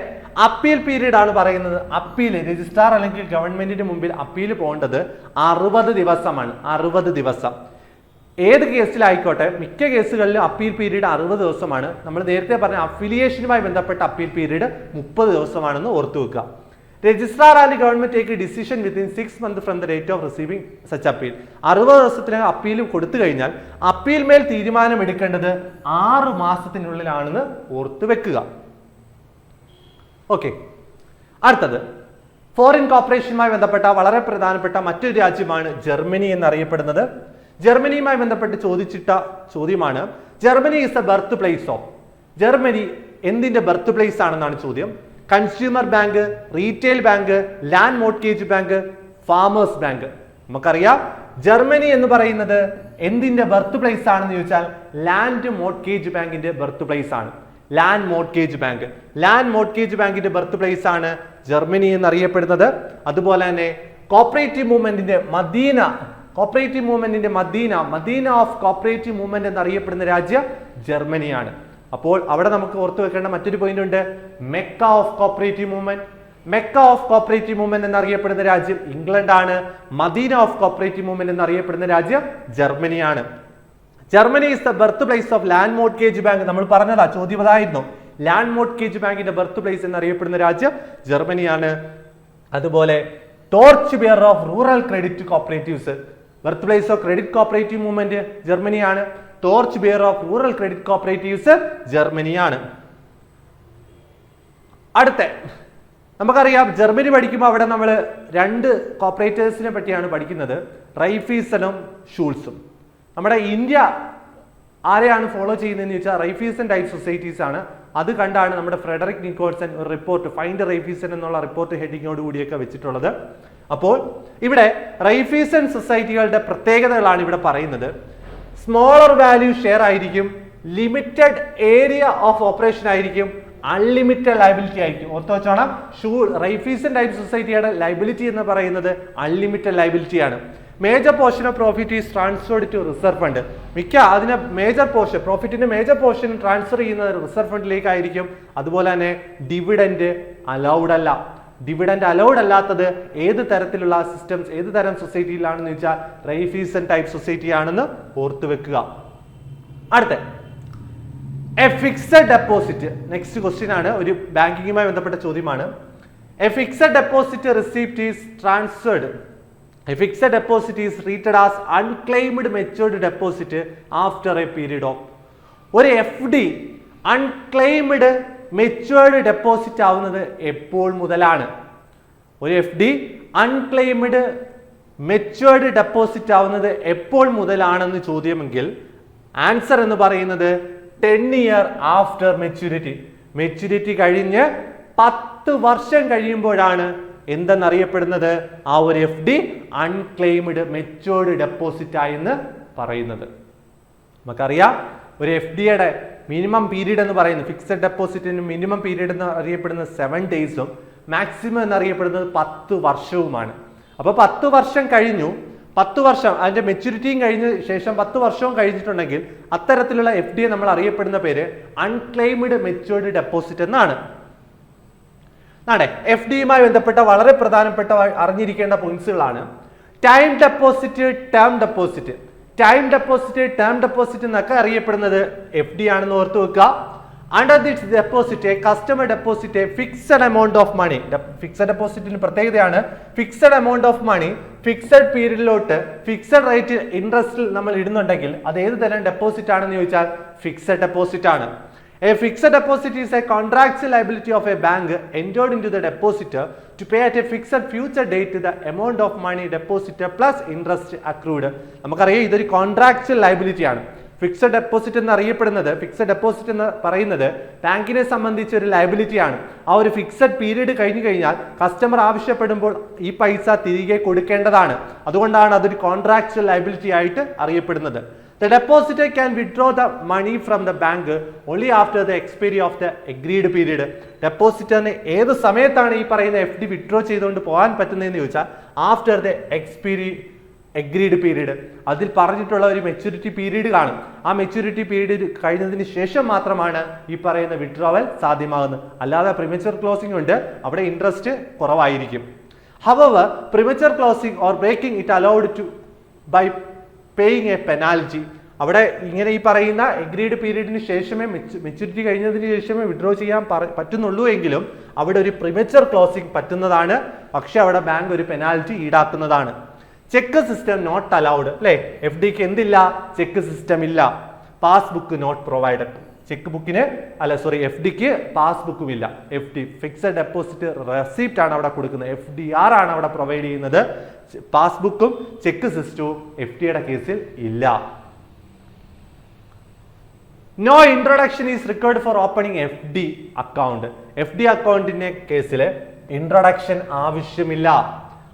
അപ്പീൽ പീരീഡ് ആണ് പറയുന്നത്. അപ്പീൽ രജിസ്ട്രാർ അല്ലെങ്കിൽ ഗവൺമെന്റിന് മുമ്പിൽ അപ്പീൽ പോകേണ്ടത് 60 ദിവസമാണ്. 60 ദിവസം ഏത് കേസിലായിക്കോട്ടെ, മിക്ക കേസുകളിലും അപ്പീൽ പീരീഡ് 60 ദിവസമാണ്. നമ്മൾ നേരത്തെ പറഞ്ഞ അഫിലിയേഷനുമായി ബന്ധപ്പെട്ട അപ്പീൽ പീരീഡ് 30 ദിവസമാണെന്ന് ഓർത്തു വെക്കുക. Registrar and government take decision within 6 months from the date of receiving such appeal. 60 ദിവസത്തിനകം അപ്പീൽ കൊടുത്തു കഴിഞ്ഞാൽ അപ്പീൽ മേൽ തീരുമാനം എടുക്കേണ്ടത് 6 മാസത്തിനുള്ളിലാണെന്ന് ഓർത്തു വെക്കുക. ഓക്കെ, അടുത്തത് ഫോറിൻ കോർപ്പറേഷനുമായി ബന്ധപ്പെട്ട വളരെ പ്രധാനപ്പെട്ട മറ്റൊരു രാജ്യമാണ് ജർമ്മനി എന്നറിയപ്പെടുന്നത്. ജർമ്മനിയുമായി ബന്ധപ്പെട്ട് ചോദിച്ചിട്ട ചോദ്യമാണ്, Germany is the birth place of. Germany എന്തിന്റെ ബർത്ത് പ്ലേസ് ആണെന്നാണ് ചോദ്യം. Consumer bank, retail bank, land mortgage bank, farmers bank. നമുക്കറിയാം ജർമ്മനി എന്ന് പറയുന്നത് എന്തിന്റെ ബർത്ത് പ്ലേസ് ആണെന്ന് ചോദിച്ചാൽ ലാൻഡ് മോർട്ട്ഗേജ് ബാങ്കിന്റെ ബർത്ത് പ്ലേസ് ആണ്. ലാൻഡ് മോർട്ട്ഗേജ് ബാങ്കിന്റെ ബർത്ത് പ്ലേസ് ആണ് ജർമ്മനി എന്നറിയപ്പെടുന്നത്. അതുപോലെ തന്നെ കോപ്പറേറ്റീവ് മൂവ്മെന്റിന്റെ മദീന ഓഫ് കോപ്പറേറ്റീവ് മൂവ്മെന്റ് എന്നറിയപ്പെടുന്ന രാജ്യം ജർമ്മനിയാണ്. അപ്പോൾ അവിടെ നമുക്ക് ഓർത്തു വെക്കേണ്ട മറ്റൊരു പോയിന്റ് ഉണ്ട്, മെക്ക ഓഫ് കോപ്പറേറ്റീവ് മൂവ്മെന്റ് എന്നറിയപ്പെടുന്ന രാജ്യം ഇംഗ്ലണ്ട് ആണ്. മദീന ഓഫ് കോപ്പറേറ്റീവ് മൂവ്മെന്റ് എന്നറിയപ്പെടുന്ന രാജ്യം ജർമ്മനിയാണ്. Germany is the birth place of land mortgage bank. നമ്മൾ പറഞ്ഞതാ, ചോദ്യം അതായിരുന്നു. ലാൻഡ് മോർട്ട്ഗേജ് ബാങ്കിന്റെ ബർത്ത് പ്ലേസ് എന്നറിയപ്പെടുന്ന രാജ്യം ജർമ്മനിയാണ്. അതുപോലെ torch bearer of rural credit cooperatives, birth place of credit cooperative movement ജർമ്മനിയാണ്. Torch bearer of rural credit cooperatives ജർമ്മനിയാണ്. അടുത്ത നമുക്കറിയാം ജർമ്മനി പഠിക്കുമ്പോൾ അവിടെ നമ്മൾ രണ്ട് കോപ്പറേറ്റേഴ്സിനെ പറ്റിയാണ് പഠിക്കുന്നത്, റൈഫീസനും ഷൂൾസും. നമ്മുടെ ഇന്ത്യ ആരെയാണ് ഫോളോ ചെയ്യുന്നതെന്ന് ചോദിച്ചാൽ റൈഫീസൺ ടൈപ്പ് സൊസൈറ്റീസ് ആണ്. അത് കണ്ടാണ് നമ്മുടെ ഫ്രെഡറിക് നിക്കോൾസൺ ഒരു റിപ്പോർട്ട് ഫൈൻഡ് റൈഫീസൺ എന്നുള്ള റിപ്പോർട്ട് ഹെഡിങ്ങോട് കൂടിയൊക്കെ വെച്ചിട്ടുള്ളത്. അപ്പോൾ ഇവിടെ റൈഫീസൺ സൊസൈറ്റികളുടെ പ്രത്യേകതകളാണ് ഇവിടെ പറയുന്നത്. സ്മോളർ വാല്യൂ ഷെയർ ആയിരിക്കും, ലിമിറ്റഡ് ഏരിയ ഓഫ് ഓപ്പറേഷൻ ആയിരിക്കും, അൺലിമിറ്റഡ് ലയബിലിറ്റി ആയിരിക്കും. ഓർത്ത് വെച്ചോണം, റൈഫീസൺ ടൈപ്പ് സൊസൈറ്റിയുടെ ലയബിലിറ്റി എന്ന് പറയുന്നത് അൺലിമിറ്റഡ് ലയബിലിറ്റി ആണ്. Major portion of profit is transferred to reserve fund. അതിന് പ്രോഫിറ്റിന്റെ മേജർ പോർഷൻ ട്രാൻസ്ഫർ ചെയ്യുന്നത് റിസർവ് ഫണ്ടിലേക്ക് ആയിരിക്കും. അതുപോലെ തന്നെ ഡിവിഡൻഡ് അലൗഡ് അല്ലാത്തത് ഏത് തരത്തിലുള്ള സിസ്റ്റംസ്, ഏത് തരം സൊസൈറ്റിയിലാണെന്ന് വെച്ചാൽ റൈഫീസൺ ടൈപ്പ് സൊസൈറ്റി ആണെന്ന് ഓർത്തു വെക്കുക. അടുത്ത A fixed deposit. Next question ആണ്, ഒരു ബാങ്കിങ്ങുമായി ബന്ധപ്പെട്ട ചോദ്യമാണ്. A fixed deposit receipt is transferred. A fixed deposit is treated as unclaimed matured deposit after a period of. ഒരു FD unclaimed matured deposit ആവുന്നത് എപ്പോൾ മുതലാണ്? ഒരു FD unclaimed matured deposit ആവുന്നത് എപ്പോൾ മുതലാണെന്ന് ചോദ്യമെങ്കിൽ ആൻസർ എന്ന് പറയുന്നത് 10 years after maturity. മെച്യൂരിറ്റി കഴിഞ്ഞ് 10 വർഷം കഴിയുമ്പോഴാണ് എന്തെന്നറിയപ്പെടുന്നത് ആ ഒരു FD അൺക്ലെയിംഡ് മെച്യൂർഡ് ഡെപ്പോസിറ്റ് ആയെന്ന് പറയുന്നത്. നമുക്കറിയാം ഒരു FDയുടെ മിനിമം പീരീഡ് എന്ന് പറയുന്നത്, ഫിക്സഡ് ഡെപ്പോസിറ്റിന് മിനിമം പീരീഡ് എന്ന് അറിയപ്പെടുന്നത് 7 days മാക്സിമം എന്നറിയപ്പെടുന്നത് 10 വർഷവുമാണ്. അപ്പോൾ 10 വർഷം കഴിഞ്ഞു, 10 വർഷം അതിന്റെ മെച്യൂരിറ്റിയും കഴിഞ്ഞ ശേഷം 10 വർഷവും കഴിഞ്ഞിട്ടുണ്ടെങ്കിൽ അത്തരത്തിലുള്ള FDയെ നമ്മൾ അറിയപ്പെടുന്ന പേര് അൺക്ലെയിംഡ് മെച്യൂർഡ് ഡെപ്പോസിറ്റ് എന്നാണ്. FDയുമായി ബന്ധപ്പെട്ട വളരെ പ്രധാനപ്പെട്ട അറിഞ്ഞിരിക്കേണ്ട പോയിന്റ്സുകളാണ് time deposit, term deposit. Time deposit എന്നൊക്കെ അറിയപ്പെടുന്നത് FD ആണെന്ന് ഓർത്തു വെക്കുക. Under this deposit customer deposit fixed amount of money. Fixed ഡെപ്പോസിറ്റിന് പ്രത്യേകതയാണ് fixed amount of money fixed പീരീഡിലോട്ട് ഫിക്സഡ് റേറ്റ് ഇൻട്രസ്റ്റിൽ നമ്മൾ ഇടുന്നുണ്ടെങ്കിൽ അത് ഏത് തരം ഡെപ്പോസിറ്റ് ആണെന്ന് ചോദിച്ചാൽ ഫിക്സഡ് ഡെപ്പോസിറ്റ് ആണ്. A fixed deposit is a contractual liability of a bank entered into the depositor to pay at a fixed future date the amount of money depositor plus interest accrued. നമുക്കറിയാം ഇതൊരു കോൺട്രാക്ച്വൽ ലയബിലിറ്റി ആണ്. ഫിക്സഡ് ഡെപ്പോസിറ്റ് എന്ന് അറിയപ്പെടുന്നത്, ഫിക്സഡ് ഡെപ്പോസിറ്റ് എന്ന് പറയുന്നത് ബാങ്കിനെ സംബന്ധിച്ച് ഒരു ലയബിലിറ്റി ആണ്. ആ ഒരു ഫിക്സഡ് പീരീഡ് കഴിഞ്ഞു കഴിഞ്ഞാൽ കസ്റ്റമർ ആവശ്യപ്പെടുമ്പോൾ ഈ പൈസ തിരികെ കൊടുക്കേണ്ടതാണ്. അതുകൊണ്ടാണ് അതൊരു കോൺട്രാക്ച്വൽ ലയബിലിറ്റി ആയിട്ട് അറിയപ്പെടുന്നത്. The depositor can withdraw the money from the bank only after the expiry of the agreed period. ഡെപ്പോസിറ്ററിന് ഏത് സമയത്താണ് ഈ പറയുന്ന FD വിഡ്രോ ചെയ്തുകൊണ്ട് പോകാൻ പറ്റുന്നതെന്ന് ചോദിച്ചാൽ ആഫ്റ്റർ ദ അഗ്രീഡ് പീരീഡ്. അതിൽ പറഞ്ഞിട്ടുള്ള ഒരു മെച്യൂരിറ്റി പീരീഡ് കാണും. ആ മെച്യൂരിറ്റി പീരീഡ് കഴിഞ്ഞതിന് ശേഷം മാത്രമാണ് ഈ പറയുന്ന വിഡ്രോവൽ സാധ്യമാകുന്നത്. അല്ലാതെ പ്രിമച്വർ ക്ലോസിംഗ് ഉണ്ട്, അവിടെ ഇൻട്രസ്റ്റ് കുറവായിരിക്കും. However, premature closing or breaking it allowed to by paying A penalty. അവിടെ ഇങ്ങനെ ഈ പറയുന്ന എഗ്രീഡ് പീരീഡിന് ശേഷമേ മെച്യൂരിറ്റി കഴിഞ്ഞതിന് ശേഷമേ വിഡ്രോ ചെയ്യാൻ പറ്റുന്നുള്ളൂ എങ്കിലും അവിടെ ഒരു പ്രിമച്വർ ക്ലോസിംഗ് പറ്റുന്നതാണ്. പക്ഷെ അവിടെ ബാങ്ക് ഒരു പെനാൽറ്റി ഈടാക്കുന്നതാണ്. ചെക്ക് സിസ്റ്റം നോട്ട് അലൗഡ് അല്ലേ? FDക്ക് എന്തില്ല? ചെക്ക് സിസ്റ്റം ഇല്ല. Passbook not provided. FDക്ക് പാസ്ബുക്കും ഇല്ല. FD ഫിക്സഡ് ഡെപ്പോസിറ്റ് റെസിപ്റ്റ് ആണ് അവിടെ കൊടുക്കുന്നത്. FDR ആണ് അവിടെ പ്രൊവൈഡ് ചെയ്യുന്നത്. പാസ്ബുക്കും ചെക്ക് സിസ്റ്റവും FDയുടെ കേസിൽ ഇല്ല. No introduction is required for opening FD account. FD അക്കൗണ്ടിന്റെ കേസിൽ ഇൻട്രൊഡക്ഷൻ ആവശ്യമില്ല.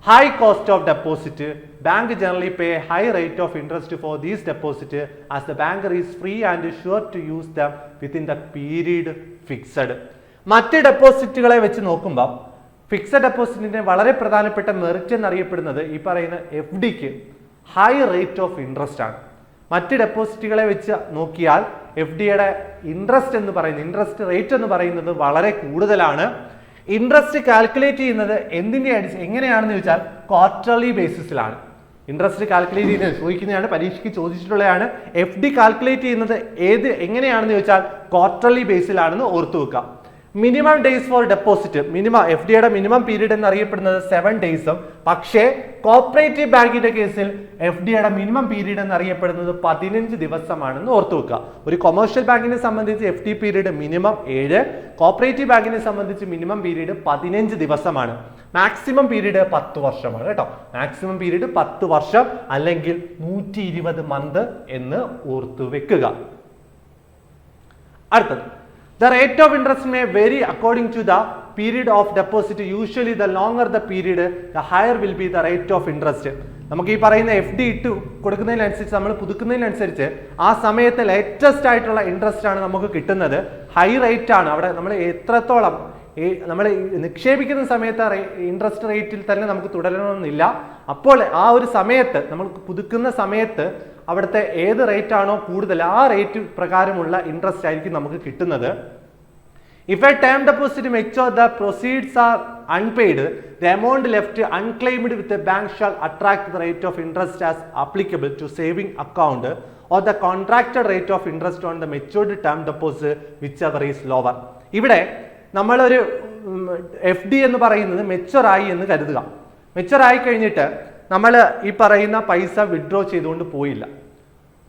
High cost of deposit. Bank generally pay high rate of interest for these deposit as the banker is free and sure to use them within the period fixed. മറ്റ് ഡെപ്പോസിറ്റുകളെ വെച്ച് നോക്കുമ്പോൾ ഫിക്സഡ് ഡെപ്പോസിറ്റിന്റെ വളരെ പ്രധാനപ്പെട്ട മെറിറ്റ് എന്നറിയപ്പെടുന്നത് ഈ പറയുന്ന FDക്ക് ഹൈ റേറ്റ് ഓഫ് ഇൻട്രസ്റ്റ് ആണ്. മറ്റ് ഡെപ്പോസിറ്റുകളെ വെച്ച് നോക്കിയാൽ FDയുടെ ഇൻട്രസ്റ്റ് റേറ്റ് എന്ന് പറയുന്നത് വളരെ കൂടുതലാണ്. ഇൻട്രസ്റ്റ് കാൽക്കുലേറ്റ് ചെയ്യുന്നത് എങ്ങനെയാണെന്ന് ചോദിച്ചാൽ ക്വാർട്ടർലി ബേസിസിലാണ്. ഇൻട്രസ്റ്റ് കാൽക്കുലേറ്റ് ചെയ്യുന്നത് ചോദിക്കുന്നതാണ്, പരീക്ഷയ്ക്ക് ചോദിച്ചിട്ടുള്ളതാണ്. FD കാൽക്കുലേറ്റ് ചെയ്യുന്നത് എങ്ങനെയാണെന്ന് ചോദിച്ചാൽ ക്വാർട്ടർലി ബേസിലാണെന്ന് ഓർത്തു വെക്കാം. മിനിമം ഡേയ്സ് ഫോർ ഡെപ്പോസിറ്റ്, FDയുടെ മിനിമം പീരീഡ് എന്നറിയപ്പെടുന്നത് 7 ഡേയ്സും. പക്ഷേ കോപ്പറേറ്റീവ് ബാങ്കിന്റെ കേസിൽ FDയുടെ മിനിമം പീരീഡ് എന്നറിയപ്പെടുന്നത് 15 ദിവസമാണെന്ന് ഓർത്തു വെക്കുക. ഒരു കൊമേഴ്ഷ്യൽ ബാങ്കിനെ സംബന്ധിച്ച് FD പീരീഡ് മിനിമം 7, കോപ്പറേറ്റീവ് ബാങ്കിനെ സംബന്ധിച്ച് മിനിമം പീരീഡ് 15 ദിവസമാണ്. മാക്സിമം പീരീഡ് 10 വർഷമാണ് കേട്ടോ. മാക്സിമം പീരീഡ് 10 വർഷം അല്ലെങ്കിൽ 120 മന്ത് എന്ന് ഓർത്തു വെക്കുക. അടുത്തത്, the rate of interest may vary according to the period of deposit. Usually the longer the period, the higher will be the rate of interest. നമുക്ക് ഈ പറയുന്ന FD ഇട്ട് കൊടുക്കുന്നതിനനുസരിച്ച്, നമ്മൾ പുതുക്കുന്നതിനനുസരിച്ച് ആ സമയത്ത് ലേറ്റസ്റ്റ് ആയിട്ടുള്ള ഇൻട്രസ്റ്റ് ആണ് നമുക്ക് കിട്ടുന്നത്. ഹൈ റേറ്റ് ആണ്. അവിടെ നമ്മൾ എത്രത്തോളം നമ്മൾ നിക്ഷേപിക്കുന്ന സമയത്ത് ഇൻട്രസ്റ്റ് റേറ്റിൽ തന്നെ നമുക്ക് തുടരണമെന്നില്ല. അപ്പോൾ ആ ഒരു സമയത്ത് നമ്മൾ പുതുക്കുന്ന സമയത്ത് അവിടുത്തെ ഏത് റേറ്റ് ആണോ കൂടുതൽ ആ റേറ്റ് പ്രകാരമുള്ള ഇൻട്രസ്റ്റ് ആയിരിക്കും നമുക്ക് കിട്ടുന്നത്. If a term deposit mature, the proceeds are unpaid, the amount left unclaimed with the bank shall attract the rate of interest as applicable to saving account or the contracted rate of interest on the matured term deposit, whichever is lower. ഇവിടെ നമ്മളൊരു FD എന്ന് പറയുന്നത് മെച്ചുവർ ആയി എന്ന് കരുതുക. മെച്ചുവർ ആയി കഴിഞ്ഞിട്ട് നമ്മൾ ഈ പറയുന്ന പൈസ വിഡ്രോ ചെയ്തുകൊണ്ട് പോയില്ല.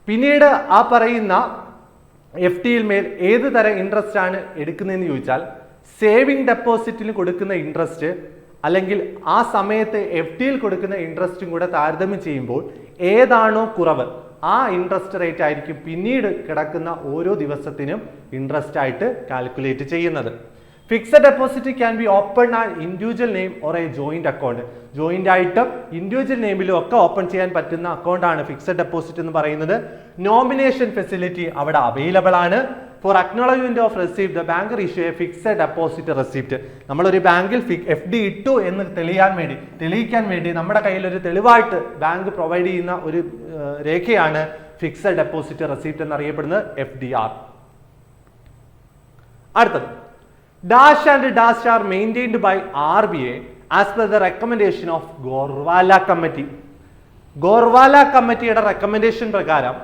പിന്നീട് ആ പറയുന്ന FDയിൽ മേൽ ഏത് തരം ഇൻട്രസ്റ്റ് ആണ് എടുക്കുന്നതെന്ന് ചോദിച്ചാൽ സേവിങ് ഡെപ്പോസിറ്റിൽ കൊടുക്കുന്ന ഇൻട്രസ്റ്റ് അല്ലെങ്കിൽ ആ സമയത്ത് FDയിൽ കൊടുക്കുന്ന ഇൻട്രസ്റ്റും കൂടെ താരതമ്യം ചെയ്യുമ്പോൾ ഏതാണോ കുറവ് ആ ഇൻട്രസ്റ്റ് റേറ്റ് ആയിരിക്കും പിന്നീട് കിടക്കുന്ന ഓരോ ദിവസത്തിനും ഇൻട്രസ്റ്റ് ആയിട്ട് കാൽക്കുലേറ്റ് ചെയ്യുന്നത്. Fixed deposit can be open an individual name or a joint account. Joint ആയിട്ടും ഇൻഡിവിജ്വൽ നെയിമിലും ഒക്കെ ഓപ്പൺ ചെയ്യാൻ പറ്റുന്ന അക്കൗണ്ടാണ് ഫിക്സഡ് ഡെപ്പോസിറ്റ് എന്ന് പറയുന്നത്. നോമിനേഷൻ ഫെസിലിറ്റി അവിടെ അവൈലബിൾ ആണ്. For acknowledgement of receipt, the banker issue a fixed deposit receipt. നമ്മളൊരു ബാങ്കിൽ FD ഇട്ടു എന്ന് തെളിയിക്കാൻ വേണ്ടി നമ്മുടെ കയ്യിൽ ഒരു തെളിവായിട്ട് ബാങ്ക് പ്രൊവൈഡ് ചെയ്യുന്ന ഒരു രേഖയാണ് ഫിക്സഡ് ഡെപ്പോസിറ്റ് റെസിപ്റ്റ് എന്നറിയപ്പെടുന്നത് FDR. അടുത്തത്, Dash and Dash are maintained by RBI as per the recommendation of Gorwala Committee. Gorwala കമ്മിറ്റിയുടെ റെക്കമെൻഡേഷൻ പ്രകാരം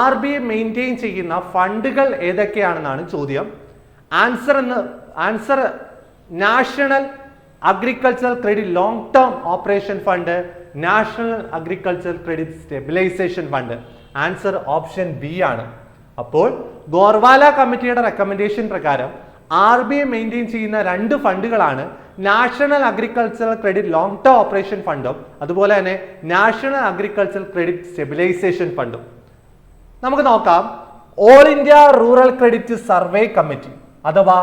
RBI മെയിൻറ്റെയിൻ ചെയ്യുന്ന ഫണ്ടുകൾ ഏതൊക്കെയാണെന്നാണ് ചോദ്യം. Answer national agricultural credit long term operation fund, national agricultural credit stabilisation fund. Answer option B ആണ്. അപ്പോൾ ഗോർവാല കമ്മിറ്റിയുടെ റെക്കമെൻഡേഷൻ പ്രകാരം RBI മെയിൻറ്റെയിൻ ചെയ്യുന്ന 2 ഫണ്ടുകളാണ് national agricultural credit long term operation ഫണ്ടും അതുപോലെ തന്നെ നാഷണൽ അഗ്രികൾച്ചറൽ ക്രെഡിറ്റ് സ്റ്റെബിലൈസേഷൻ ഫണ്ടും. നമുക്ക് നോക്കാം. All India rural credit survey committee അഥവാ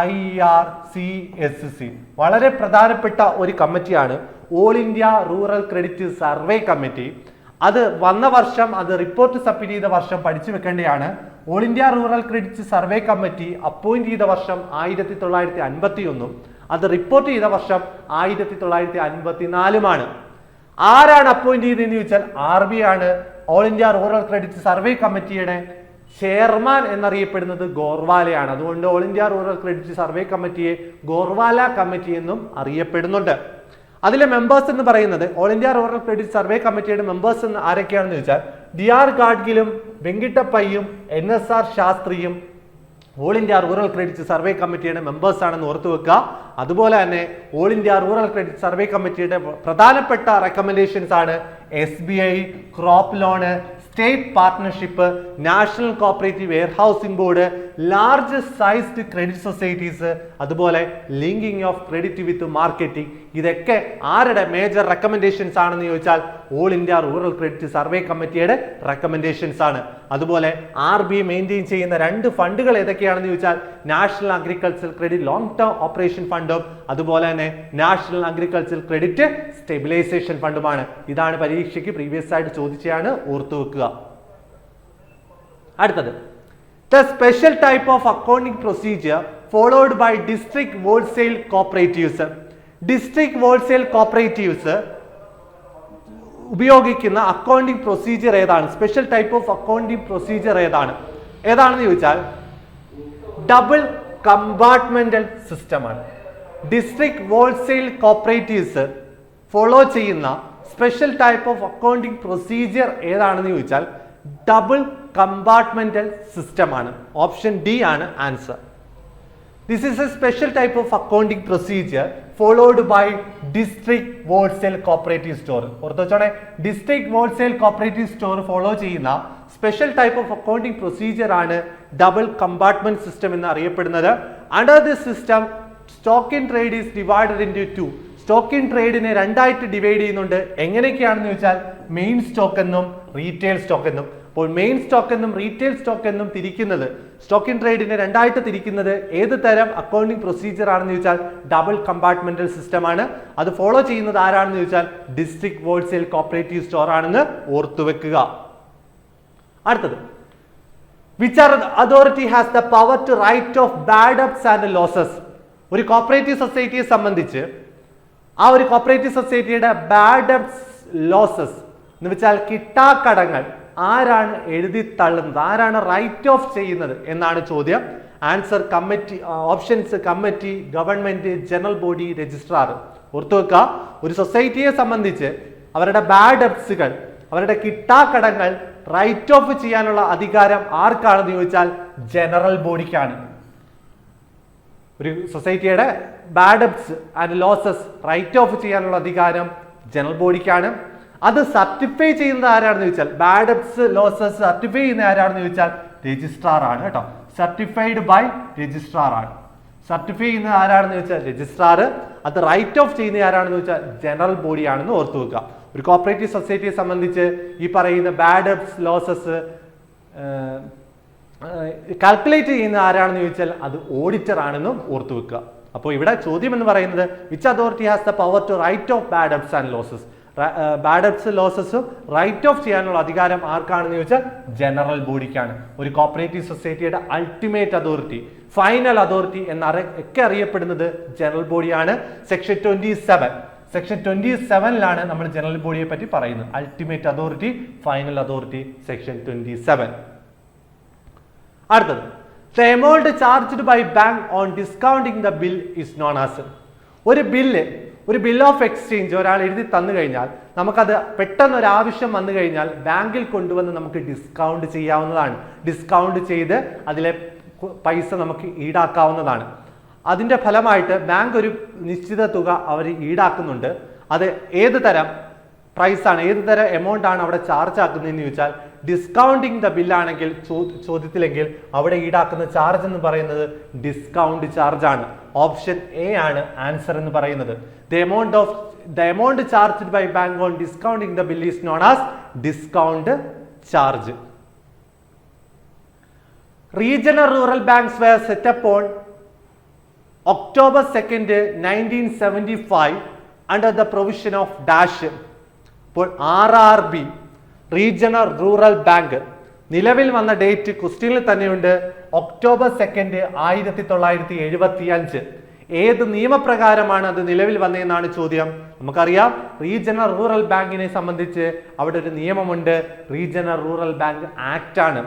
AIRCSC വളരെ പ്രധാനപ്പെട്ട ഒരു കമ്മിറ്റിയാണ്. All India rural credit survey committee. അത് വന്ന വർഷം, അത് റിപ്പോർട്ട് സബ്മിറ്റ് ചെയ്ത വർഷം പഠിച്ചു വെക്കേണ്ടതാണ്. All India rural credit survey committee appoint ചെയ്ത വർഷം 1951, അത് റിപ്പോർട്ട് ചെയ്ത വർഷം 1954. ആരാണ് അപ്പോയിന്റ് ചെയ്തതെന്ന് ചോദിച്ചാൽ RBI ആണ്. All India rural credit survey കമ്മിറ്റിയുടെ ചെയർമാൻ എന്നറിയപ്പെടുന്നത് ഗോർവാലയാണ്. അതുകൊണ്ട് all India rural credit survey കമ്മിറ്റിയെ ഗോർവാല കമ്മിറ്റി എന്നും അറിയപ്പെടുന്നുണ്ട്. അതിലെ മെമ്പേഴ്സ് എന്ന് പറയുന്നത് all India rural credit survey കമ്മിറ്റിയുടെ മെമ്പേഴ്സ് എന്ന് ആരൊക്കെയാണെന്ന് ചോദിച്ചാൽ DR ഗാഡ്ഗിലും വെങ്കിട്ടപ്പയ്യും NSR ശാസ്ത്രിയും all India rural credit survey കമ്മിറ്റിയുടെ മെമ്പേഴ്സ് ആണെന്ന് ഓർത്തു വെക്കുക. അതുപോലെ തന്നെ all India rural credit survey കമ്മിറ്റിയുടെ പ്രധാനപ്പെട്ട റെക്കമെൻഡേഷൻസ് ആണ് SBI, crop loan, state partnership, national cooperative warehousing board, large sized credit societies, അതുപോലെ linking of credit with marketing. ഇതൊക്കെ ആരുടെ മേജർ റെക്കമെൻഡേഷൻസ് ആണെന്ന് ചോദിച്ചാൽ all India rural credit survey കമ്മിറ്റിയുടെ റെക്കമെൻഡേഷൻസ് ആണ്. അതുപോലെ RBI മെയിൻറ്റെയിൻ ചെയ്യുന്ന 2 ഫണ്ടുകൾ ഏതൊക്കെയാണെന്ന് ചോദിച്ചാൽ national agriculture credit long term operation ഫണ്ടും അതുപോലെ തന്നെ നാഷണൽ അഗ്രികൾച്ചർ ക്രെഡിറ്റ് സ്റ്റെബിലൈസേഷൻ ഫണ്ടുമാണ്. ഇതാണ് പരീക്ഷയ്ക്ക് പ്രീവിയസ് ആയിട്ട് ചോദിച്ചാണ്, ഓർത്തു വെക്കുക. അടുത്തത് the special type of accounting procedure followed by district wholesale cooperatives. district wholesale cooperatives ഉപയോഗിക്കുന്ന അക്കൗണ്ടിംഗ് പ്രൊസീജിയർ ഏതാണ്? Special type of accounting procedure ഏതാണെന്ന് ചോദിച്ചാൽ ഡബിൾ കമ്പാർട്ട്മെന്റൽ സിസ്റ്റമാണ്. ഡിസ്ട്രിക്ട് ഹോൾസെയിൽ കോപ്പറേറ്റീവ്സ് ഫോളോ ചെയ്യുന്ന special type of accounting procedure ഏതാണെന്ന് ചോദിച്ചാൽ ഡബിൾ കമ്പാർട്ട്മെന്റൽ സിസ്റ്റമാണ്. ഓപ്ഷൻ ഡി ആണ് answer. This is a special type of accounting procedure followed by district wholesale cooperative store. ഓർത്തോടെ district wholesale cooperative store follow ചെയ്യുന്ന special type of accounting procedure ആണ് ഡബിൾ കമ്പാർട്ട്മെന്റ് സിസ്റ്റം എന്ന് അറിയപ്പെടുന്നത്. Under this system stock in trade is divided into 2. Stock in ട്രേഡിനെ 2ആയിട്ട് ഡിവൈഡ് ചെയ്യുന്നുണ്ട്. എങ്ങനെയൊക്കെയാണെന്ന് ചോദിച്ചാൽ മെയിൻ സ്റ്റോക്ക് എന്നും റീറ്റെയിൽ സ്റ്റോക്ക് എന്നും. അപ്പോൾ മെയിൻ സ്റ്റോക്ക് എന്നും റീറ്റെയിൽ സ്റ്റോക്ക് എന്നും തിരിക്കുന്നത്, സ്റ്റോക്ക് ഇൻ ട്രേഡിനെ 2ആയിട്ട് തിരിക്കുന്നത് ഏത് തരം അക്കൗണ്ടിംഗ് പ്രൊസീജിയർ ആണെന്ന് ചോദിച്ചാൽ ഡബിൾ കമ്പാർട്ട്മെന്റൽ സിസ്റ്റം ആണ്. അത് ഫോളോ ചെയ്യുന്നത് ആരാണെന്ന് ചോദിച്ചാൽ ഡിസ്ട്രിക്ട് ഹോൾസെയിൽ കോപ്പറേറ്റീവ് സ്റ്റോർ ആണെന്ന് ഓർത്തുവെക്കുക. അടുത്തത് which authority has the power to write off bad debts and losses? ഒരു കോപ്പറേറ്റീവ് സൊസൈറ്റിയെ സംബന്ധിച്ച് ആ ഒരു കോപ്പറേറ്റീവ് സൊസൈറ്റിയുടെ ബാഡ് ഡെബ്റ്റ്സ് ലോസസ് എന്ന് വെച്ചാൽ കിട്ടാക്കടങ്ങൾ ആരാണ് എഴുതി തള്ളുന്നത്, ആരാണ് റൈറ്റ് ഓഫ് ചെയ്യുന്നത് എന്നാണ് ചോദ്യം. Answer committee, options committee, government, general body, registrar. ഓർത്തുവെക്കുക, ഒരു സൊസൈറ്റിയെ സംബന്ധിച്ച് അവരുടെ ബാഡ് ഡെബ്റ്റ്സുകൾ, അവരുടെ കിട്ടാക്കടങ്ങൾ റൈറ്റ് ഓഫ് ചെയ്യാനുള്ള അധികാരം ആർക്കാണെന്ന് ചോദിച്ചാൽ ജനറൽ ബോഡിക്കാണ്. ഒരു സൊസൈറ്റിയുടെ bad debts and losses write off ചെയ്യാനുള്ള അധികാരം ജനറൽ ബോഡിക്കാണ്. അത് സർട്ടിഫൈ ചെയ്യുന്നത് ആരാണെന്ന് ചോദിച്ചാൽ, ബാഡ് ഡെബ്റ്റ്സ് ലോസസ് സർട്ടിഫൈ ചെയ്യുന്ന ആരാണെന്ന് ചോദിച്ചാൽ രജിസ്ട്രാർ ആണ് കേട്ടോ. സർട്ടിഫൈഡ് ബൈ രജിസ്ട്രാർ ആണ്. സർട്ടിഫൈ ചെയ്യുന്നത് ആരാണെന്ന് ചോദിച്ചാൽ രജിസ്ട്രാർ. അത് റൈറ്റ് ഓഫ് ചെയ്യുന്ന ആരാണെന്ന് ചോദിച്ചാൽ ജനറൽ ബോഡി ആണെന്ന് ഓർത്തു വെക്കുക. ഒരു കോപ്പറേറ്റീവ് സൊസൈറ്റിയെ സംബന്ധിച്ച് ഈ പറയുന്ന ബാഡ് ഡെബ്റ്റ്സ് ലോസസ് കാൽക്കുലേറ്റ് ചെയ്യുന്ന ആരാണെന്ന് ചോദിച്ചാൽ അത് ഓഡിറ്റർ ആണെന്നും ഓർത്തു വെക്കുക. അപ്പോൾ ഇവിടെ ചോദ്യം എന്ന് പറയുന്നത് which authority has the power to write off bad debts and losses. Bad debts ലോസസും റൈറ്റ് ഓഫ് ചെയ്യാനുള്ള അധികാരം ആർക്കാണെന്ന് ചോദിച്ചാൽ ജനറൽ ബോഡിക്കാണ്. ഒരു കോപ്പറേറ്റീവ് സൊസൈറ്റിയുടെ അൾട്ടിമേറ്റ് അതോറിറ്റി, ഫൈനൽ അതോറിറ്റി എന്നൊക്കെ അറിയപ്പെടുന്നത് ജനറൽ ബോഡിയാണ്. സെക്ഷൻ 27 നമ്മൾ ജനറൽ ബോഡിയെ പറ്റി പറയുന്നത്. Ultimate authority, final authority, section 27. അടുത്തത് the amount charged by bank on discounting the bill is known as. ഒരു ബിൽ ഓഫ് എക്സ്ചേഞ്ച് ഒരാൾ എഴുതി തന്നു കഴിഞ്ഞാൽ നമുക്കത് പെട്ടെന്ന് ഒരു ആവശ്യം വന്നു കഴിഞ്ഞാൽ ബാങ്കിൽ കൊണ്ടുവന്ന് നമുക്ക് ഡിസ്കൗണ്ട് ചെയ്യാവുന്നതാണ്. ഡിസ്കൗണ്ട് ചെയ്ത് അതിലെ പൈസ നമുക്ക് ഈടാക്കാവുന്നതാണ്. അതിന്റെ ഫലമായിട്ട് ബാങ്ക് ഒരു നിശ്ചിത തുക അവർ ഈടാക്കുന്നുണ്ട്. അത് ഏത് തരം പ്രൈസ് ആണ്, ഏത് തരം എമൗണ്ട് ആണ് അവിടെ ചാർജ് ആക്കുന്നതെന്ന് ചോദിച്ചാൽ ഡിസ്കൗണ്ടിങ് ദ ബില്ലാണെങ്കിൽ ചോദ്യത്തിലെങ്കിൽ അവിടെ ഈടാക്കുന്ന ചാർജ് എന്ന് പറയുന്നത് ഡിസ്കൗണ്ട് ചാർജ് ആണ്. ഓപ്ഷൻ എ ആണ് ആൻസർ എന്ന് പറയുന്നത്. The amount charged by bank on discounting the bill is known as discount charge. Regional rural banks were set up on October 2nd, 1975 under the provision of dash. ഇപ്പോൾ RRB റീജിയണൽ റൂറൽ ബാങ്ക് നിലവിൽ വന്ന ഡേറ്റ് ക്വസ്റ്റ്യനിൽ തന്നെയുണ്ട്. October 2nd, 1975. ഏത് നിയമപ്രകാരമാണ് അത് നിലവിൽ വന്നതെന്നാണ് ചോദ്യം. നമുക്കറിയാം റീജിയണൽ റൂറൽ ബാങ്കിനെ സംബന്ധിച്ച് അവിടെ ഒരു നിയമമുണ്ട്, റീജിയണൽ റൂറൽ ബാങ്ക് ആക്ട് ആണ്.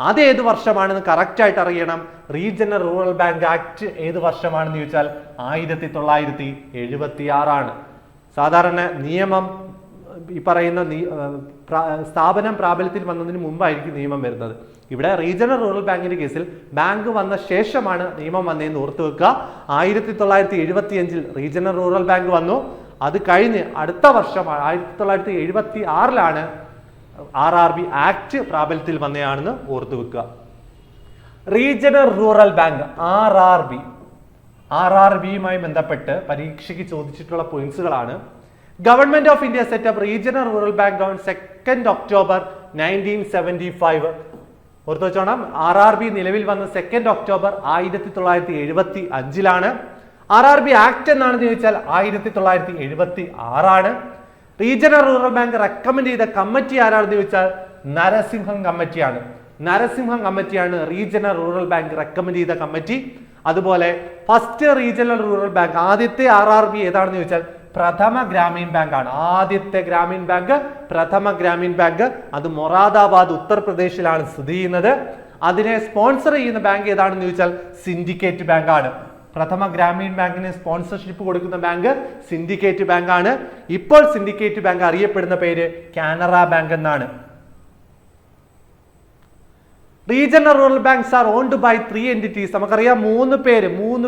അത് ഏത് വർഷമാണെന്ന് കറക്റ്റ് ആയിട്ട് അറിയണം. റീജിയണൽ റൂറൽ ബാങ്ക് ആക്ട് ഏത് വർഷമാണെന്ന് ചോദിച്ചാൽ 1976 ആണ്. സാധാരണ നിയമം ഈ പറയുന്ന സ്ഥാപനം പ്രാബല്യത്തിൽ വന്നതിന് മുമ്പായിരിക്കും നിയമം വരുന്നത്. ഇവിടെ റീജിയണൽ റൂറൽ ബാങ്കിന്റെ കേസിൽ ബാങ്ക് വന്ന ശേഷമാണ് നിയമം വന്നതെന്ന് ഓർത്തു വെക്കുക. 1975 റീജിയണൽ റൂറൽ ബാങ്ക് വന്നു. അത് കഴിഞ്ഞ് അടുത്ത വർഷം 1976 RRB ആക്ട് പ്രാബല്യത്തിൽ വന്നതാണെന്ന് ഓർത്തു വെക്കുക. റീജിയണൽ റൂറൽ ബാങ്ക് RRBയുമായി ബന്ധപ്പെട്ട് പരീക്ഷയ്ക്ക് ചോദിച്ചിട്ടുള്ള പോയിന്റ്സുകളാണ്. Government of India set up regional rural bank on 2nd October 1975. ഓർത്തു വെച്ചോണം, RRB നിലവിൽ വന്ന 2 ഒക്ടോബർ 1975 RRB ആക്ട് എന്നാണെന്ന് ചോദിച്ചാൽ 1976 റീജിയണൽ റൂറൽ ബാങ്ക് റെക്കമെൻഡ് ചെയ്ത കമ്മിറ്റി ആരാണെന്ന് ചോദിച്ചാൽ നരസിംഹം കമ്മിറ്റിയാണ്. നരസിംഹം കമ്മിറ്റിയാണ് റീജിയണൽ റൂറൽ ബാങ്ക് റെക്കമെൻഡ് ചെയ്ത കമ്മിറ്റി. അതുപോലെ ഫസ്റ്റ് റീജിയണൽ റൂറൽ ബാങ്ക് ആദ്യത്തെ RRB ഏതാണെന്ന് ചോദിച്ചാൽ പ്രഥമ ഗ്രാമീൺ ബാങ്ക് ആണ്. ആദ്യത്തെ ഗ്രാമീൺ ബാങ്ക് പ്രഥമ ഗ്രാമീൺ ബാങ്ക്, അത് മൊറാദാബാദ് ഉത്തർപ്രദേശിലാണ് സ്ഥിതി ചെയ്യുന്നത്. അതിനെ സ്പോൺസർ ചെയ്യുന്ന ബാങ്ക് ഏതാണെന്ന് ചോദിച്ചാൽ സിൻഡിക്കേറ്റ് ബാങ്ക് ആണ്. പ്രഥമ ഗ്രാമീൺ ബാങ്കിന് സ്പോൺസർഷിപ്പ് കൊടുക്കുന്ന ബാങ്ക് സിൻഡിക്കേറ്റ് ബാങ്ക് ആണ്. ഇപ്പോൾ സിൻഡിക്കേറ്റ് ബാങ്ക് അറിയപ്പെടുന്ന പേര് കാനറ ബാങ്ക് എന്നാണ്. Regional rural banks are owned by 3 entities. നമുക്കറിയാം മൂന്ന്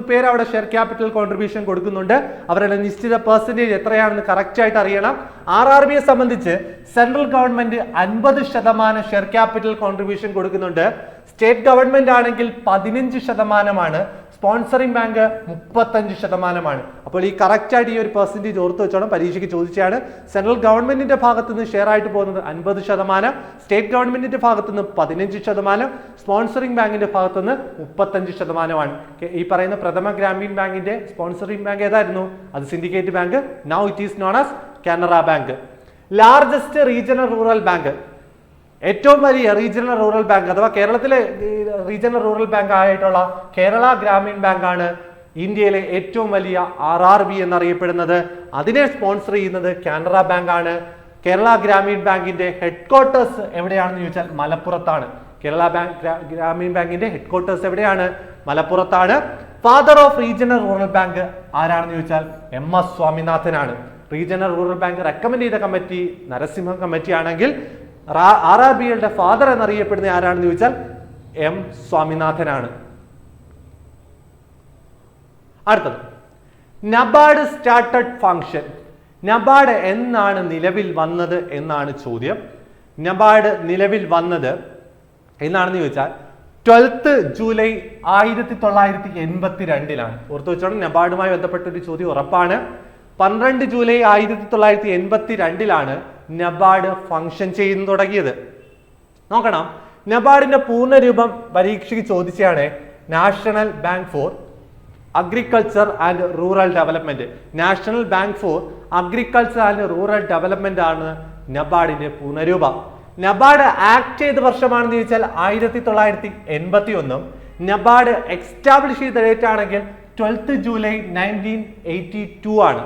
പേര് അവിടെ ഷെയർ ക്യാപിറ്റൽ കോൺട്രിബ്യൂഷൻ കൊടുക്കുന്നുണ്ട്. അവരുടെ നിശ്ചിത പെർസെന്റേജ് എത്രയാണെന്ന് കറക്റ്റ് ആയിട്ട് അറിയണം. RRBയെ സംബന്ധിച്ച് central government 50% share capital contribution കൊടുക്കുന്നുണ്ട്. സ്റ്റേറ്റ് ഗവൺമെന്റ് ആണെങ്കിൽ 15%, സ്പോൺസറിംഗ് ബാങ്ക് 35%. അപ്പോൾ ഈ കറക്റ്റ് ആയിട്ട് ഈ ഒരു പെർസെന്റേജ് ഓർത്ത് വെച്ചോണം, പരീക്ഷയ്ക്ക് ചോദിച്ചാണ്. സെൻട്രൽ ഗവൺമെന്റിന്റെ ഭാഗത്ത് നിന്ന് ഷെയർ ആയിട്ട് പോകുന്നത് 50%, സ്റ്റേറ്റ് ഗവൺമെന്റിന്റെ ഭാഗത്ത് നിന്ന് 15%, സ്പോൺസറിംഗ് ബാങ്കിന്റെ ഭാഗത്ത് നിന്ന് 35%. ഈ പറയുന്ന പ്രഥമ ഗ്രാമീൺ ബാങ്കിന്റെ സ്പോൺസറിംഗ് ബാങ്ക് ഏതായിരുന്നു? അത് syndicate bank. Now it is known as Canara bank. Largest regional rural bank, ഏറ്റവും വലിയ റീജിയണൽ റൂറൽ ബാങ്ക് അഥവാ കേരളത്തിലെ റീജിയണൽ റൂറൽ ബാങ്ക് ആയിട്ടുള്ള കേരള ഗ്രാമീൺ ബാങ്ക് ആണ് ഇന്ത്യയിലെ ഏറ്റവും വലിയ RRB എന്നറിയപ്പെടുന്നത്. അതിനെ സ്പോൺസർ ചെയ്യുന്നത് കാനറ ബാങ്ക് ആണ്. കേരള ഗ്രാമീൺ ബാങ്കിന്റെ ഹെഡ്ക്വാർട്ടേഴ്സ് എവിടെയാണെന്ന് ചോദിച്ചാൽ മലപ്പുറത്താണ്. കേരള ഗ്രാമീൺ ബാങ്കിന്റെ ഹെഡ്ക്വാർട്ടേഴ്സ് എവിടെയാണ്? മലപ്പുറത്താണ്. Father of regional rural bank ആരാണെന്ന് ചോദിച്ചാൽ MS സ്വാമിനാഥനാണ്. റീജിയണൽ റൂറൽ ബാങ്ക് റെക്കമെൻഡ് ചെയ്ത കമ്മിറ്റി നരസിംഹം കമ്മിറ്റി ആണെങ്കിൽ RRBയുടെ ഫാദർ എന്നറിയപ്പെടുന്ന ആരാണെന്ന് ചോദിച്ചാൽ M സ്വാമിനാഥനാണ്. അടുത്തത് നബാർഡ് സ്റ്റാർട്ടഡ് ഫംഗ്ഷൻ. നബാർഡ് എന്നാണ് നിലവിൽ വന്നത് എന്നാണ് ചോദ്യം. നബാർഡ് നിലവിൽ വന്നത് എന്നാണെന്ന് ചോദിച്ചാൽ 12 ജൂലൈ 1982 ഓർത്തു വെച്ചോണം, നബാർഡുമായി ബന്ധപ്പെട്ട ഒരു ചോദ്യം ഉറപ്പാണ്. 12 ജൂലൈ 1982 നബാർഡ് ഫംഗ്ഷൻ ചെയ്യുന്നു തുടങ്ങിയത്. നോക്കണം, നബാർഡിന്റെ പൂർണ്ണരൂപം പരീക്ഷയ്ക്ക് ചോദിച്ചാണ് national bank for agriculture and rural development. National bank for agriculture and rural development ആണ് നബാർഡിന്റെ പൂർണ്ണരൂപം. നബാർഡ് ആക്ട് ചെയ്ത വർഷമാണെന്ന് ചോദിച്ചാൽ 1981. നബാർഡ് എക്സ്റ്റാബ്ലിഷ് ചെയ്ത ഡേറ്റ് ആണെങ്കിൽ 12 ജൂലൈ 1982 ആണ്.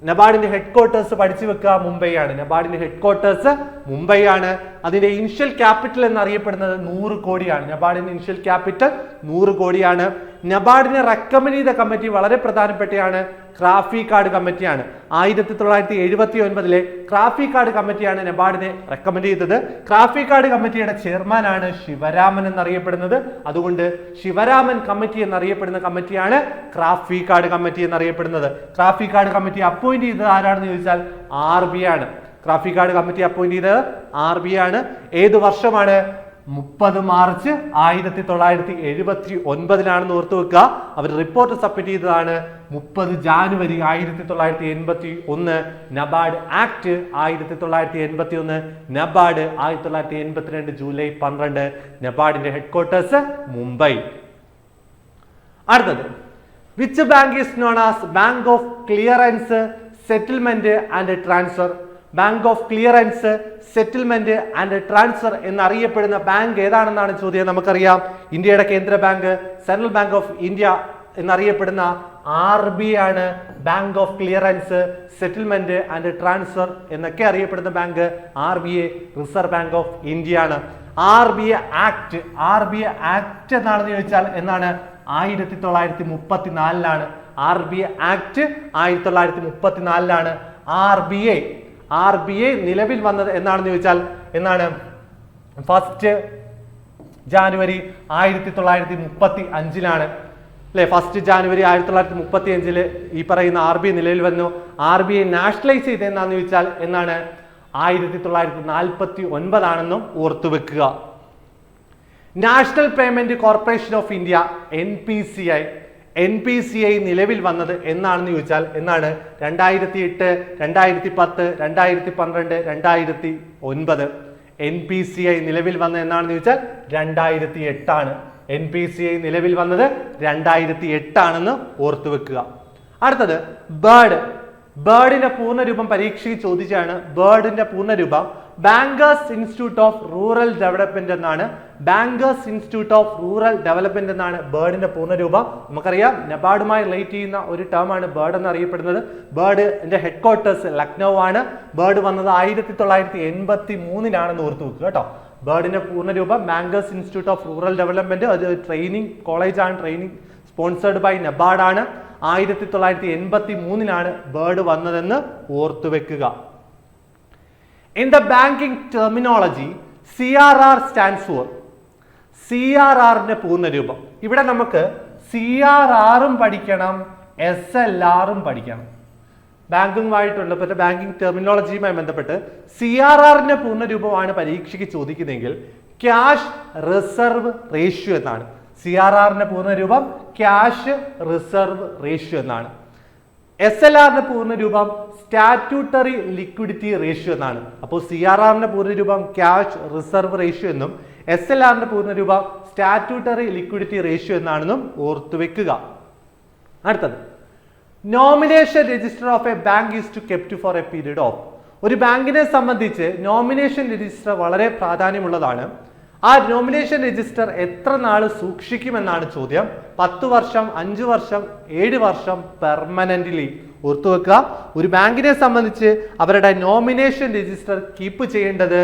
നബാർഡിന്റെ ഹെഡ്ക്വാർട്ടേഴ്സ് പഠിച്ചു വെക്കുക, മുംബൈ ആണ്. നബാർഡിന്റെ ഹെഡ്ക്വാർട്ടേഴ്സ് മുംബൈ ആണ്. അതിന്റെ ഇനിഷ്യൽ ക്യാപിറ്റൽ എന്നറിയപ്പെടുന്നത് 100 കോടിയാണ്. നബാർഡിന്റെ ഇനിഷ്യൽ ക്യാപിറ്റൽ 100 കോടിയാണ്. നബാർഡിനെ റെക്കമെൻഡ് ചെയ്ത കമ്മിറ്റി വളരെ പ്രധാനപ്പെട്ടയാണ്, ക്രാഫി കാർഡ് കമ്മിറ്റിയാണ്. 1979 ക്രാഫി കാർഡ് കമ്മിറ്റിയാണ് നബാർഡിനെ റെക്കമെൻഡ് ചെയ്തത്. ക്രാഫി കാർഡ് കമ്മിറ്റിയുടെ ചെയർമാനാണ് ശിവരാമൻ എന്നറിയപ്പെടുന്നത്. അതുകൊണ്ട് ശിവരാമൻ കമ്മിറ്റി എന്നറിയപ്പെടുന്ന കമ്മിറ്റിയാണ് ക്രാഫി കാർഡ് കമ്മിറ്റി എന്നറിയപ്പെടുന്നത്. ക്രാഫി കാർഡ് കമ്മിറ്റി അപ്പോയിന്റ് ചെയ്തത് ആരാണെന്ന് ചോദിച്ചാൽ RB ആണ്. ക്രാഫി കാർഡ് കമ്മിറ്റി അപ്പോയിന്റ് ചെയ്തത് RB ആണ്. ഏത് വർഷമാണ്? 30 മാർച്ച് 1979 ഓർത്തു വെക്കുക. അവർ റിപ്പോർട്ട് സബ്മിറ്റ് ചെയ്തതാണ് 30 January 1981. NABARD act 1981. NABARD 1982 July 12. നബാർഡിന്റെ ഹെഡ്ക്വാർട്ടേഴ്സ് മുംബൈ. അടുത്തത് which bank is known as bank of clearance settlement and transfer. Bank of clearance settlement and transfer എന്നറിയപ്പെടുന്ന ബാങ്ക് ഏതാണെന്നാണ് ചോദ്യം. നമുക്കറിയാം, ഇന്ത്യയുടെ കേന്ദ്ര bank central bank of India എന്നറിയപ്പെടുന്ന RB ആണ് bank of clearance settlement and transfer എന്നൊക്കെ അറിയപ്പെടുന്ന bank RBI reserve bank of India ആണ്. RBI ആക്ട് എന്നാണെന്ന് ചോദിച്ചാൽ എന്നാണ്? 1934 RBI ആക്ട് 1934. RBI നിലവിൽ വന്നത് എന്നാണെന്ന് ചോദിച്ചാൽ എന്നാണ്? 1 ജാനുവരി 1935 അല്ലെ? 1 ജാനുവരി 1935 ഈ പറയുന്ന RBI നിലവിൽ വന്നു. RBI നാഷണലൈസ് ചെയ്ത് എന്നാന്ന് ചോദിച്ചാൽ എന്നാണ്? 1949 ഓർത്തുവെക്കുക. National payment corporation of India NPCI നിലവിൽ വന്നത് എന്നാണെന്ന് ചോദിച്ചാൽ എന്നാണ്? 2008, 2010, 2012, 2009. NPCI നിലവിൽ വന്നത് എന്നാണെന്ന് ചോദിച്ചാൽ 2008 ആണ്. NPCI നിലവിൽ വന്നത് 2008 ആണെന്ന് ഓർത്തു വെക്കുക. അടുത്തത് ബേർഡിന്റെ പൂർണ്ണരൂപം പരീക്ഷയിൽ ചോദിച്ചാണ്. ബേർഡിന്റെ പൂർണ്ണരൂപം bankers institute of rural development എന്നാണ്. Bankers institute of rural development എന്നാണ് ബേർഡിന്റെ പൂർണ്ണരൂപം. നമുക്കറിയാം നബാർഡുമായി റിലേറ്റ് ചെയ്യുന്ന ഒരു ടേം ആണ് ബേർഡ് എന്ന് അറിയപ്പെടുന്നത്. ബേർഡിന്റെ ഹെഡ് ക്വാർട്ടേഴ്സ് ലക്നൗ ആണ്. ബേർഡ് വന്നത് 1983 ഓർത്തു വെക്കുക കേട്ടോ. ബേർഡിന്റെ പൂർണ്ണരൂപം bankers institute of rural development. അത് ട്രെയിനിങ് കോളേജ് ആണ്. ട്രെയിനിങ് സ്പോൺസേർഡ് ബൈ നബാർഡ് ആണ്. 1983 ബേർഡ് വന്നതെന്ന് ഓർത്തു വെക്കുക. In the banking terminology, CRR stands for CRRന്റെ പൂർണ്ണരൂപം. ഇവിടെ നമുക്ക് CRRും പഠിക്കണം SLRും പഠിക്കണം. ബാങ്കിങ്ങുമായിട്ടുള്ള ബാങ്കിങ് ടെർമിനോളജിയുമായി ബന്ധപ്പെട്ട് CRRന്റെ പൂർണ്ണരൂപമാണ് പരീക്ഷയ്ക്ക് ചോദിക്കുന്നതെങ്കിൽ ക്യാഷ് റിസർവ് റേഷ്യോ എന്നാണ്. CRRന്റെ പൂർണ്ണരൂപം ക്യാഷ് റിസർവ് റേഷ്യോ എന്നാണ്. SLRന്റെ പൂർണ്ണരൂപം സ്റ്റാറ്റ്യൂട്ടറി ലിക്വിഡിറ്റി റേഷ്യോ എന്നാണ്. അപ്പോൾ CRRന്റെ പൂർണ്ണരൂപം ക്യാഷ് റിസർവ് റേഷ്യോ എന്നും SLRന്റെ പൂർണ്ണരൂപം സ്റ്റാറ്റ്യൂട്ടറി ലിക്വിഡിറ്റി റേഷ്യോ എന്നാണെന്നും ഓർത്തുവെക്കുക. അടുത്തത് nomination register of a bank is to kept for a period of. ഒരു ബാങ്കിനെ സംബന്ധിച്ച് നോമിനേഷൻ രജിസ്റ്റർ വളരെ പ്രാധാന്യമുള്ളതാണ്. ആ നോമിനേഷൻ രജിസ്റ്റർ എത്ര നാൾ സൂക്ഷിക്കുമെന്നാണ് ചോദ്യം. 10 വർഷം, 5 വർഷം, 7 വർഷം പെർമനന്റ്ലി. ഓർത്തുവെക്കുക, ഒരു ബാങ്കിനെ സംബന്ധിച്ച് അവരുടെ നോമിനേഷൻ രജിസ്റ്റർ കീപ്പ് ചെയ്യേണ്ടത്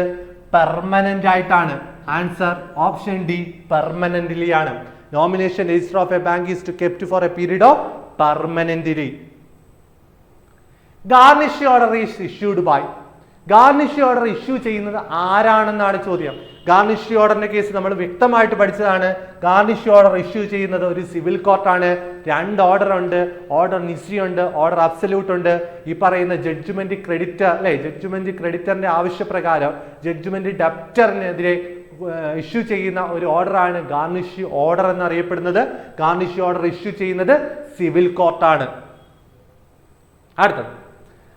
പെർമനന്റ് ആയിട്ടാണ്. ആൻസർ ഓപ്ഷൻ ഡി, പെർമനന്റ്ലി ആണ്. Nomination register of a bank is to kept for a period of permanently. Garnish order is issued by. Garnish order issue ചെയ്യുന്നത് ആരാണെന്നാണ് ചോദ്യം. ഗാർണിഷ് ഓർഡറിന്റെ കേസ് നമ്മൾ വ്യക്തമായിട്ട് പഠിച്ചതാണ്. ഗാർണിഷ് ഓർഡർ ഇഷ്യൂ ചെയ്യുന്നത് ഒരു സിവിൽ കോർട്ടാണ്. 2 ഓർഡർ ഉണ്ട്. ഓർഡർ നിസി ഉണ്ട്, ഓർഡർ അബ്സല്യൂട്ട് ഉണ്ട്. ഈ പറയുന്ന ജഡ്ജ്മെന്റ് ക്രെഡിറ്റർ അല്ലെ, ജഡ്ജ്മെന്റ് ക്രെഡിറ്ററിന്റെ ആവശ്യപ്രകാരം ജഡ്ജ്മെന്റ് ഡെപ്റ്ററിനെതിരെ ഇഷ്യൂ ചെയ്യുന്ന ഒരു ഓർഡറാണ് ഗാർണിഷ് ഓർഡർ എന്നറിയപ്പെടുന്നത്. ഗാർണിഷ് ഓർഡർ ഇഷ്യൂ ചെയ്യുന്നത് സിവിൽ കോർട്ടാണ്. അടുത്തത്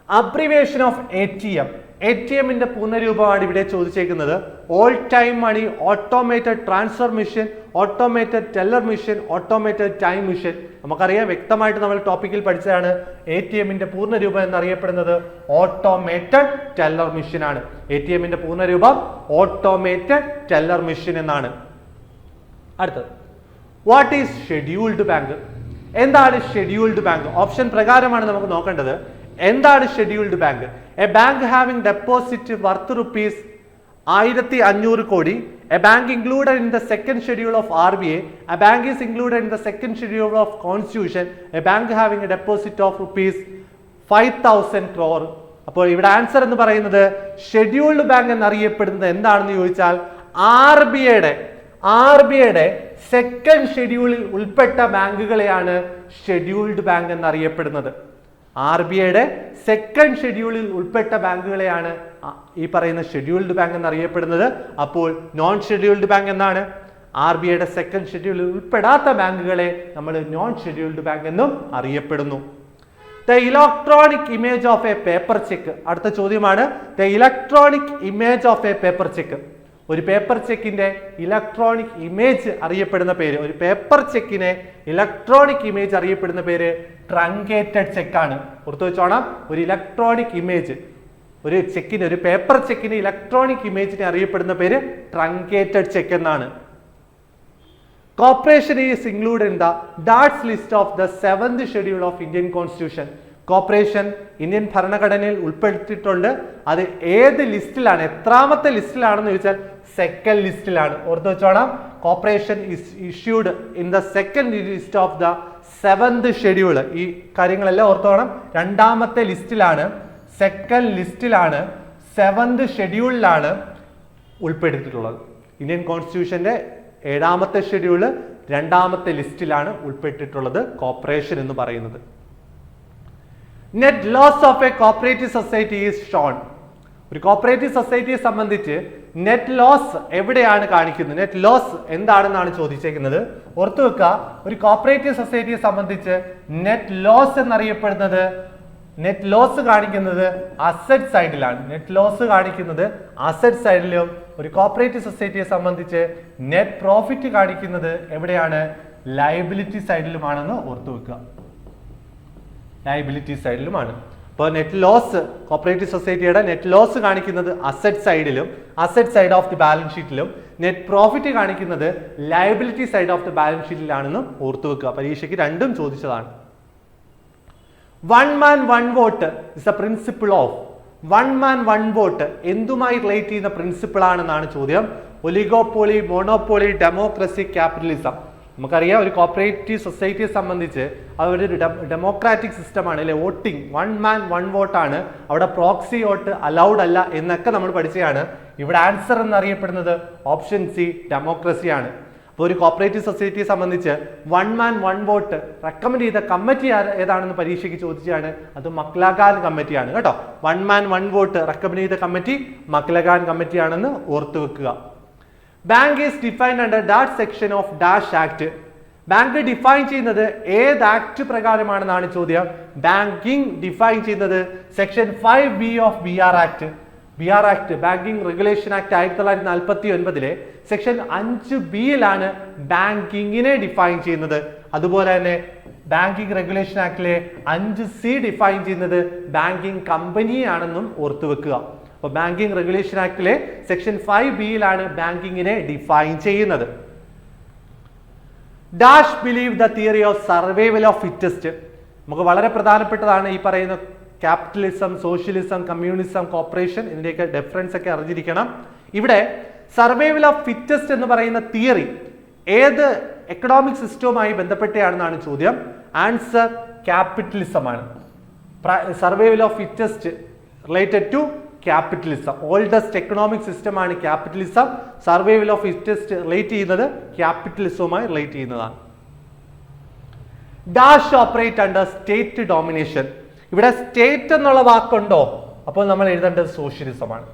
അബ്രിവേഷൻ ഓഫ് ATM. ATMന്റെ പൂർണ്ണരൂപമാണ് ഇവിടെ ചോദിച്ചേക്കുന്നത്. All time money, automated transfer machine, automated teller machine, automated time machine. നമുക്കറിയാം, വ്യക്തമായിട്ട് നമ്മൾ ടോപ്പിക്കിൽ പഠിച്ചതാണ്. ATMന്റെ പൂർണ്ണരൂപം എന്നറിയപ്പെടുന്നത് ഓട്ടോമേറ്റഡ് ടെല്ലർ മെഷീൻ ആണ്. ATMന്റെ പൂർണ്ണരൂപം ഓട്ടോമേറ്റഡ് ടെല്ലർ മെഷീൻ എന്നാണ്. അടുത്തത് വാട്ട് ഈസ് ഷെഡ്യൂൾഡ് ബാങ്ക്. എന്താണ് ഷെഡ്യൂൾഡ് ബാങ്ക്? ഓപ്ഷൻ പ്രകാരമാണ് നമുക്ക് നോക്കേണ്ടത്. എന്താണ് scheduled bank? A bank having deposit worth ₹1500 കോടി. A bank included in the second schedule of RBI. A bank is included in the second schedule of constitution. A bank having A deposit of ₹5,000 crore. അപ്പോൾ ഇവിടെ ആൻസർ എന്ന് പറയുന്നത് ഷെഡ്യൂൾഡ് ബാങ്ക് എന്നറിയപ്പെടുന്നത് എന്താണെന്ന് ചോദിച്ചാൽ RBIയുടെ സെക്കൻഡ് ഷെഡ്യൂളിൽ ഉൾപ്പെട്ട ബാങ്കുകളെയാണ് ഷെഡ്യൂൾഡ് ബാങ്ക് എന്നറിയപ്പെടുന്നത്. RBIയുടെ സെക്കൻഡ് ഷെഡ്യൂളിൽ ഉൾപ്പെട്ട ബാങ്കുകളെയാണ് ഈ പറയുന്ന ഷെഡ്യൂൾഡ് ബാങ്ക് എന്നറിയപ്പെടുന്നത്. അപ്പോൾ നോൺ ഷെഡ്യൂൾഡ് ബാങ്ക് എന്നാണ്. RBIയുടെ സെക്കൻഡ് ഷെഡ്യൂളിൽ ഉൾപ്പെടാത്ത ബാങ്കുകളെ നമ്മൾ നോൺ ഷെഡ്യൂൾഡ് ബാങ്ക് എന്നും അറിയപ്പെടുന്നു. The electronic image of A paper check. അടുത്ത ചോദ്യമാണ് the electronic image of A paper check. ഒരു പേപ്പർ ചെക്കിന്റെ ഇലക്ട്രോണിക് ഇമേജ് അറിയപ്പെടുന്ന പേര്, ഒരു പേപ്പർ ചെക്കിനെ ഇലക്ട്രോണിക് ഇമേജ് അറിയപ്പെടുന്ന പേര് ട്രങ്കേറ്റഡ് ചെക്കാണ്. ഓർത്തു വെച്ചോണം, ഒരു ഇലക്ട്രോണിക് ഇമേജ്, ഒരു ചെക്കിന്, ഒരു പേപ്പർ ചെക്കിന് ഇലക്ട്രോണിക് ഇമേജിനെ അറിയപ്പെടുന്ന പേര് ട്രങ്കേറ്റഡ് ചെക്ക് എന്നാണ്. Corporation is include in the states list of the 7th schedule of Indian constitution. Corporation Indian ഭരണഘടനയിൽ ഉൾപ്പെടുത്തിയിട്ടുണ്ട്. അത് ഏത് ലിസ്റ്റിലാണ്, എത്രാമത്തെ ലിസ്റ്റിലാണെന്ന് ചോദിച്ചാൽ സെക്കൻഡ് ലിസ്റ്റിലാണ്. ഓർത്ത് വെച്ചോണം, corporation is issued in the second list of the 7th schedule. ഈ കാര്യങ്ങളെല്ലാം ഓർത്തോണം, 2ാമത്തെ ലിസ്റ്റിലാണ്, സെക്കൻഡ് ലിസ്റ്റിലാണ്, 7th ഷെഡ്യൂളിലാണ് ഉൾപ്പെടുത്തിയിട്ടുള്ളത്. ഇന്ത്യൻ കോൺസ്റ്റിറ്റ്യൂഷന്റെ 7ാമത്തെ ഷെഡ്യൂള് 2ാമത്തെ ലിസ്റ്റിലാണ് ഉൾപ്പെട്ടിട്ടുള്ളത് കോർപ്പറേഷൻ എന്ന് പറയുന്നത്. Net loss of a cooperative society is shown. ഒരു കോപ്പറേറ്റീവ് സൊസൈറ്റിയെ സംബന്ധിച്ച് നെറ്റ് ലോസ് എവിടെയാണ് കാണിക്കുന്നത്? നെറ്റ് ലോസ് എന്താണെന്നാണ് ചോദിച്ചേക്കുന്നത്. ഓർത്തു വെക്കുക, ഒരു കോപ്പറേറ്റീവ് സൊസൈറ്റിയെ സംബന്ധിച്ച് നെറ്റ് ലോസ് എന്നറിയപ്പെടുന്നത് നെറ്റ് ലോസ് കാണിക്കുന്നത് അസറ്റ് സൈഡിലാണ്. നെറ്റ് ലോസ് കാണിക്കുന്നത് അസറ്റ് സൈഡിലും ഒരു കോപ്പറേറ്റീവ് സൊസൈറ്റിയെ സംബന്ധിച്ച് നെറ്റ് പ്രോഫിറ്റ് കാണിക്കുന്നത് എവിടെയാണ്? ലയബിലിറ്റി സൈഡിലുമാണെന്ന് ഓർത്തു വെക്കുക. ലയബിലിറ്റി സൈഡിലുമാണ്. അപ്പോൾ നെറ്റ് ലോസ്, കോപ്പറേറ്റീവ് സൊസൈറ്റിയുടെ നെറ്റ് ലോസ് കാണിക്കുന്നത് അസറ്റ് സൈഡിലും, asset side of the balance ഷീറ്റിലും, നെറ്റ് പ്രോഫിറ്റ് കാണിക്കുന്നത് liability side of the balance ഷീറ്റിലാണെന്നും ഓർത്തു വെക്കുക. പരീക്ഷയ്ക്ക് രണ്ടും ചോദിച്ചതാണ്. One man one vote is a principle of. One man one vote എന്തുമായി റിലേറ്റ് ചെയ്യുന്ന പ്രിൻസിപ്പിൾ ആണെന്നാണ് ചോദ്യം. Oligopoly, monopoly, democracy, capitalism. നമുക്കറിയാം ഒരു കോപ്പറേറ്റീവ് സൊസൈറ്റിയെ സംബന്ധിച്ച് അതൊരു ഡെമോക്രാറ്റിക് സിസ്റ്റമാണ് അല്ലെ, വോട്ടിംഗ്, വൺ മാൻ വൺ വോട്ടാണ്. അവിടെ പ്രോക്സി വോട്ട് അലൗഡ് അല്ല എന്നൊക്കെ നമ്മൾ പഠിച്ചതാണ്. ഇവിടെ ആൻസർ എന്നറിയപ്പെടുന്നത് ഓപ്ഷൻ സി, ഡെമോക്രസിയാണ്. അപ്പോൾ ഒരു കോപ്പറേറ്റീവ് സൊസൈറ്റിയെ സംബന്ധിച്ച് വൺ മാൻ വൺ വോട്ട് റെക്കമെൻഡ് ചെയ്ത കമ്മിറ്റി ഏതാണെന്ന് പരീക്ഷയ്ക്ക് ചോദിച്ചാണ്. അത് മക്ലഗാൻ കമ്മിറ്റിയാണ് കേട്ടോ. വൺ മാൻ വൺ വോട്ട് റെക്കമെൻഡ് ചെയ്ത കമ്മിറ്റി മക്ലഗാൻ കമ്മിറ്റിയാണെന്ന് ഓർത്തു വെക്കുക. Bank is defined under that section of dash act. Bank define ചെയ്യുന്നത് ഏത് ആക്ട് പ്രകാരമാണെന്നാണ് ചോദ്യം. ബാങ്കിങ് ഡിഫൈൻ ചെയ്യുന്നത് section 5B of BR act. BR act, banking regulation act 1949 section 5B ബാങ്കിങ്ങിനെ ഡിഫൈൻ ചെയ്യുന്നത്. അതുപോലെ തന്നെ ബാങ്കിങ് റെഗുലേഷൻ ആക്ടിലെ 5C ഡിഫൈൻ ചെയ്യുന്നത് ബാങ്കിങ് കമ്പനിയാണെന്നും ഓർത്തു വെക്കുക. അപ്പോൾ ബാങ്കിങ് റെഗുലേഷൻ ആക്ടിലെ സെക്ഷൻ 5B ബാങ്കിങ്ങിനെ ഡിഫൈൻ ചെയ്യുന്നത്. Dash believe the theory of survival of fittest. നമുക്ക് വളരെ പ്രധാനപ്പെട്ടതാണ് ഈ പറയുന്ന ക്യാപിറ്റലിസം, സോഷ്യലിസം, കമ്മ്യൂണിസം, കോപ്പറേഷൻ, ഇതിന്റെയൊക്കെ ഡിഫറൻസ് ഒക്കെ അറിഞ്ഞിരിക്കണം. ഇവിടെ സർവൈവൽ ഓഫ് ഫിറ്റസ്റ്റ് എന്ന് പറയുന്ന തിയറി ഏത് എക്കണോമിക് സിസ്റ്റവുമായി ബന്ധപ്പെട്ടാണെന്നാണ് ചോദ്യം. ആൻസർ ക്യാപിറ്റലിസം ആണ്. Survival of fittest related to capitalism. Oldest economic system ആണ് capitalism. Survival of fittest relate ചെയ്യുന്നത് ക്യാപിറ്റലിസവുമായി റിലേറ്റ് ചെയ്യുന്നതാണ്. Dash operate under state domination. ഇവിടെ സ്റ്റേറ്റ് എന്നുള്ള വാക്കുണ്ടോ? അപ്പോൾ നമ്മൾ എഴുതേണ്ടത് സോഷ്യലിസമാണ്.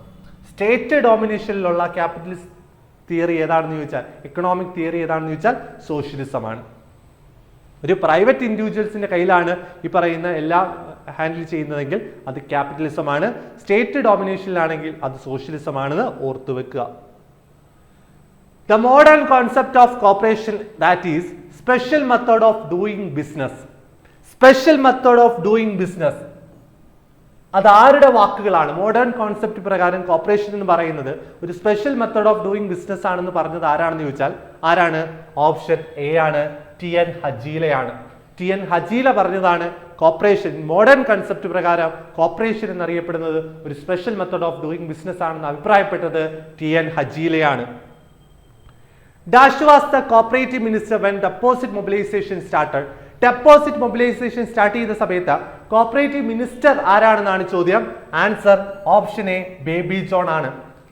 സ്റ്റേറ്റ് ഡോമിനേഷനിലുള്ള ക്യാപിറ്റലിസ്റ്റ് തിയറി ഏതാണെന്ന് ചോദിച്ചാൽ, എക്കണോമിക് തിയറി ഏതാണെന്ന് ചോദിച്ചാൽ സോഷ്യലിസമാണ്. ഒരു പ്രൈവറ്റ് ഇൻഡിവിജ്വൽസിന്റെ കയ്യിലാണ് ഈ പറയുന്ന എല്ലാം ഹാൻഡിൽ ചെയ്യുന്നതെങ്കിൽ അത് ക്യാപിറ്റലിസം ആണ്. സ്റ്റേറ്റ് ഡോമിനേഷനിലാണെങ്കിൽ അത് സോഷ്യലിസം ആണെന്ന് ഓർത്തു വെക്കുക. The modern concept of corporation that is special method of doing business. Special method of doing business അത് ആരുടെ വാക്കുകളാണ്? മോഡേൺ കോൺസെപ്റ്റ് പ്രകാരം കോർപ്പറേഷൻ എന്ന് പറയുന്നത് ഒരു special method of doing business ആണെന്ന് പറഞ്ഞത് ആരാണെന്ന് ചോദിച്ചാൽ ആരാണ്? ഓപ്ഷൻ എ ആണ്, TN ഹജീലയാണ്. TN ഹജീല പറഞ്ഞതാണ് കോർപ്പറേഷൻ, മോഡേൺ കൺസെപ്റ്റ് പ്രകാരം കോർപ്പറേഷൻ എന്നറിയപ്പെടുന്നത് ഒരു special method of doing business ആണെന്ന് അഭിപ്രായപ്പെട്ടത് TN ഹജീലയാണ്. Dash was the cooperative minister when deposit mobilization started. Deposit mobilization start ചെയ്ത സമയത്ത് കോർപ്പറേറ്റീവ് മിനിസ്റ്റർ ആരാണെന്നാണ് ചോദ്യം. Answer option A, Baby John ആണ്.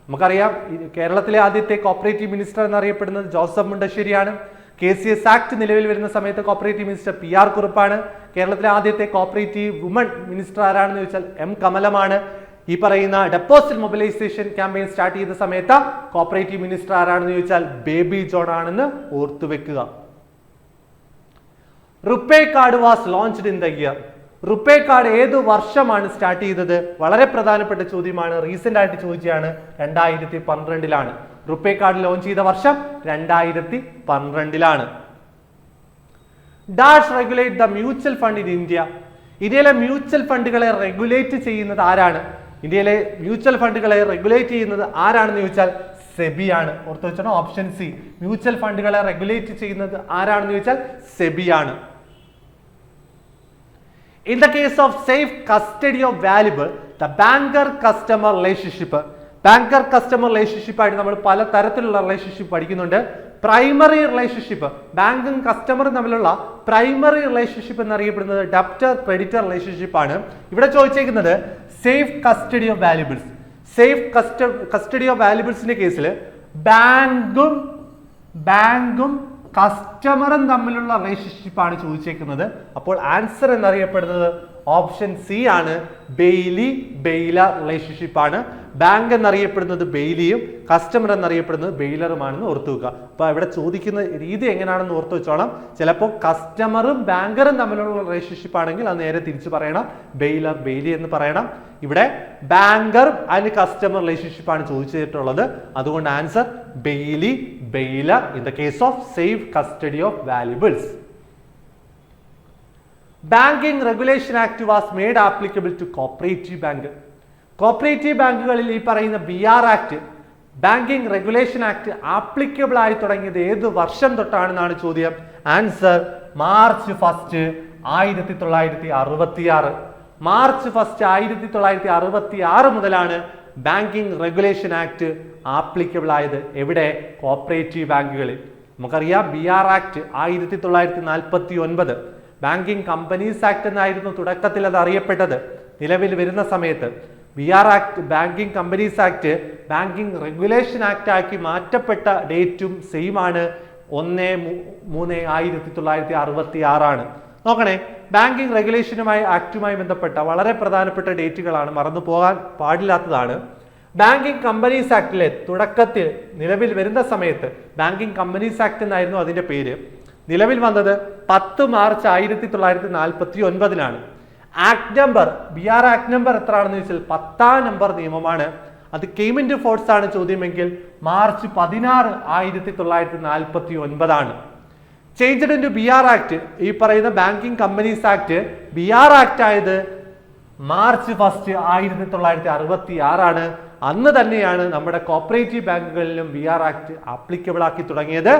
നമുക്കറിയാം കേരളത്തിലെ ആദ്യത്തെ കോർപ്പറേറ്റീവ് മിനിസ്റ്റർ എന്നറിയപ്പെടുന്നത് ജോസഫ് മുണ്ടശ്ശേരിയാണ്. KCS ആക്ട് നിലവിൽ വരുന്ന സമയത്ത് കോർപ്പറേറ്റീവ് മിനിസ്റ്റർ PR കുറുപ്പാണ്. കേരളത്തിലെ ആദ്യത്തെ കോർപ്പറേറ്റീവ് വുമൺ മിനിസ്റ്റർ ആരാണെന്ന് ചോദിച്ചാൽ M കമലമാണ്. ഈ പറയുന്ന ഡെപ്പോസിറ്റ് മൊബിലൈസേഷൻ ക്യാമ്പയിൻ സ്റ്റാർട്ട് ചെയ്ത സമയത്ത് കോർപ്പറേറ്റീവ് മിനിസ്റ്റർ ആരാണെന്ന് ചോദിച്ചാൽ ബേബി ജോൺ ആണെന്ന് ഓർത്തു വെക്കുക. RuPay card was launched in the year. RuPay card ഏത് വർഷമാണ് സ്റ്റാർട്ട് ചെയ്തത്? വളരെ പ്രധാനപ്പെട്ട ചോദ്യമാണ്. റീസെന്റ് ആയിട്ട് ചോദിച്ചതാണ്. 2012 റുപേ കാർഡ് ലോഞ്ച് ചെയ്ത വർഷം 2012. Dash regulate the mutual fund in India. ഇന്ത്യയിലെ മ്യൂച്വൽ ഫണ്ടുകളെ റെഗുലേറ്റ് ചെയ്യുന്നത് ആരാണ്? ഇന്ത്യയിലെ മ്യൂച്വൽ ഫണ്ടുകളെ റെഗുലേറ്റ് ചെയ്യുന്നത് ആരാണെന്ന് ചോദിച്ചാൽ സെബി ആണ്. ഓർത്ത് വെച്ചോ, ഓപ്ഷൻ സി. മ്യൂച്വൽ ഫണ്ടുകളെ റെഗുലേറ്റ് ചെയ്യുന്നത് ആരാണെന്ന് ചോദിച്ചാൽ സെബി ആണ്. In the case of safe custody of valuable, the banker-customer relationship. Banker-customer relationship ആയിട്ട് നമ്മൾ പല തരത്തിലുള്ള റിലേഷൻഷിപ്പ് പഠിക്കുന്നുണ്ട്. പ്രൈമറി റിലേഷൻഷിപ്പ്, ബാങ്കും കസ്റ്റമറും തമ്മിലുള്ള പ്രൈമറി റിലേഷൻഷിപ്പ് എന്നറിയപ്പെടുന്നത് ഡെപ്റ്റർ ക്രെഡിറ്റർ റിലേഷൻഷിപ്പ് ആണ്. ഇവിടെ ചോദിച്ചേക്കുന്നത് safe custody of valuables. Safe custody of വാല്യുബിൾസിന്റെ കേസിൽ ബാങ്കും കസ്റ്റമറും തമ്മിലുള്ള റിലേഷൻഷിപ്പ് ആണ് ചോദിച്ചേക്കുന്നത്. അപ്പോൾ ആൻസർ എന്നറിയപ്പെടുന്നത് ഓപ്ഷൻ സി ആണ്, ബെയ്ലി ബെയ്ലർ റിലേഷൻഷിപ്പ് ആണ്. ബാങ്ക് എന്നറിയപ്പെടുന്നത് ബെയ്ലിയും കസ്റ്റമർ എന്നറിയപ്പെടുന്നത് ബെയ്ലറുമാണെന്ന് ഓർത്തു വെക്കുക. അപ്പൊ ഇവിടെ ചോദിക്കുന്ന രീതി എങ്ങനെയാണെന്ന് ഓർത്തു വെച്ചോളാം. ചിലപ്പോൾ കസ്റ്റമറും ബാങ്കറും തമ്മിലുള്ള റിലേഷൻഷിപ്പ് ആണെങ്കിൽ അത് നേരെ തിരിച്ചു പറയണം, ബെയ്ലർ ബെയ്ലി എന്ന് പറയണം. ഇവിടെ ബാങ്കർ ആൻഡ് കസ്റ്റമർ റിലേഷൻഷിപ്പ് ആണ് ചോദിച്ചിട്ടുള്ളത്. അതുകൊണ്ട് answer bailee bailor in the case of safe custody of valuables. Banking regulation act was made applicable to cooperative bank. Cooperative ബാങ്കുകളിൽ ഈ പറയുന്ന BR act, banking regulation act applicable ആയി തുടങ്ങിയത് ഏത് വർഷം തൊട്ടാണെന്നാണ് ചോദ്യം. Answer March 1, 1966. മാർച്ച് 1, 1966 മുതലാണ് ബാങ്കിങ് റെഗുലേഷൻ ആക്ട് ആപ്ലിക്കബിൾ ആയത്. എവിടെ? കോപ്പറേറ്റീവ് ബാങ്കുകളിൽ. നമുക്കറിയാം BR act 1949, banking companies act എന്നായിരുന്നു തുടക്കത്തിൽ അത് അറിയപ്പെട്ടത്. നിലവിൽ വരുന്ന സമയത്ത് BR act, banking companies act banking regulation act ആക്കി മാറ്റപ്പെട്ട ഡേറ്റും സെയിം ആണ്, 1/3/1966 ആണ്. നോക്കണേ, ബാങ്കിങ് റെഗുലേഷനുമായി ആക്ടുമായി ബന്ധപ്പെട്ട വളരെ പ്രധാനപ്പെട്ട ഡേറ്റുകളാണ്, മറന്നു പോകാൻ പാടില്ലാത്തതാണ്. ബാങ്കിങ് കമ്പനീസ് ആക്ടിലെ തുടക്കത്തിൽ നിലവിൽ വരുന്ന സമയത്ത് ബാങ്കിങ് കമ്പനീസ് ആക്ട് എന്നായിരുന്നു അതിന്റെ പേര്. നിലവിൽ വന്നത് 10 March 1949. Act number, BR act number എത്രയാണെന്ന് ചോദിച്ചാൽ 10ാം നമ്പർ നിയമമാണ്. അത് കെയിം ഇൻ ടു ഫോഴ്സ് ആണ് ചോദ്യമെങ്കിൽ മാർച്ച് 16, 1949 ആണ്. Changed into BR act, ഈ പറയുന്ന banking companies act BR act ആയത് മാർച്ച് 1, 1966 ആണ്. അന്ന് തന്നെയാണ് നമ്മുടെ കോപ്പറേറ്റീവ് ബാങ്കുകളിലും BR ആക്ട് ആപ്ലിക്കബിൾ ആക്കി തുടങ്ങിയത്.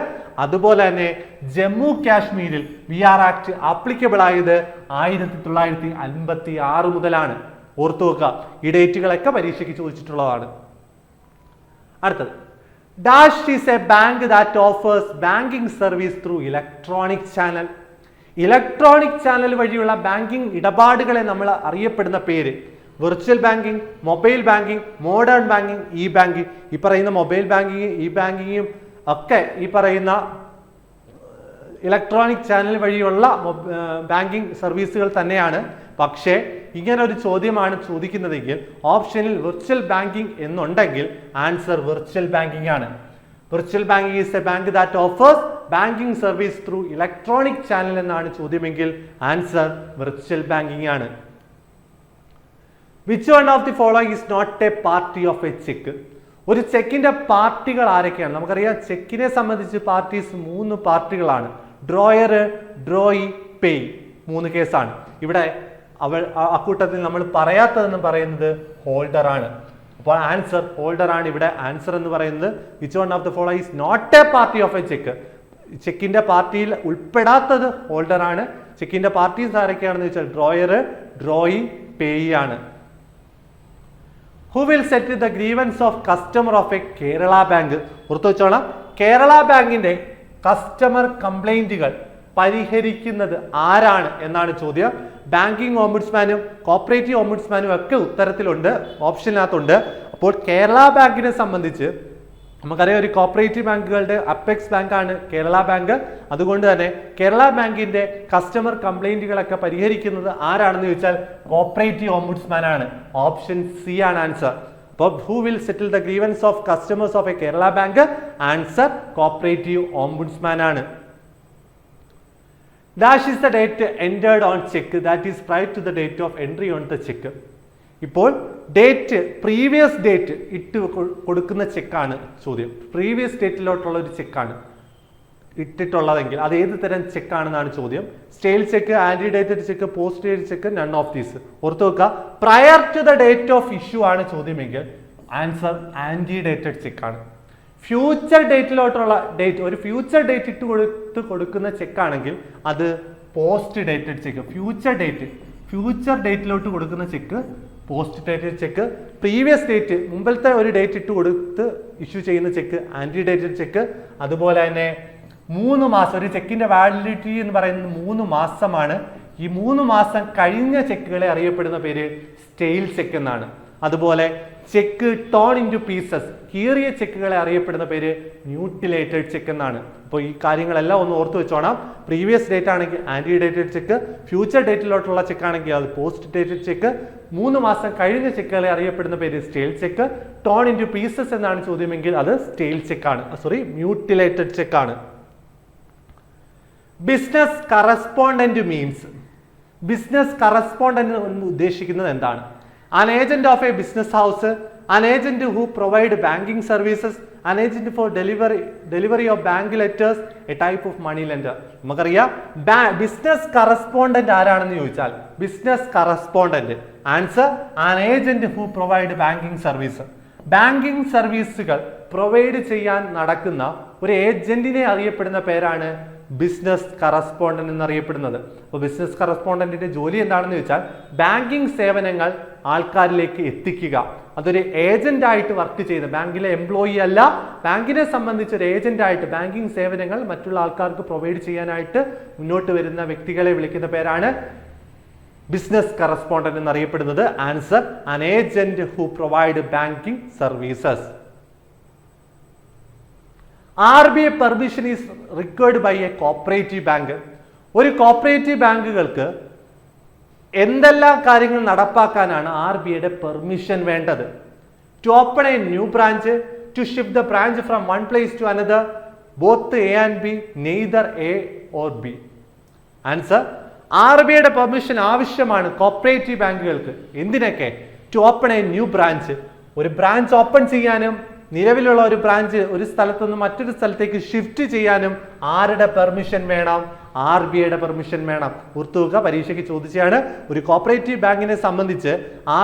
അതുപോലെ തന്നെ ജമ്മു കാശ്മീരിൽ BR ആക്ട് ആപ്ലിക്കബിൾ ആയത് 1956 മുതലാണ്. ഓർത്തു വെക്കുക, ഈ ഡേറ്റുകളൊക്കെ പരീക്ഷയ്ക്ക് ചോദിച്ചിട്ടുള്ളതാണ്. അടുത്തത്, dash is a bank that offers banking service through electronic channel. Electronic channel വഴിയുള്ള ബാങ്കിങ് ഇടപാടുകളെ നമ്മൾ അറിയപ്പെടുന്ന പേര് virtual banking, mobile banking, modern banking, E banking. ഈ പറയുന്ന മൊബൈൽ ബാങ്കിങ്, ഇ ബാങ്കിങ്ങും ഒക്കെ ഈ പറയുന്ന ഇലക്ട്രോണിക് ചാനൽ വഴിയുള്ള ബാങ്കിങ് സർവീസുകൾ തന്നെയാണ്. പക്ഷേ ഇങ്ങനെ ഒരു ചോദ്യമാണ് ചോദിക്കുന്നതെങ്കിൽ ഓപ്ഷനിൽ വിർച്വൽ ബാങ്കിങ് എന്നുണ്ടെങ്കിൽ ആൻസർ വിർച്വൽ ബാങ്കിങ് ആണ്. Virtual banking is a bank that offers banking service through electronic channel എന്നാണ് ചോദ്യമെങ്കിൽ ആൻസർ വിർച്വൽ ബാങ്കിങ് ആണ്. Which one of the following is not a party of a cheque? ഒരു ചെക്കിന്റെ പാർട്ടികൾ ആരൊക്കെയാണ്? നമുക്കറിയാം, ചെക്കിനെ സംബന്ധിച്ച് പാർട്ടീസ് 3 പാർട്ടികളാണ്. Drawer, drawee, payee. 3 കേസാണ്. ഇവിടെ അക്കൂട്ടത്തിൽ നമ്മൾ പറയാത്തതെന്ന് പറയുന്നത് ഹോൾഡർ ആണ്. അപ്പോൾ ആൻസർ ഹോൾഡർ ആണ് ഇവിടെ ആൻസർ എന്ന് പറയുന്നത്. Which one of the following is not a party of a cheque? ചെക്കിന്റെ പാർട്ടിയിൽ ഉൾപ്പെടാത്തത് ഹോൾഡർ ആണ്. ചെക്കിന്റെ പാർട്ടീസ് ആരൊക്കെയാണെന്ന് വെച്ചാൽ ഡ്രോയർ, ഡ്രോയി, പേയ് ആണ്. Who will settle the grievance of customer of a Kerala bank? ഓർത്തു വെച്ചോളാം, കേരള ബാങ്കിന്റെ കസ്റ്റമർ കംപ്ലൈന്റുകൾ പരിഹരിക്കുന്നത് ആരാണ് എന്നാണ് ചോദ്യം. ബാങ്കിങ് ഓംബുഡ്സ്മാനും കോപ്പറേറ്റീവ് ഓംബുഡ്സ്മാനും ഒക്കെ ഉത്തരത്തിലുണ്ട്, ഓപ്ഷനകത്തുണ്ട്. അപ്പോൾ കേരള ബാങ്കിനെ സംബന്ധിച്ച് നമുക്കറിയാം, ഒരു കോപ്പറേറ്റീവ് ബാങ്കുകളുടെ അപ്പെക്സ് ബാങ്ക് ആണ് കേരള ബാങ്ക്. അതുകൊണ്ട് തന്നെ കേരള ബാങ്കിന്റെ കസ്റ്റമർ കംപ്ലൈന്റുകളൊക്കെ പരിഹരിക്കുന്നത് ആരാണെന്ന് ചോദിച്ചാൽ കോപ്പറേറ്റീവ് ഓംബുഡ്സ്മാൻ ആണ്. ഓപ്ഷൻ സി ആണ് ആൻസർ. അപ്പോൾ who will settle the grievance of customers of a Kerala bank? Answer cooperative ombudsman ആണ്. Dash is the date entered on cheque that is prior to the date of entry on the cheque. ഇപ്പോൾ ഡേറ്റ്, പ്രീവിയസ് ഡേറ്റ് ഇട്ട് കൊടുക്കുന്ന ചെക്കാണ് ചോദ്യം. പ്രീവിയസ് ഡേറ്റിലോട്ടുള്ള ഒരു ചെക്കാണ് ഇട്ടിട്ടുള്ളതെങ്കിൽ അത് ഏത് തരം ചെക്കാണെന്നാണ് ചോദ്യം. Stale cheque, ante dated cheque, post date cheque, none of these. ഓർത്തു വെക്കുക, prior to the date of issue ആണ് ചോദ്യമെങ്കിൽ ആൻസർ ആന്റി ഡേറ്റഡ് ചെക്കാണ്. ഫ്യൂച്ചർ ഡേറ്റിലോട്ടുള്ള ഡേറ്റ്, ഒരു ഫ്യൂച്ചർ ഡേറ്റ് ഇട്ട് കൊടുക്കുന്ന ചെക്കാണെങ്കിൽ അത് പോസ്റ്റ് ഡേറ്റഡ് ചെക്ക്. ഫ്യൂച്ചർ ഡേറ്റിലോട്ട് കൊടുക്കുന്ന cheque post dated cheque. Previous date, മുമ്പത്തെ ഒരു ഡേറ്റ് ഇട്ട് കൊടുത്ത് ഇഷ്യൂ ചെയ്യുന്ന ചെക്ക് ആന്റി ഡേറ്റഡ് ചെക്ക്. അതുപോലെ തന്നെ 3 മാസം, ഒരു ചെക്കിന്റെ വാലിഡിറ്റി എന്ന് പറയുന്നത് 3 മാസമാണ്. ഈ 3 മാസം കഴിഞ്ഞ ചെക്കുകളെ അറിയപ്പെടുന്ന പേര് സ്റ്റെയിൽ ചെക്ക് എന്നാണ്. അതുപോലെ cheque torn in to pieces, കീറിയ ചെക്കുകളെ അറിയപ്പെടുന്ന പേര് മ്യൂട്ടിലേറ്റഡ് ചെക്ക് എന്നാണ്. അപ്പോൾ ഈ കാര്യങ്ങളെല്ലാം ഒന്ന് ഓർത്ത് വെച്ചോണം. പ്രീവിയസ് ഡേറ്റ് ആണെങ്കിൽ ആന്റി ഡേറ്റഡ് ചെക്ക്, ഫ്യൂച്ചർ ഡേറ്റിലോട്ടുള്ള ചെക്ക് ആണെങ്കിൽ അത് പോസ്റ്റ് ഡേറ്റഡ് ചെക്ക്, 3 മാസം കഴിഞ്ഞ ചെക്കുകളെ അറിയപ്പെടുന്ന പേര് stale cheque, torn in to pieces എന്നാണ് ചോദ്യമെങ്കിൽ അത് സ്റ്റേൽ ചെക്കാണ്, മ്യൂട്ടിലേറ്റഡ് ചെക്കാണ്. Business correspondent means, business correspondent എന്ന് ഉദ്ദേശിക്കുന്നത് എന്താണ്? An agent of a business house, an agent who provide banking services, an agent for delivery of bank letters, a type of money lender. നമുക്കറിയാം ബിസിനസ് കറസ്പോണ്ടന്റ് ആരാണെന്ന് ചോദിച്ചാൽ business correspondent answer an agent who provide banking services. Banking സർവീസുകൾ പ്രൊവൈഡ് ചെയ്യാൻ നടക്കുന്ന ഒരു ഏജന്റിനെ അറിയപ്പെടുന്ന പേരാണ് ബിസിനസ് കറസ്പോണ്ടന്റ് എന്നറിയപ്പെടുന്നത്. അപ്പോൾ ബിസിനസ് കറസ്പോണ്ടന്റിന്റെ ജോലി എന്താണെന്ന് ചോദിച്ചാൽ ബാങ്കിങ് സേവനങ്ങൾ ആൾക്കാരിലേക്ക് എത്തിക്കുക. അതൊരു ഏജന്റ് ആയിട്ട് വർക്ക് ചെയ്ത്, ബാങ്കിലെ എംപ്ലോയി അല്ല, ബാങ്കിനെ സംബന്ധിച്ച് ഒരു ഏജന്റ് ആയിട്ട് ബാങ്കിങ് സേവനങ്ങൾ മറ്റുള്ള ആൾക്കാർക്ക് പ്രൊവൈഡ് ചെയ്യാനായിട്ട് മുന്നോട്ട് വരുന്ന വ്യക്തികളെ വിളിക്കുന്ന പേരാണ് ബിസിനസ് കറസ്പോണ്ടന്റ് എന്നറിയപ്പെടുന്നത്. Answer an agent who provide banking services. RBI permission is required by a cooperative bank. ഒരു കോപ്പറേറ്റീവ് ബാങ്കുകൾക്ക് എന്തെല്ലാം കാര്യങ്ങൾ നടപ്പാക്കാനാണ് RBIയുടെ പെർമിഷൻ വേണ്ടത്? To open a new branch, to shift the branch from one place to another, both A and B, neither A or B. Answer RBIയുടെ പെർമിഷൻ ആവശ്യമാണ് കോപ്പറേറ്റീവ് ബാങ്കുകൾക്ക്. എന്തിനൊക്കെ? To open a new branch, ഒരു ബ്രാഞ്ച് ഓപ്പൺ ചെയ്യാനും നിലവിലുള്ള ഒരു ബ്രാഞ്ച് ഒരു സ്ഥലത്ത് നിന്ന് മറ്റൊരു സ്ഥലത്തേക്ക് ഷിഫ്റ്റ് ചെയ്യാനും ആരുടെ പെർമിഷൻ വേണം? RBIയുടെ പെർമിഷൻ വേണം. ഓർത്തുവെക്കുക, പരീക്ഷയ്ക്ക് ചോദിച്ചാണ്. ഒരു കോപ്പറേറ്റീവ് ബാങ്കിനെ സംബന്ധിച്ച്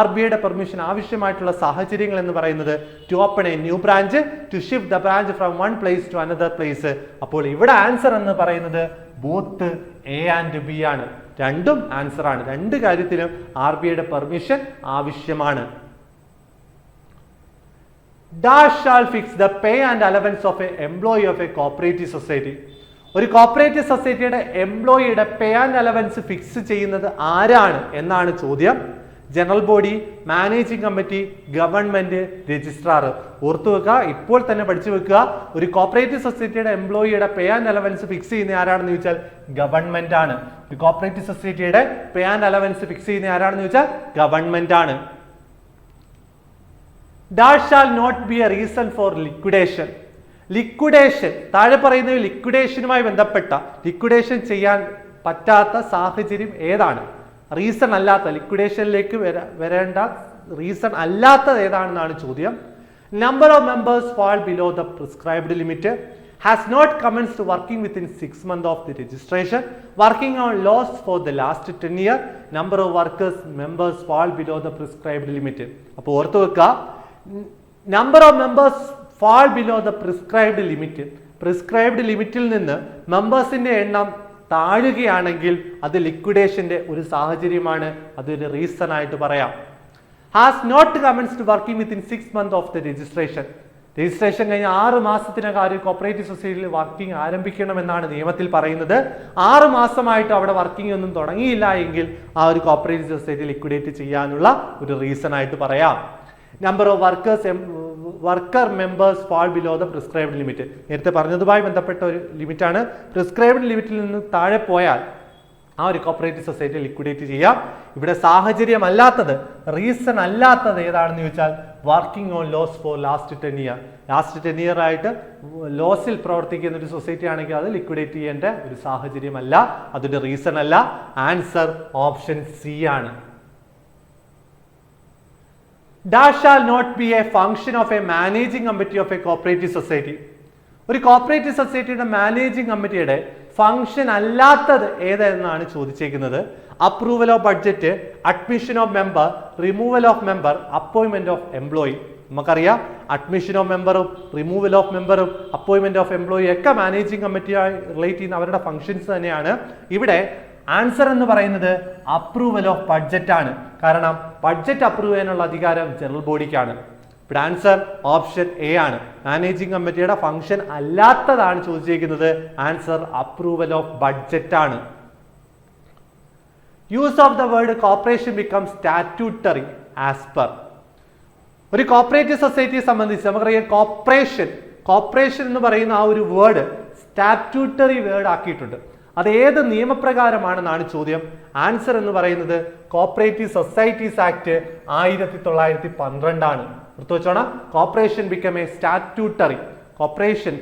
RBIയുടെ പെർമിഷൻ ആവശ്യമായിട്ടുള്ള സാഹചര്യങ്ങൾ എന്ന് പറയുന്നത് to open a new branch, to shift the branch from one place to another place. അപ്പോൾ ഇവിടെ ആൻസർ എന്ന് പറയുന്നത് ബോത്ത് എ ആൻഡ് ബി ആണ്. രണ്ടും ആൻസർ ആണ്. രണ്ട് കാര്യത്തിലും RBIയുടെ പെർമിഷൻ ആവശ്യമാണ്. Dash shall fix the pay and allowance of a employee of a cooperative society. ഒരു കോപ്പറേറ്റീവ് സൊസൈറ്റിയുടെ എംപ്ലോയിയുടെ പേ ആൻഡ് അലവൻസ് ഫിക്സ് ചെയ്യുന്നത് ആരാണ് എന്നാണ് ചോദ്യം. General body, managing committee, government, registrar. ഓർത്തു വെക്കുക, ഇപ്പോൾ തന്നെ പഠിച്ചു വെക്കുക. ഒരു കോപ്പറേറ്റീവ് സൊസൈറ്റിയുടെ എംപ്ലോയിയുടെ പേ ആൻഡ് അലവൻസ് ഫിക്സ് ചെയ്യുന്ന ആരാണെന്ന് ചോദിച്ചാൽ ഗവൺമെന്റ് ആണ്. ഒരു കോപ്പറേറ്റീവ് സൊസൈറ്റിയുടെ പേ ആൻഡ് അലവൻസ് ഫിക്സ് ചെയ്യുന്ന ആരാണെന്ന് ചോദിച്ചാൽ ഗവൺമെന്റ് ആണ്. That shall not be a reason for liquidation. Liquidation, താഴെ പറയുന്ന ലിക്വിഡേഷനുമായി ബന്ധപ്പെട്ട ലിക്വിഡേഷൻ ചെയ്യാൻ പറ്റാത്ത സാഹചര്യം ഏതാണ്? റീസൺ അല്ലാത്ത, ലിക്വിഡേഷനിലേക്ക് വരേണ്ട റീസൺ അല്ലാത്തത് ഏതാണെന്നാണ് ചോദ്യം. Number of members fall below the prescribed limit, has not commenced working within 6 months of the registration, working on laws for the last 10 years, number of workers members fall below the prescribed limit. അപ്പോൾ ഓർത്തു വെക്കുക, number of members fall below the prescribed limit. Prescribed ലിമിറ്റിൽ നിന്ന് മെമ്പേഴ്സിന്റെ എണ്ണം താഴുകയാണെങ്കിൽ അത് ലിക്വിഡേഷന്റെ ഒരു സാഹചര്യമാണ്. അതൊരു റീസൺ ആയിട്ട് പറയാം. Has not commenced working within 6 months of the registration. Registration കഴിഞ്ഞ് 6 മാസത്തിനകം ഒരു കോപ്പറേറ്റീവ് സൊസൈറ്റിയിൽ വർക്കിംഗ് ആരംഭിക്കണമെന്നാണ് നിയമത്തിൽ പറയുന്നത്. 6 മാസമായിട്ട് അവിടെ വർക്കിംഗ് ഒന്നും തുടങ്ങിയില്ല എങ്കിൽ ആ ഒരു കോപ്പറേറ്റീവ് സൊസൈറ്റി ലിക്വിഡേറ്റ് ചെയ്യാനുള്ള ഒരു റീസൺ ആയിട്ട് പറയാം. Number of worker members fall below the prescribed limit. നേരത്തെ പറഞ്ഞതുമായി ബന്ധപ്പെട്ട ഒരു ലിമിറ്റാണ്. പ്രിസ്ക്രൈബ്ഡ് ലിമിറ്റിൽ നിന്ന് താഴെ പോയാൽ ആ ഒരു കോപ്പറേറ്റീവ് സൊസൈറ്റി ലിക്വിഡേറ്റ് ചെയ്യാം. ഇവിടെ സാഹചര്യം അല്ലാത്തത്, റീസൺ അല്ലാത്തത് ഏതാണെന്ന് ചോദിച്ചാൽ working on loss for last 10 years. Last 10 years ആയിട്ട് ലോസിൽ പ്രവർത്തിക്കുന്ന ഒരു സൊസൈറ്റി ആണെങ്കിൽ അത് ലിക്വിഡേറ്റ് ചെയ്യേണ്ട ഒരു സാഹചര്യമല്ല, അതിന്റെ റീസൺ അല്ല. ആൻസർ ഓപ്ഷൻ സി ആണ്. That shall not be a function of a managing committee of a cooperative society. ഒരു കോപ്പറേറ്റീവ് സൊസൈറ്റിയുടെ മാനേജിംഗ് കമ്മിറ്റിയുടെ ഫംഗ്ഷൻ അല്ലാത്തത് ഏതെന്നാണ് ചോദിച്ചേക്കുന്നത്. Approval of budget, admission of member, removal of member, appointment of employee. നമുക്കറിയാം അഡ്മിഷൻ ഓഫ് മെമ്പറും റിമൂവൽ ഓഫ് മെമ്പറും അപ്പോയിന്റ്മെന്റ് ഓഫ് എംപ്ലോയി ഒക്കെ മാനേജിംഗ് കമ്മിറ്റിയായി റിലേറ്റ് ചെയ്യുന്ന അവരുടെ ഫംഗ്ഷൻസ് തന്നെയാണ്. ഇവിടെ ആൻസർ എന്ന് പറയുന്നത് അപ്രൂവൽ ഓഫ് ബഡ്ജറ്റ് ആണ്. കാരണം ബഡ്ജറ്റ് അപ്രൂവ് ചെയ്യാനുള്ള അധികാരം ജനറൽ ബോഡിക്കാണ്. ഇവിടെ ആൻസർ ഓപ്ഷൻ എ ആണ്. മാനേജിംഗ് കമ്മിറ്റിയുടെ ഫംഗ്ഷൻ അല്ലാത്തതാണ് ചോദിച്ചിരിക്കുന്നത്. ആൻസർ അപ്രൂവൽ ഓഫ് ബഡ്ജറ്റ് ആണ്. Use of the word corporation become statutory as per. ഒരു കോപ്പറേറ്റീവ് സൊസൈറ്റിയെ സംബന്ധിച്ച് നമുക്കറിയാം കോപ്പറേഷൻ എന്ന് പറയുന്ന ആ ഒരു വേർഡ് സ്റ്റാറ്റ്യൂട്ടറി വേർഡ് ആക്കിയിട്ടുണ്ട്. അത് ഏത് നിയമപ്രകാരമാണെന്നാണ് ചോദ്യം. ആൻസർ എന്ന് പറയുന്നത് കോപ്പറേറ്റീവ് സൊസൈറ്റീസ് ആക്ട് 1912 ആണ്. ഓർത്തു വെച്ചോണം, cooperation become a statutory.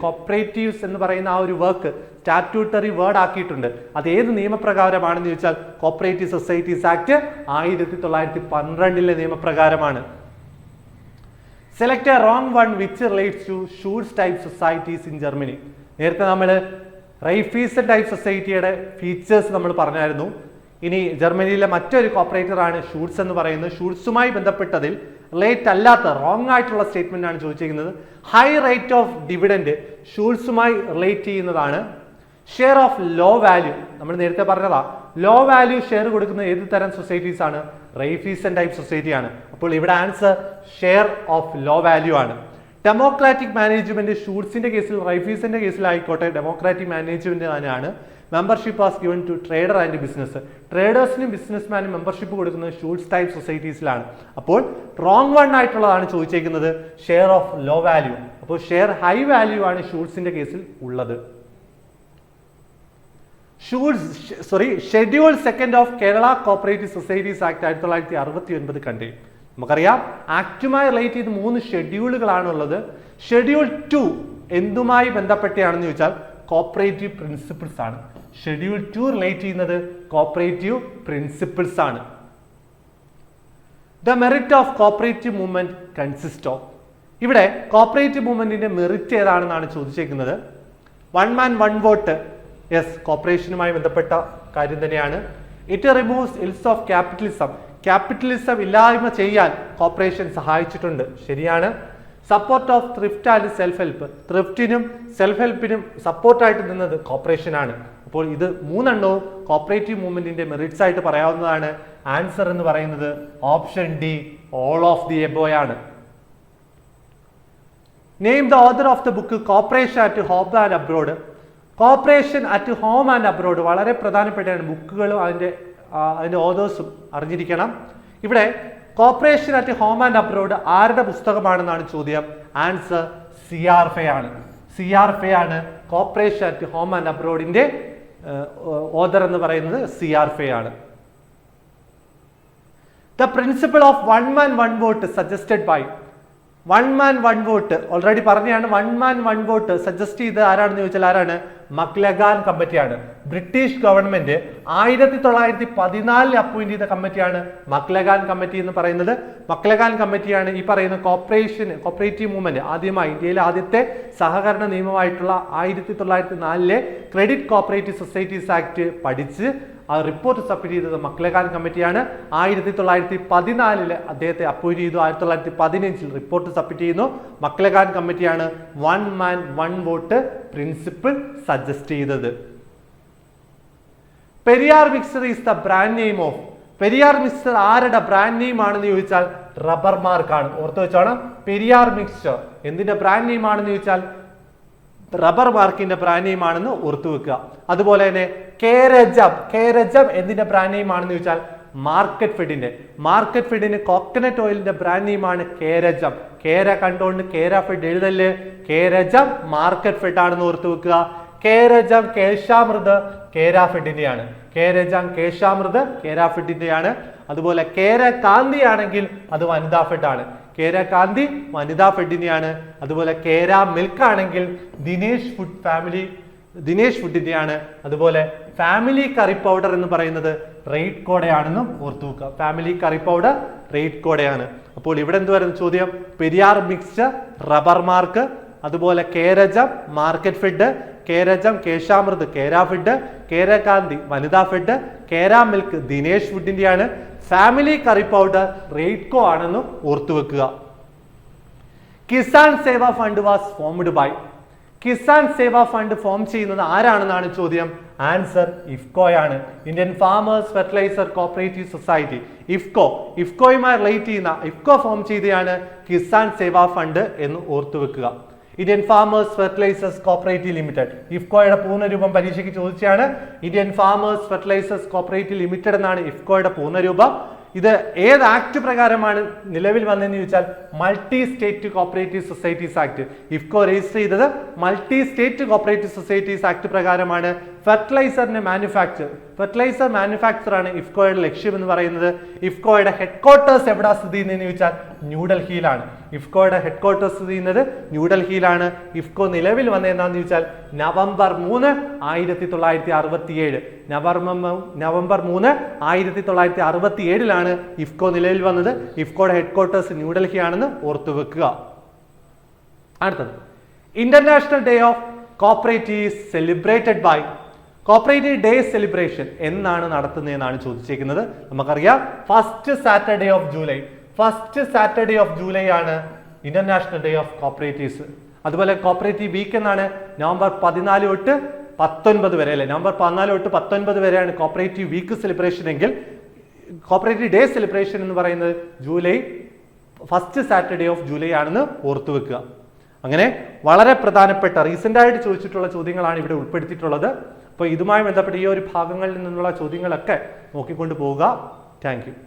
Cooperatives എന്ന് പറയുന്ന ആ ഒരു വർക്ക് സ്റ്റാറ്റ്യൂട്ടറി വേർഡ് ആക്കിയിട്ടുണ്ട്. അത് ഏത് നിയമപ്രകാരമാണെന്ന് ചോദിച്ചാൽ കോപ്പറേറ്റീവ് സൊസൈറ്റീസ് ആക്ട് 1912 നിയമപ്രകാരമാണ്. Select a wrong one which relates to Schulze type societies in Germany. നേരത്തെ നമ്മൾ റൈഫീസൺ ടൈപ്പ് സൊസൈറ്റിയുടെ ഫീച്ചേഴ്സ് നമ്മൾ പറഞ്ഞായിരുന്നു. ഇനി ജർമ്മനിയിലെ മറ്റൊരു കോപ്പറേറ്റർ ആണ് ഷൂട്ട്സ് എന്ന് പറയുന്നത്. ഷൂട്ട്സുമായി ബന്ധപ്പെട്ടതിൽ റിലേറ്റ് അല്ലാത്ത റോങ് ആയിട്ടുള്ള സ്റ്റേറ്റ്മെന്റ് ആണ് ചോദിച്ചിരിക്കുന്നത്. ഹൈ റേറ്റ് ഓഫ് ഡിവിഡൻഡ് ഷൂട്ട്സുമായി റിലേറ്റ് ചെയ്യുന്നതാണ്. ഷെയർ ഓഫ് ലോ വാല്യൂ നമ്മൾ നേരത്തെ പറഞ്ഞതാ, ലോ വാല്യൂ ഷെയർ കൊടുക്കുന്ന ഏത് തരം സൊസൈറ്റീസ് ആണ്? റൈഫീസൺ ടൈപ്പ് സൊസൈറ്റി ആണ്. അപ്പോൾ ഇവിടെ answer share of low value ആണ്. ഡെമോക്രാറ്റിക് മാനേജ്മെന്റ് ഷൂട്ട്സിന്റെ കേസിൽ റൈഫീസിന്റെ കേസിലായിക്കോട്ടെ ഡെമോക്രാറ്റിക് മാനേജ്മെന്റ് തന്നെയാണ്. Membership was given to trader and business. ട്രേഡേഴ്സിനും ബിസിനസ്മാനും മെമ്പർഷിപ്പ് കൊടുക്കുന്നത് ഷൂട്ട്സ് ടൈപ്പ് സൊസൈറ്റീസിലാണ്. അപ്പോൾ റോങ് വൺ ആയിട്ടുള്ളതാണ് ചോദിച്ചേക്കുന്നത് ഷെയർ ഓഫ് ലോ വാല്യൂ. അപ്പോൾ ഷെയർ ഹൈ വാല്യൂ ആണ് ഷൂട്ട്സിന്റെ കേസിൽ ഉള്ളത്. Schedule second of Kerala cooperative societies act 1969 കണ്ടേ. നമുക്കറിയാം ആക്ടുമായി റിലേറ്റ് ചെയ്ത് 3 ഷെഡ്യൂളുകളാണുള്ളത്. ഷെഡ്യൂൾ 2 എന്തുമായി ബന്ധപ്പെട്ടാണെന്ന് ചോദിച്ചാൽ കോപ്പറേറ്റീവ് പ്രിൻസിപ്പിൾസ് ആണ്. ഷെഡ്യൂൾ 2 റിലേറ്റ് ചെയ്യുന്നത് കോപ്പറേറ്റീവ് പ്രിൻസിപ്പിൾസ് ആണ്. The merit of cooperative movement consist of. ഇവിടെ കോപ്പറേറ്റീവ് മൂവ്മെന്റിന്റെ മെറിറ്റ് ഏതാണെന്നാണ് ചോദിച്ചേക്കുന്നത്. വൺ മാൻ വൺ വോട്ട്, യെസ്, കോപ്പറേഷനുമായി ബന്ധപ്പെട്ട കാര്യം തന്നെയാണ്. It removes ills of capitalism ഇല്ലായ്മ ചെയ്യാൻ കോപ്പറേഷൻ സഹായിച്ചിട്ടുണ്ട്, ശരിയാണ്. Support of thrift and self help, ത്രിഫ്റ്റിനും സെൽഫ് ഹെൽപ്പിനും സപ്പോർട്ടായിട്ട് നിന്നത് കോപ്പറേഷൻ ആണ്. അപ്പോൾ ഇത് 3 എണ്ണവും കോപ്പറേറ്റീവ് മൂവ്മെന്റിന്റെ മെറിറ്റ്സ് ആയിട്ട് പറയാവുന്നതാണ്. ആൻസർ എന്ന് പറയുന്നത് option D, all of the above ആണ്. Name the author of the book cooperation at home and abroad. Cooperation at home and abroad വളരെ പ്രധാനപ്പെട്ടാണ്. ബുക്കുകളും അതിന്റെ ഓതേഴ്സും അറിഞ്ഞിരിക്കണം. ഇവിടെ cooperation at home and abroad ആരുടെ പുസ്തകമാണെന്നാണ് ചോദ്യം. ആൻസർ CR Fay ആണ്. CR Fay ആണ് കോപ്പറേഷൻ അറ്റ് ഹോം ആൻഡ് അബ്രോഡിന്റെ ഓതർ എന്ന് പറയുന്നത് CR Fay ആണ്. The principle of one man one vote suggested by. One man one vote already പറഞ്ഞാണ്. One man one vote suggest ചെയ്ത് ആരാണെന്ന് ചോദിച്ചാൽ ആരാണ്? മക്ലഗാൻ കമ്മിറ്റിയാണ്. ബ്രിട്ടീഷ് ഗവൺമെന്റ് 1914 അപ്പോയിന്റ് ചെയ്ത കമ്മിറ്റിയാണ് മക്ലഗാൻ കമ്മിറ്റി എന്ന് പറയുന്നത്. മക്ലഗാൻ കമ്മിറ്റിയാണ് ഈ പറയുന്ന കോപ്പറേറ്റീവ് മൂവ്മെന്റ് ആദ്യമായി ഇന്ത്യയിലെ ആദ്യത്തെ സഹകരണ നിയമമായിട്ടുള്ള 1904 ക്രെഡിറ്റ് കോപ്പറേറ്റീവ് സൊസൈറ്റീസ് ആക്ട് പഠിച്ച് ആ റിപ്പോർട്ട് സബ്മിറ്റ് ചെയ്തത് മക്ലഗാൻ കമ്മിറ്റിയാണ്. 1914 അദ്ദേഹത്തെ അപ്പോയിന്റ് ചെയ്തു. 1915 റിപ്പോർട്ട് സബ്മിറ്റ് ചെയ്യുന്നു. മക്ലഗാൻ കമ്മിറ്റിയാണ് വൺ മാൻ വൺ വോട്ട് പ്രിൻസിപ്പിൾ സജസ്റ്റ് ചെയ്തത്. Periyar mixer is the brand name of. Periyar mixer ആരുടെ ബ്രാൻഡ് നെയിം ആണെന്ന് ചോദിച്ചാൽ റബ്ബർ മാർക്കാണ്. ഓർത്ത് വെച്ചോണം, പെരിയാർ മിക്സർ എന്തിന്റെ ബ്രാൻഡ് നെയിം ആണെന്ന് ചോദിച്ചാൽ റബ്ബർ മാർക്കിന്റെ ബ്രാൻഡ് നെയിം ആണെന്ന് ഓർത്തു വെക്കുക. അതുപോലെ തന്നെ കേരജം എന്തിന്റെ ബ്രാൻഡ് നെയിം ആണെന്ന് ചോദിച്ചാൽ മാർക്കറ്റ് ഫെഡിന്റെ കോക്കനട്ട് ഓയിലിന്റെ ബ്രാൻഡ് നെയിം ആണ് കേരജം. കേര കണ്ടോണ്ട് കേര ഫെഡ് എഴുതല്ലേ, കേരജം മാർക്കറ്റ് ഫെഡ് ആണെന്ന് ഓർത്തു വെക്കുക. കേരജം കേശാമൃത് കേരാഫെഡിന്റെയാണ്. കേരജം കേശാമൃത് കേരാഫെഡിന്റെയാണ്. അതുപോലെ കേര കാന്തി ആണെങ്കിൽ അത് വനിതാ ഫെഡ് ആണ്. കേര കാന്തി വനിതാ ഫെഡിന്റെയാണ്. അതുപോലെ കേര മിൽക്ക് ആണെങ്കിൽ ദിനേശ് ഫുഡിന്റെയാണ്. അതുപോലെ ഫാമിലി കറി പൗഡർ എന്ന് പറയുന്നത് റെയ്ഡ് കോഡയാണെന്നും ഓർത്തു വെക്കുക. ഫാമിലി കറി പൗഡർ റെയ്ഡ് കോഡയാണ്. അപ്പോൾ ഇവിടെ എന്ത് വരുന്ന ചോദ്യം? പെരിയാർ മിക്സ്ചർ റബ്ബർ മാർക്ക്, അതുപോലെ Kerajam market fed, Kerajam Keshamrit Kerafed, Kerakanthi Vanithafed, Kera milk Dinesh ഫുഡിന്റെയാണ്. ഫാമിലി കറി പൗഡർ റെയ്ഡ്കോ ആണെന്ന് ഓർത്തു വെക്കുക. Kisan Seva fund was formed by. Kisan Seva fund form ചെയ്യുന്നത് ആരാണെന്നാണ് ചോദ്യം. ആൻസർ ഇഫ്കോയാണ്. Indian farmers fertiliser cooperative society. ഇഫ്കോയുമായി റിലേറ്റ് ചെയ്യുന്ന ഇഫ്കോ ഫോം ചെയ്തതാണ് കിസാൻ സേവ ഫണ്ട് എന്ന് ഓർത്തു വെക്കുക. Indian farmers fertilisers cooperative limited. ഇഫ്കോയുടെ പൂർണ്ണരൂപം പരീക്ഷയ്ക്ക് ചോദിച്ചാണ്. Indian farmers fertilisers cooperative limited എന്നാണ് ഇഫ്കോയുടെ പൂർണ്ണരൂപം. ഇത് ഏത് ആക്ട് പ്രകാരമാണ് നിലവിൽ വന്നതെന്ന് ചോദിച്ചാൽ multi state cooperative societies act. IFFCO register ചെയ്തത് multi state cooperative societies act പ്രകാരമാണ്. ഫെർട്ടിലൈസറിന്റെ ഫെർട്ടിലൈസർ മാനുഫാക്ചർ ആണ് ഇഫ്കോയുടെ ലക്ഷ്യം എന്ന് പറയുന്നത്. ഇഫ്കോയുടെ ഹെഡ്ക്വാർട്ടേഴ്സ് എവിടെ സ്ഥിതി ചെയ്യുന്നതെന്ന് ചോദിച്ചാൽ ന്യൂഡൽഹിയിലാണ്. ഇഫ്കോയുടെ ഹെഡ്ക്വാർട്ടേഴ്സ് സ്ഥിതി ചെയ്യുന്നത് ന്യൂഡൽഹിയിലാണ്. ഇഫ്കോ നിലവിൽ വന്നത് എന്താണെന്ന് ചോദിച്ചാൽ നവംബർ 3, 1967. നവംബർ 3, 1967 ഇഫ്കോ നിലവിൽ വന്നത്. ഇഫ്കോയുടെ ഹെഡ്ക്വാർട്ടേഴ്സ് ന്യൂഡൽഹി ആണെന്ന് ഓർത്തുവെക്കുക. അടുത്തത്, international day of cooperative celebrated by. Cooperative day celebration എന്നാണ് നടത്തുന്നതെന്നാണ് ചോദിച്ചിരിക്കുന്നത്. നമുക്കറിയാം ഫസ്റ്റ് സാറ്റർഡേ ഓഫ് ജൂലൈ ആണ് ഇന്റർനാഷണൽ ഡേ ഓഫ് കോപ്പറേറ്റീവ്സ്. അതുപോലെ കോപ്പറേറ്റീവ് വീക്ക് എന്നാണ് നവംബർ 14 തൊട്ട് 19 വരെ അല്ലെ. നവംബർ 14 തൊട്ട് 19 വരെയാണ് കോപ്പറേറ്റീവ് വീക്ക് സെലിബ്രേഷൻ എങ്കിൽ കോപ്പറേറ്റീവ് ഡേ സെലിബ്രേഷൻ എന്ന് പറയുന്നത് ഫസ്റ്റ് സാറ്റർഡേ ഓഫ് ജൂലൈ ആണെന്ന് ഓർത്തു വെക്കുക. അങ്ങനെ വളരെ പ്രധാനപ്പെട്ട റീസെന്റ് ആയിട്ട് ചോദിച്ചിട്ടുള്ള ചോദ്യങ്ങളാണ് ഇവിടെ ഉൾപ്പെടുത്തിയിട്ടുള്ളത്. അപ്പോൾ ഇതുമായി ബന്ധപ്പെട്ട് ഈ ഒരു ഭാഗങ്ങളിൽ നിന്നുള്ള ചോദ്യങ്ങളൊക്കെ നോക്കിക്കൊണ്ട് പോവുക. Thank you.